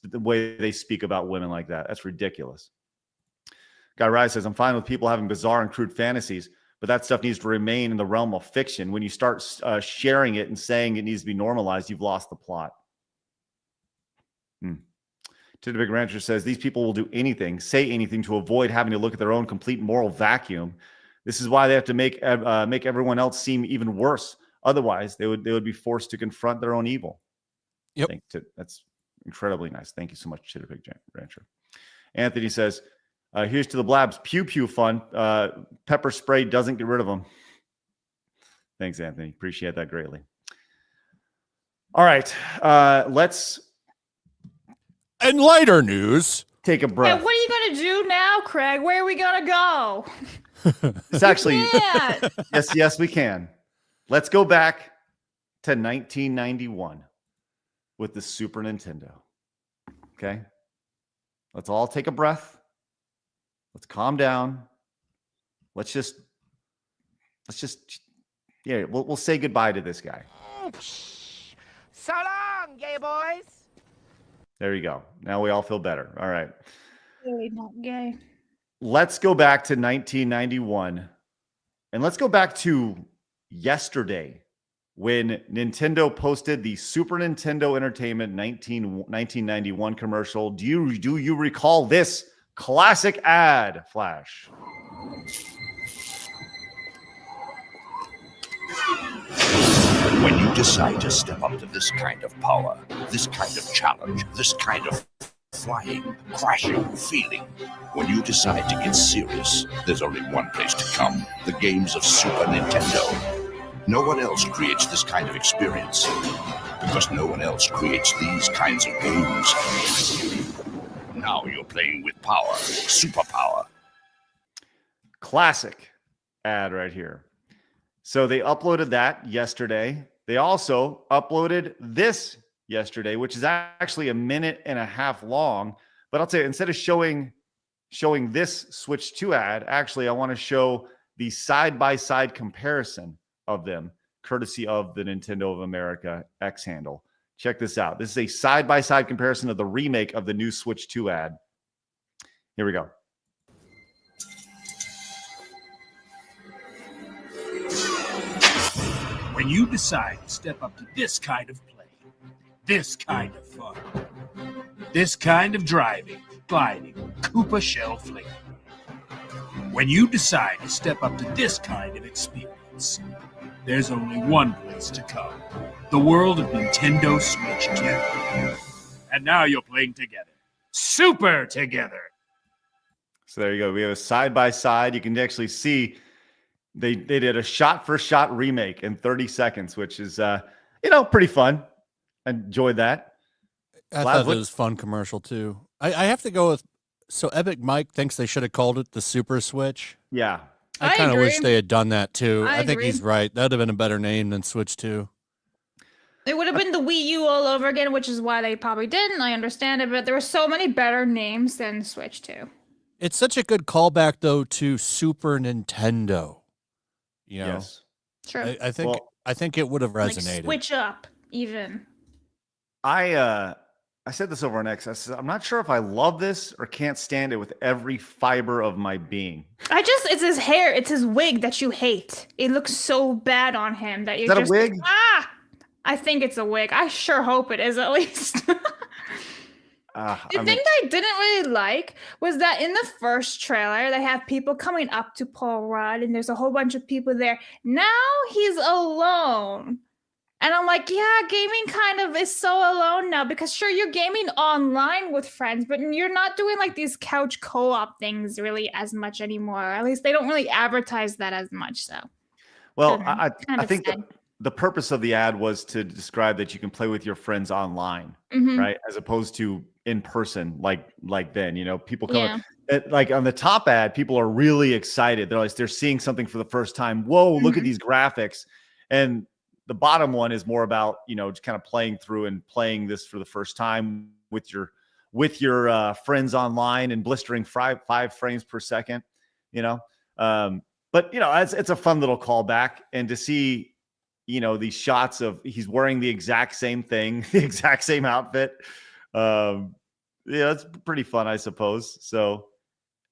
Speaker 3: The way they speak about women like that. That's ridiculous. Guy Rise says, I'm fine with people having bizarre and crude fantasies, but that stuff needs to remain in the realm of fiction. When you start sharing it and saying it needs to be normalized, you've lost the plot. To the Big Rancher says, these people will do anything, say anything to avoid having to look at their own complete moral vacuum. This is why they have to make everyone else seem even worse. Otherwise, they would be forced to confront their own evil.
Speaker 8: Yep.
Speaker 3: That's incredibly nice. Thank you so much, Chitterpig Rancher. Anthony says, here's to the Blabs. Pew pew fun. Pepper spray doesn't get rid of them. Thanks, Anthony. Appreciate that greatly. All right. Let's.
Speaker 8: In lighter news,
Speaker 3: take a breath.
Speaker 7: Yeah, what are you going to do now, Craig? Where are we going to go?
Speaker 3: It's actually.
Speaker 7: Yeah.
Speaker 3: Yes, we can. Let's go back to 1991 with the Super Nintendo. Okay. Let's all take a breath. Let's calm down. Let's just, yeah, we'll say goodbye to this guy.
Speaker 2: So long, gay boys.
Speaker 3: There you go. Now we all feel better. All right.
Speaker 7: Really not gay.
Speaker 3: Let's go back to 1991 and let's go back to yesterday when Nintendo posted the Super Nintendo Entertainment 1991 commercial. Do you recall this classic ad, Flash?
Speaker 10: When you decide to step up to this kind of power, this kind of challenge, this kind of flying, crashing feeling, when you decide to get serious, there's only one place to come: the games of Super Nintendo. No one else creates this kind of experience, because no one else creates these kinds of games. Now you're playing with power, superpower.
Speaker 3: Classic ad right here. So they uploaded that yesterday. They also uploaded this yesterday, which is actually 1.5 minutes long. But I'll tell you, instead of showing this Switch 2 ad, actually I want to show the side-by-side comparison of them, courtesy of the Nintendo of America X handle. Check this out. This is a side-by-side comparison of the remake of the new Switch 2 ad. Here we go.
Speaker 11: When you decide to step up to this kind of play, this kind of fun, this kind of driving, gliding, Koopa shell flinging, when you decide to step up to this kind of experience, halts. There's only one place to come. The world of Nintendo Switch 2. And now you're playing together. Super together.
Speaker 3: So there you go. We have a side-by-side. You can actually see they did a shot-for-shot remake in 30 seconds, which is, pretty fun. I enjoyed that.
Speaker 8: I thought it was a fun commercial, too. I have to go with, so Epic Mike thinks they should have called it the Super Switch.
Speaker 3: Yeah.
Speaker 8: I kind of wish they had done that, too.
Speaker 7: I
Speaker 8: think
Speaker 7: agree.
Speaker 8: he's right. That would have been a better name than Switch 2.
Speaker 7: It would have been the Wii U all over again, which is why they probably didn't. I understand it, but there were so many better names than Switch 2.
Speaker 8: It's such a good callback, though, to Super Nintendo. You know?
Speaker 3: Yes.
Speaker 7: True.
Speaker 8: I think it would have resonated.
Speaker 7: Like Switch Up, even.
Speaker 3: I said this over on X. I said, I'm not sure if I love this or can't stand it with every fiber of my being.
Speaker 7: It's his hair, it's his wig that you hate. It looks so bad on him that you're
Speaker 3: Is that
Speaker 7: just
Speaker 3: a wig?
Speaker 7: I think it's a wig. I sure hope it is, at least. The thing that I didn't really like was that in the first trailer, they have people coming up to Paul Rudd, and there's a whole bunch of people there. Now he's alone. And I'm like, yeah, gaming kind of is so alone now, because sure, you're gaming online with friends, but you're not doing like these couch co-op things really as much anymore. At least they don't really advertise that as much. So,
Speaker 3: well, I think the purpose of the ad was to describe that you can play with your friends online, right? As opposed to in person, like then, people come like on the top ad, people are really excited. They're seeing something for the first time. Whoa, look at these graphics. And the bottom one is more about, just kind of playing through and playing this for the first time with your friends online and blistering 5 frames per second, but it's a fun little callback, and to see, these shots of he's wearing the exact same thing, the exact same outfit. It's pretty fun, I suppose. So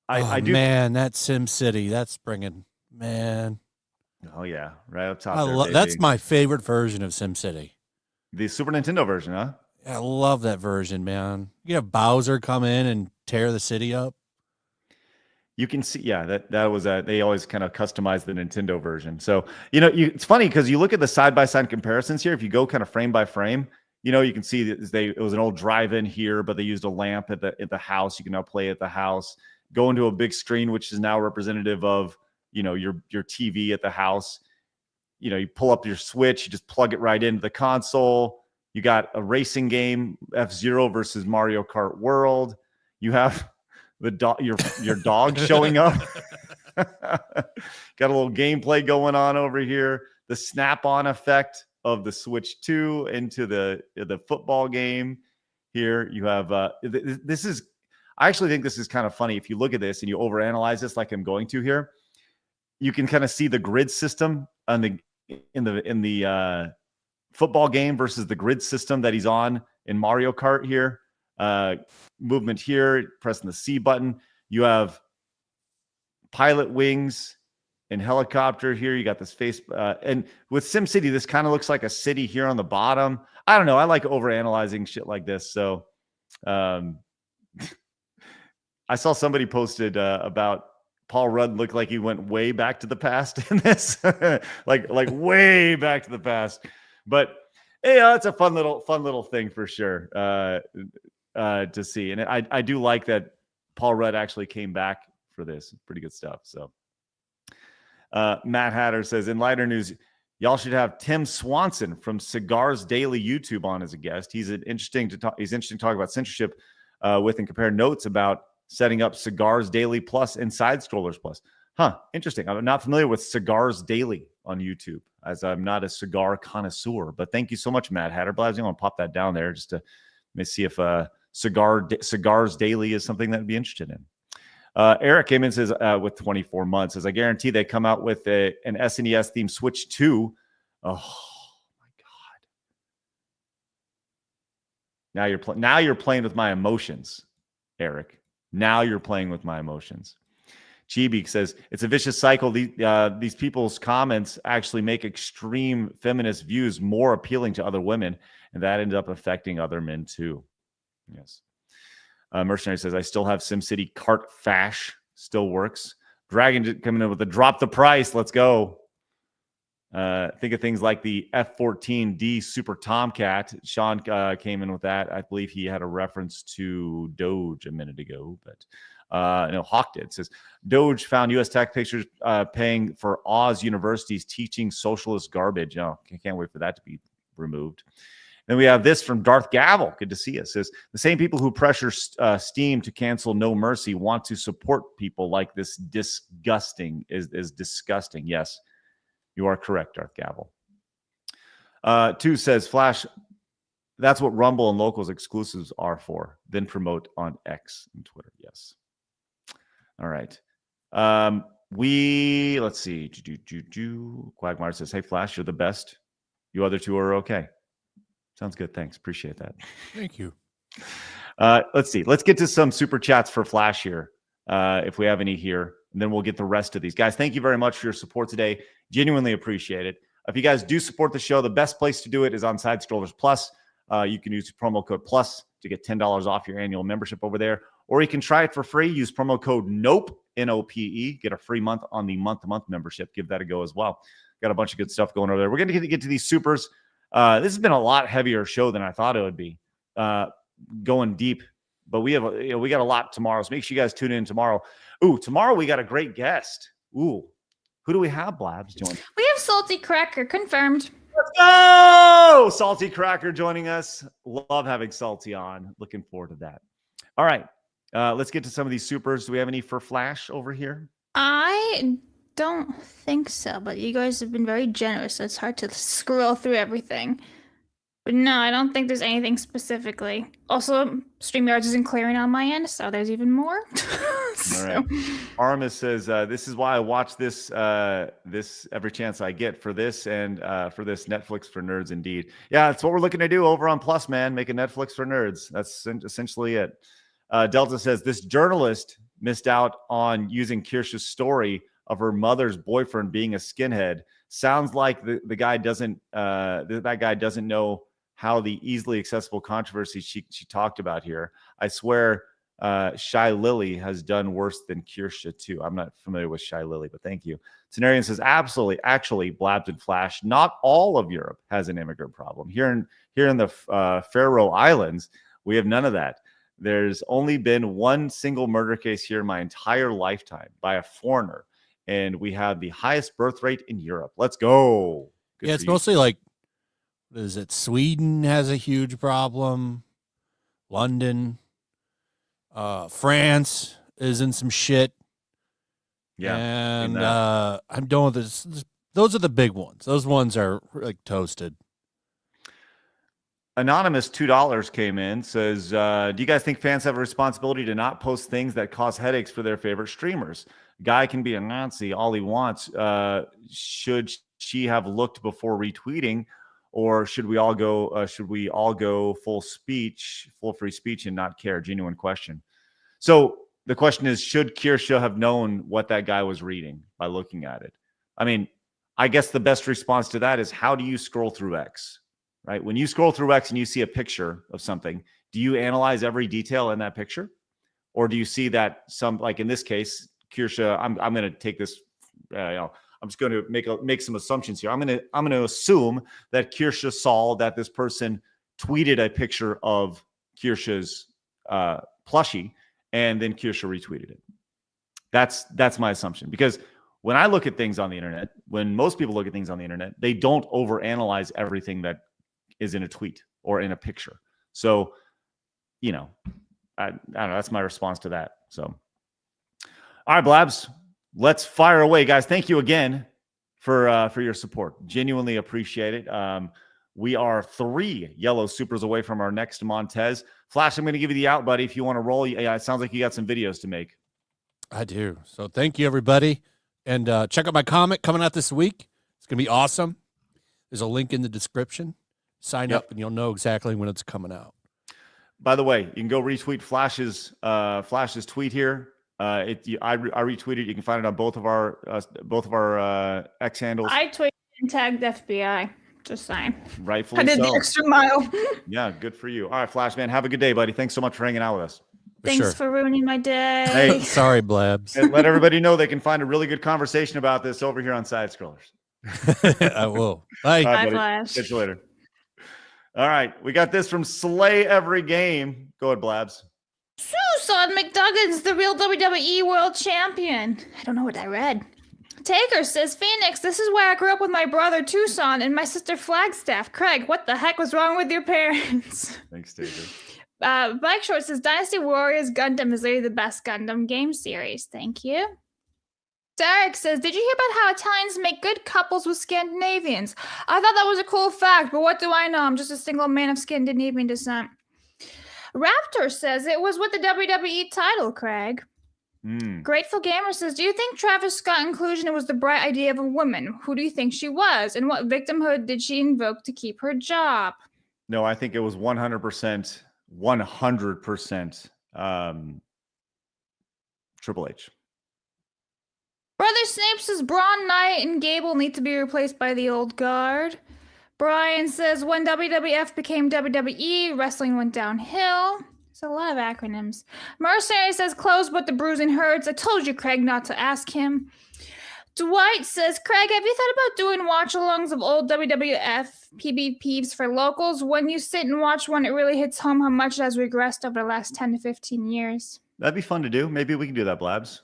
Speaker 3: I do.
Speaker 8: Man, that Sim City, that's bringing, man.
Speaker 3: Oh yeah, right up top.
Speaker 8: That's my favorite version of SimCity.
Speaker 3: The Super Nintendo version, huh?
Speaker 8: I love that version, man. You have Bowser come in and tear the city up.
Speaker 3: You can see, that was they always kind of customize the Nintendo version. So it's funny because you look at the side-by-side comparisons here. If you go kind of frame by frame, you can see that it was an old drive-in here, but they used a lamp at the house. You can now play at the house. Go into a big screen, which is now representative of your TV at the house. You pull up your Switch, you just plug it right into the console. You got a racing game, F-Zero versus Mario Kart World. You have your dog showing up. Got a little gameplay going on over here. The snap-on effect of the Switch 2 into the football game. Here you have this is. I actually think this is kind of funny. If you look at this and you overanalyze this, like I'm going to here, you can kind of see the grid system in the football game versus the grid system that he's on in Mario Kart here. Movement here, pressing the C button. You have pilot wings and helicopter here. You got this face. And with SimCity, this kind of looks like a city here on the bottom. I don't know. I like overanalyzing shit like this. So I saw somebody posted about Paul Rudd looked like he went way back to the past in this, like way back to the past. But it's a fun little thing for sure to see. And I do like that Paul Rudd actually came back for this. Pretty good stuff. So Matt Hatter says, in lighter news, y'all should have Tim Swanson from Cigars Daily YouTube on as a guest. He's interesting to talk about censorship with and compare notes about setting up Cigars Daily Plus and Side Scrollers Plus. Interesting. I'm not familiar with Cigars Daily on YouTube, as I'm not a cigar connoisseur. But thank you so much, Matt Hatter. Blabs, I'm going to pop that down there just to see if Cigars Daily is something that would be interested in. Eric came in and says, with 24 months, says, I guarantee they come out with an SNES themed Switch 2. Oh my God. Now you're playing with my emotions, Eric. Now you're playing with my emotions. Chibi says, it's a vicious cycle. These people's comments actually make extreme feminist views more appealing to other women, and that ended up affecting other men too. Yes. Mercenary says, I still have SimCity Cart Fash. Still works. Dragon coming in with a drop the price. Let's go. Think of things like the F-14D Super Tomcat. Sean came in with that. I believe he had a reference to Doge a minute ago, but no, Hawk did. It says Doge found U.S. tax pictures paying for Oz universities teaching socialist garbage. Oh, I can't wait for that to be removed. Then we have this from Darth Gavel. Good to see us. Says the same people who pressure Steam to cancel No Mercy want to support people like this. Disgusting is disgusting. Yes, you are correct, Darth Gavel. 2 says Flash. That's what Rumble and Locals exclusives are for. Then promote on X and Twitter. Yes. All right. Let's see. Quagmire says, hey, Flash, you're the best. You other two are okay. Sounds good. Thanks. Appreciate that.
Speaker 8: Thank you.
Speaker 3: Let's see. Let's get to some super chats for Flash here, if we have any here, and then we'll get the rest of these. Guys, thank you very much for your support today. Genuinely appreciate it. If you guys do support the show, the best place to do it is on Side Scrollers Plus. You can use promo code PLUS to get $10 off your annual membership over there. Or you can try it for free. Use promo code NOPE, N-O-P-E. Get a free month on the month-to-month membership. Give that a go as well. Got a bunch of good stuff going over there. We're going to get to these supers. This has been a lot heavier show than I thought it would be. Going deep. But we got a lot tomorrow. So make sure you guys tune in tomorrow. Ooh, tomorrow we got a great guest. Ooh. Who do we have, Blabs, joining?
Speaker 7: We have Salty Cracker confirmed.
Speaker 3: Let's go! Salty Cracker joining us. Love having Salty on. Looking forward to that. All right. Let's get to some of these supers. Do we have any for Flash over here?
Speaker 7: I don't think so, but you guys have been very generous, so it's hard to scroll through everything. But no, I don't think there's anything specifically. Also, StreamYards isn't clearing on my end, so there's even more.
Speaker 3: All right. Armis says, this is why I watch this every chance I get for this and for this Netflix for nerds indeed. Yeah, that's what we're looking to do over on Plus, man. Make a Netflix for nerds. That's essentially it. Delta says, this journalist missed out on using Kirsche's story of her mother's boyfriend being a skinhead. Sounds like the guy doesn't that guy doesn't know how the easily accessible controversy she talked about here. I swear Shy Lily has done worse than Kirsche too. I'm not familiar with Shy Lily, but thank you. Tenarian says, absolutely. Actually, Blabs and Flash, not all of Europe has an immigrant problem. Here in the Faroe Islands, we have none of that. There's only been one single murder case here in my entire lifetime by a foreigner, and we have the highest birth rate in Europe. Let's go. Good
Speaker 8: yeah, it's mostly like, what is it? Sweden has a huge problem. London, France is in some shit.
Speaker 3: Yeah,
Speaker 8: and I'm done with this. Those are the big ones. Those ones are like toasted.
Speaker 3: Anonymous $2 came in, says, do you guys think fans have a responsibility to not post things that cause headaches for their favorite streamers? Guy can be a Nazi all he wants. Should she have looked before retweeting, or should we all go full free speech and not care? Genuine question. So the question is, should Kirsche have known what that guy was reading by looking at it? I mean, I guess the best response to that is, how do you scroll through X? Right? When you scroll through X and you see a picture of something, do you analyze every detail in that picture? Or do you see that some, like in this case, Kirsche, I'm going to take this, I'm just going to make some assumptions here. I'm going to assume that Kirsche saw that this person tweeted a picture of Kirsche's plushie, and then Kirsche retweeted it. That's my assumption, because when I look at things on the internet, when most people look at things on the internet, they don't overanalyze everything that is in a tweet or in a picture. So, I don't know. That's my response to that. So, all right, Blabs, let's fire away, guys. Thank you again for your support. Genuinely appreciate it. We are 3 yellow supers away from our next Montez. Flash, I'm going to give you the out, buddy. If you want to roll, yeah, it sounds like you got some videos to make.
Speaker 8: I do. So thank you, everybody. And check out my comic coming out this week. It's going to be awesome. There's a link in the description. Sign up and you'll know exactly when it's coming out.
Speaker 3: By the way, you can go retweet Flash's tweet here. I retweeted. You can find it on both of our X handles.
Speaker 7: I tweeted and tagged FBI. Just saying.
Speaker 3: Rightfully
Speaker 7: I did
Speaker 3: so.
Speaker 7: the extra mile.
Speaker 3: Yeah, good for you. All right, Flash, man, have a good day, buddy. Thanks so much for hanging out with us.
Speaker 7: Thanks for ruining my day.
Speaker 3: Hey,
Speaker 8: sorry, Blabs.
Speaker 3: And let everybody know they can find a really good conversation about this over here on Side Scrollers.
Speaker 8: I will. Bye.
Speaker 3: All right,
Speaker 7: Bye,
Speaker 3: buddy.
Speaker 7: Flash.
Speaker 3: Catch you later. All right, we got this from Slay Every Game. Go ahead, Blabs.
Speaker 7: Susan McDuggan's the real WWE World Champion. I don't know what I read. Taker says, Phoenix, this is where I grew up with my brother Tucson and my sister Flagstaff. Craig, what the heck was wrong with your parents?
Speaker 3: Thanks, Taker.
Speaker 7: Bike Short says, Dynasty Warriors Gundam is literally the best Gundam game series. Thank you. Derek says, did you hear about how Italians make good couples with Scandinavians? I thought that was a cool fact, but what do I know? I'm just a single man of Scandinavian descent. Raptor says, it was with the WWE title, Craig. Grateful Gamer says, do you think Travis Scott inclusion was the bright idea of a woman? Who do you think she was? And what victimhood did she invoke to keep her job?
Speaker 3: No, I think it was 100%, 100% Triple H.
Speaker 7: Brother Snape says Braun, Knight, and Gable need to be replaced by the old guard. Brian says when WWF became WWE, wrestling went downhill. There's a lot of acronyms. Mercenary says close but the bruising hurts. I told you, Craig, not to ask him. Dwight says, Craig, have you thought about doing watch-alongs of old WWF PvPs for locals? When you sit and watch one, it really hits home how much it has regressed over the last 10 to 15 years.
Speaker 3: That'd be fun to do. Maybe we can do that, Blabs.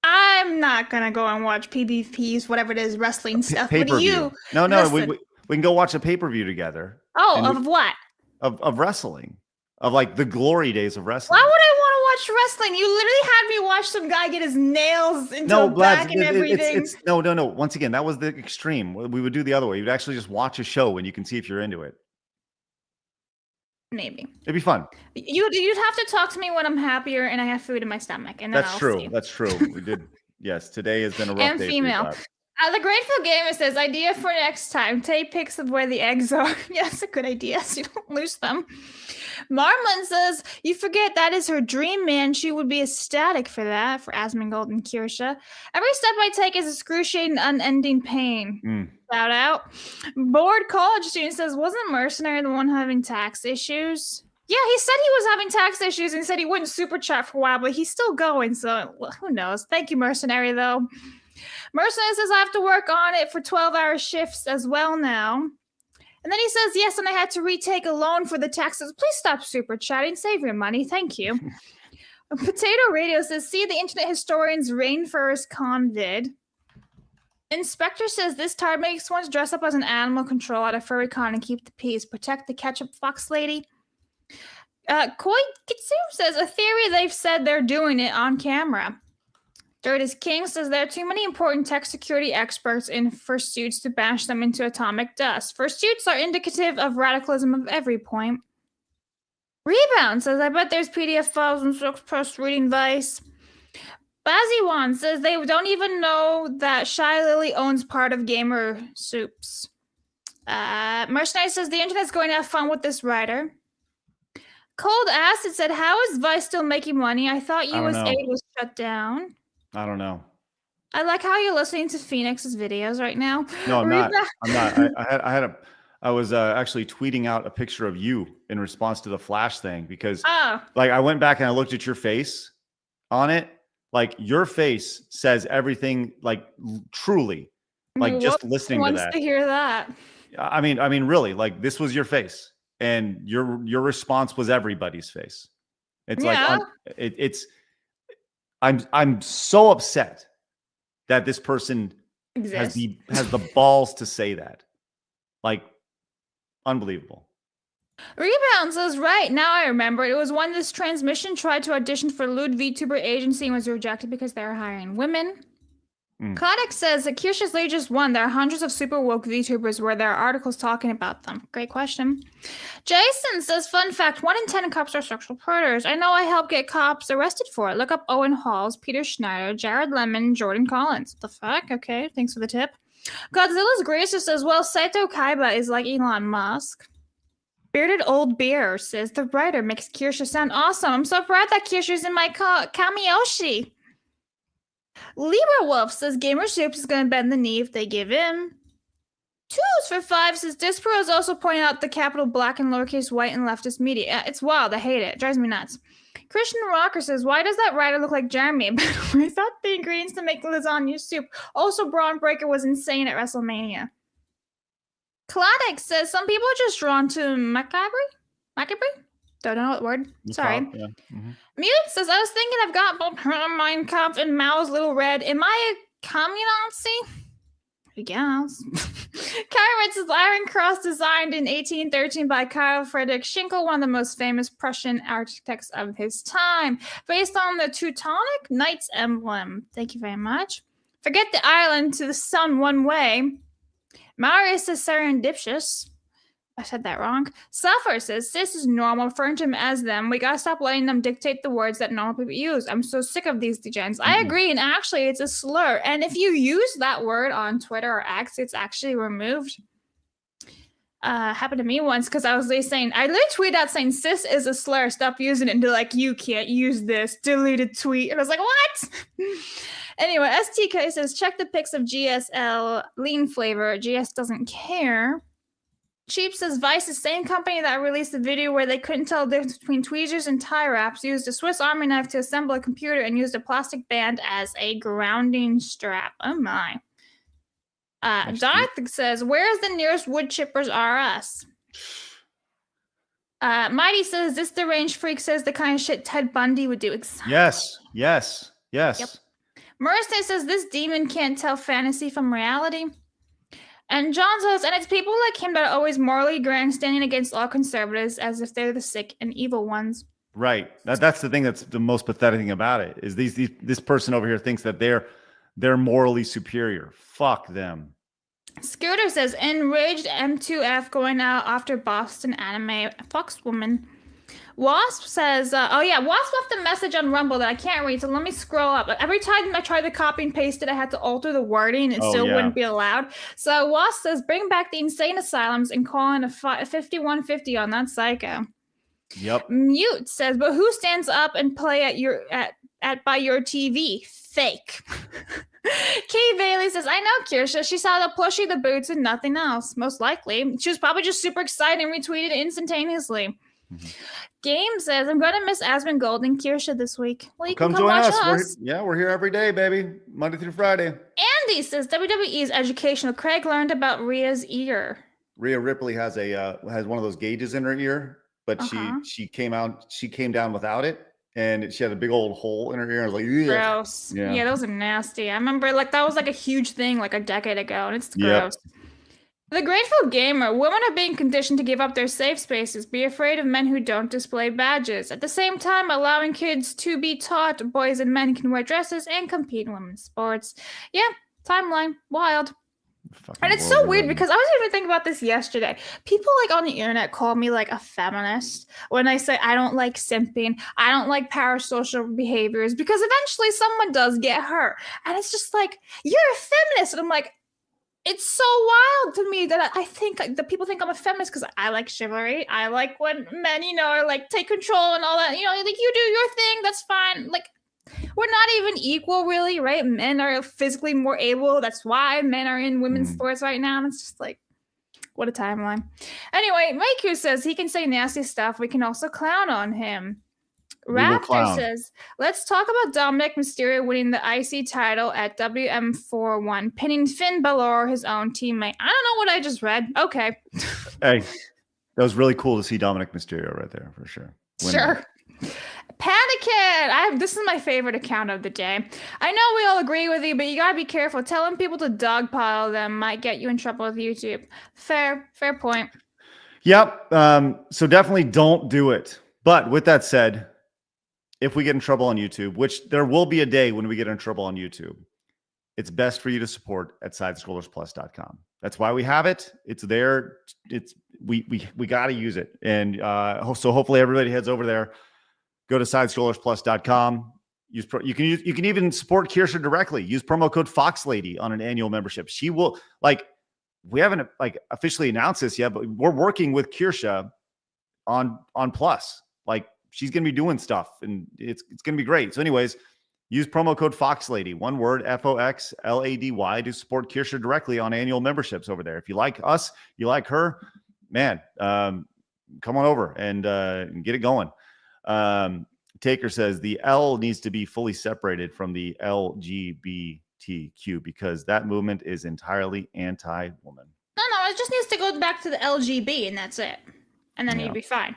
Speaker 7: I'm not gonna go and watch PvPs, whatever it is, wrestling stuff.
Speaker 3: Pay-per-view.
Speaker 7: But you,
Speaker 3: No, we
Speaker 7: listen.
Speaker 3: can go watch a pay-per-view together.
Speaker 7: Oh, of what?
Speaker 3: Of wrestling. Of like the glory days of wrestling.
Speaker 7: Why would I want to watch wrestling? You literally had me watch some guy get his nails into a back and everything.
Speaker 3: No. Once again, that was the extreme. We would do the other way. You'd actually just watch a show and you can see if you're into it.
Speaker 7: Maybe.
Speaker 3: It'd be fun.
Speaker 7: You'd have to talk to me when I'm happier and I have food in my stomach. And then
Speaker 3: That's
Speaker 7: I'll
Speaker 3: true.
Speaker 7: see.
Speaker 3: That's true. We did. Yes, today has been a rough
Speaker 7: And
Speaker 3: day.
Speaker 7: female.
Speaker 3: For you,
Speaker 7: The Grateful Gamer says, idea for next time. Take pics of where the eggs are. Yeah, that's a good idea so you don't lose them. Marlon says, you forget that is her dream, man. She would be ecstatic for that, for Asmongold and Kirsche. Every step I take is excruciating, unending pain. Shout out. Bored college student says, wasn't Mercenary the one having tax issues? Yeah, he said he was having tax issues and said he wouldn't super chat for a while, but he's still going, so who knows? Thank you, Mercenary, though. Mercenary says, I have to work on it for 12-hour shifts as well now. And then he says, yes, and I had to retake a loan for the taxes. Please stop super chatting. Save your money. Thank you. Potato Radio says, see the internet historian's Rainforest Con vid. Inspector says, this tard makes one dress up as an animal control at a furry con and keep the peace. Protect the ketchup fox lady. Koi Kitsu says, a theory they've said they're doing it on camera. Dirt is King says there are too many important tech security experts in fursuits to bash them into atomic dust. Fursuits are indicative of radicalism of every point. Rebound says, I bet there's PDF files and post reading Vice. Baziwan says they don't even know that Shy Lily owns part of Gamer Soups. Mercenary says the internet's going to have fun with this writer. Cold Acid said, how is Vice still making money? I thought USA was shut down.
Speaker 3: I don't know.
Speaker 7: I like how you're listening to Phoenix's videos right now.
Speaker 3: No, I'm not. I'm not. I was actually tweeting out a picture of you in response to the Flash thing because like I went back and I looked at your face on it. Like your face says everything, like truly, like just listening to that.
Speaker 7: Wants to hear that.
Speaker 3: I mean, really, like this was your face and your response was everybody's face. It's like, I'm so upset that this person has the balls to say that. Like, unbelievable.
Speaker 7: Rebound says, right, now I remember. It was when this transmission tried to audition for lewd VTuber agency and was rejected because they were hiring women. Kodak says that Kirsche's lady just won. There are hundreds of super woke VTubers where there are articles talking about them. Great question. Jason says, fun fact, 1 in 10 cops are sexual predators. I know I helped get cops arrested for it. Look up Owen Halls, Peter Schneider, Jared Lemon, Jordan Collins. What the fuck? Okay, thanks for the tip. Godzilla's Gracer says, well, Saito Kaiba is like Elon Musk. Bearded Old Bear says, the writer makes Kirsche sound awesome. I'm so proud that Kirsche's in my Kamiyoshi. Libra Wolf says Gamer Soups is going to bend the knee if they give in. 2s for 5 says Dispro is also pointing out the capital black and lowercase white and leftist media. It's wild. I hate it. It drives me nuts. Christian Rocker says, why does that writer look like Jeremy? I thought the ingredients to make lasagna soup. Also, Braun Breaker was insane at WrestleMania. Cladic says, some people are just drawn to macabre? Don't know what word. Sorry.
Speaker 3: Yeah.
Speaker 7: Mute says, I was thinking I've got both Mein Kampf and Mao's Little Red. Am I a communazi? I guess. Kyritz is Iron Cross, designed in 1813 by Karl Friedrich Schinkel, one of the most famous Prussian architects of his time, based on the Teutonic Knights emblem. Thank you very much. Forget the island to the sun one way. Marius is serendipitous. I said that wrong. Suffer says, this is normal, referring to him as them. We gotta stop letting them dictate the words that normal people use. I'm so sick of these degens. I agree, and actually, it's a slur. And if you use that word on Twitter or X, it's actually removed. Happened to me once because I was saying, I literally tweeted out saying, cis is a slur, stop using it. And they're like, you can't use this. Deleted tweet. And I was like, what? Anyway, STK says, check the pics of GSL lean flavor. GS doesn't care. Cheap says, Vice, the same company that released the video where they couldn't tell the difference between tweezers and tie wraps, used a Swiss Army knife to assemble a computer and used a plastic band as a grounding strap. Oh my. Darth says, where's the nearest wood chippers RS? Mighty says, this deranged freak says the kind of shit Ted Bundy would do. Exactly.
Speaker 3: Yes.
Speaker 7: Yep. Mercy says, this demon can't tell fantasy from reality. And John says, and it's people like him that are always morally grandstanding against all conservatives as if they're the sick and evil ones.
Speaker 3: Right. That's the thing that's the most pathetic thing about it is this person over here thinks that they're morally superior. Fuck them.
Speaker 7: Scooter says, enraged M2F going out after Boston anime Fox woman. Wasp says, Wasp left a message on Rumble that I can't read, so let me scroll up. Every time I tried to copy and paste it, I had to alter the wording. It still wouldn't be allowed. So Wasp says, bring back the insane asylums and call in a 5150 on that psycho.
Speaker 3: Yep.
Speaker 7: Mute says, but who stands up and play by your TV? Fake. Kay Bailey says, I know Kirsche. She saw the plushie, the boots, and nothing else. Most likely. She was probably just super excited and retweeted it instantaneously. Mm-hmm. Game says, I'm going to miss Asmund Gold and Kirsche this week. Well, you can come join us.
Speaker 3: We're here every day, baby. Monday through Friday.
Speaker 7: Andy says, WWE is educational. Craig learned about Rhea's ear.
Speaker 3: Rhea Ripley has one of those gauges in her ear, but she came down without it. And she had a big old hole in her ear. I was like, ugh.
Speaker 7: Gross. Yeah, those are nasty. I remember that was like a huge thing like a decade ago, and it's gross. The Grateful Gamer, women are being conditioned to give up their safe spaces, be afraid of men who don't display badges. At the same time, allowing kids to be taught boys and men can wear dresses and compete in women's sports. Yeah, timeline, wild. And it's so weird because I was even thinking about this yesterday. People like on the internet call me like a feminist when I say I don't like simping, I don't like parasocial behaviors, because eventually someone does get hurt. And it's just like, you're a feminist. And I'm like, it's so wild to me that I think that people think I'm a feminist because I like chivalry. I like when men, are like take control and all that. Like you do your thing, that's fine. Like, we're not even equal, really, right? Men are physically more able. That's why men are in women's sports right now. And it's just like, what a timeline. Anyway, Maiku says he can say nasty stuff. We can also clown on him. Raptor says, let's talk about Dominic Mysterio winning the IC title at WM41, pinning Finn Balor, his own teammate. I don't know what I just read. Okay.
Speaker 3: Hey, that was really cool to see Dominic Mysterio right there, for sure.
Speaker 7: Sure. Panikin! This is my favorite account of the day. I know we all agree with you, but you gotta be careful. Telling people to dogpile them might get you in trouble with YouTube. Fair point.
Speaker 3: Yep. So definitely don't do it. But with that said, if we get in trouble on YouTube, which there will be a day when we get in trouble on YouTube, it's best for you to support at sidescrollersplus.com. That's why we have it. It's there. We got to use it. And so hopefully everybody heads over there. Go to sidescrollersplus.com. You can even support Kirsche directly. Use promo code FOXLADY on an annual membership. She will, we haven't officially announced this yet, but we're working with Kirsche on Plus. She's going to be doing stuff and it's going to be great. So anyways, use promo code FOXLADY, one word, FOXLADY, to support Kirsche directly on annual memberships over there. If you like us, you like her, man, come on over and get it going. Taker says the L needs to be fully separated from the LGBTQ because that movement is entirely anti-woman.
Speaker 7: No, it just needs to go back to the LGB and that's it. And then you'd be fine.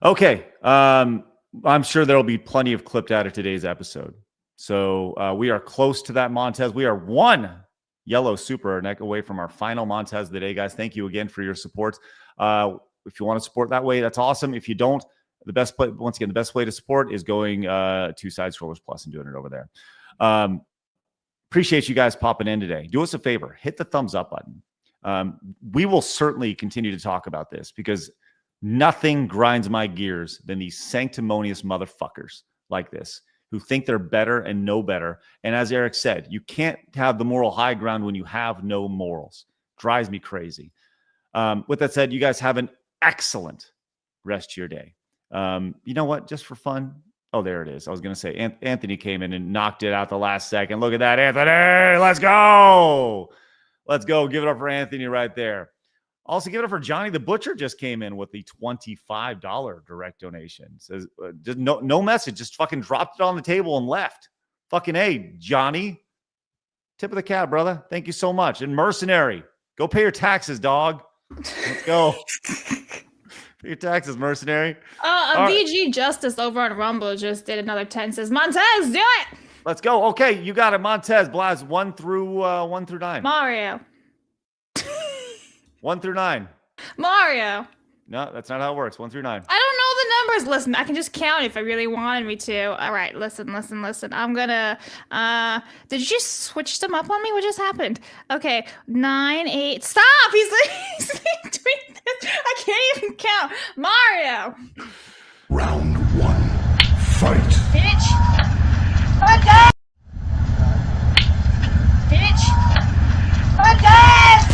Speaker 3: Okay. I'm sure there'll be plenty of clipped out of today's episode. So we are close to that Montez. We are one yellow super neck away from our final Montez of the day, guys. Thank you again for your support. If you want to support that way, that's awesome. If you don't, the best way to support is going to Side Scrollers Plus and doing it over there. Appreciate you guys popping in today. Do us a favor, hit the thumbs up button. We will certainly continue to talk about this because nothing grinds my gears than these sanctimonious motherfuckers like this who think they're better and know better. And as Eric said, you can't have the moral high ground when you have no morals. Drives me crazy. With that said, you guys have an excellent rest of your day. You know what? Just for fun. Oh, there it is. I was going to say Anthony came in and knocked it out the last second. Look at that, Anthony. Let's go. Let's go. Give it up for Anthony right there. Also, give it up for Johnny the Butcher. Just came in with the $25 direct donation. Says just no message. Just fucking dropped it on the table and left. Fucking A, Johnny. Tip of the cap, brother. Thank you so much. And Mercenary, go pay your taxes, dog. Let's go. Pay your taxes, Mercenary.
Speaker 7: VG Justice over on Rumble just did another 10. Says Montez, do it.
Speaker 3: Let's go. Okay, you got it, Montez. Blabs 1 through 9.
Speaker 7: Mario.
Speaker 3: 1 through 9.
Speaker 7: Mario.
Speaker 3: No, that's not how it works. 1 through 9.
Speaker 7: I don't know the numbers. Listen, I can just count if I really wanted me to. All right, listen. I'm gonna. Did you just switch them up on me? What just happened? Okay, 9, 8. Stop! He's doing this. I can't even count. Mario.
Speaker 10: Round 1. Fight.
Speaker 6: Bitch. Montez. Bitch. Montez.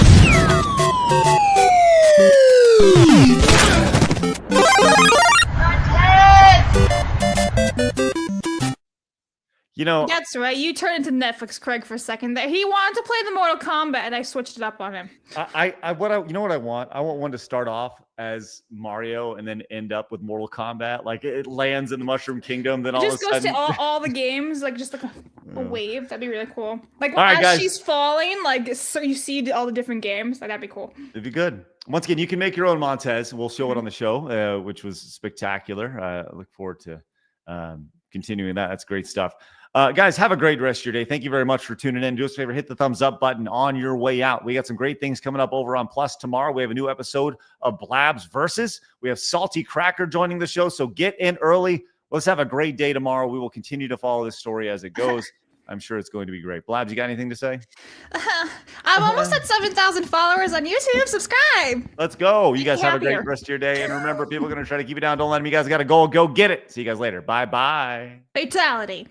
Speaker 3: You know,
Speaker 7: that's right. You turned into Netflix, Craig, for a second there. He wanted to play the Mortal Kombat, and I switched it up on him.
Speaker 3: you know what I want? I want one to start off as Mario and then end up with Mortal Kombat. Like it lands in the Mushroom Kingdom, then all of a sudden
Speaker 7: just goes to all the games, like just like a wave. That'd be really cool. Like
Speaker 3: all right,
Speaker 7: as
Speaker 3: guys.
Speaker 7: she's falling, like so you see all the different games. Like that'd be cool.
Speaker 3: It'd be good. Once again, you can make your own Montez. We'll show it on the show, which was spectacular. I look forward to continuing that. That's great stuff. Guys, have a great rest of your day. Thank you very much for tuning in. Do us a favor, hit the thumbs up button on your way out. We got some great things coming up over on Plus tomorrow. We have a new episode of Blabs Versus. We have Salty Cracker joining the show, so get in early. Let's have a great day tomorrow. We will continue to follow this story as it goes. I'm sure it's going to be great. Blabs, you got anything to say?
Speaker 7: I'm almost at 7,000 followers on YouTube. Subscribe.
Speaker 3: Let's go. You guys have a great rest of your day. And remember, people are going to try to keep you down. Don't let them. You guys got to go get it. See you guys later. Bye-bye.
Speaker 7: Fatality.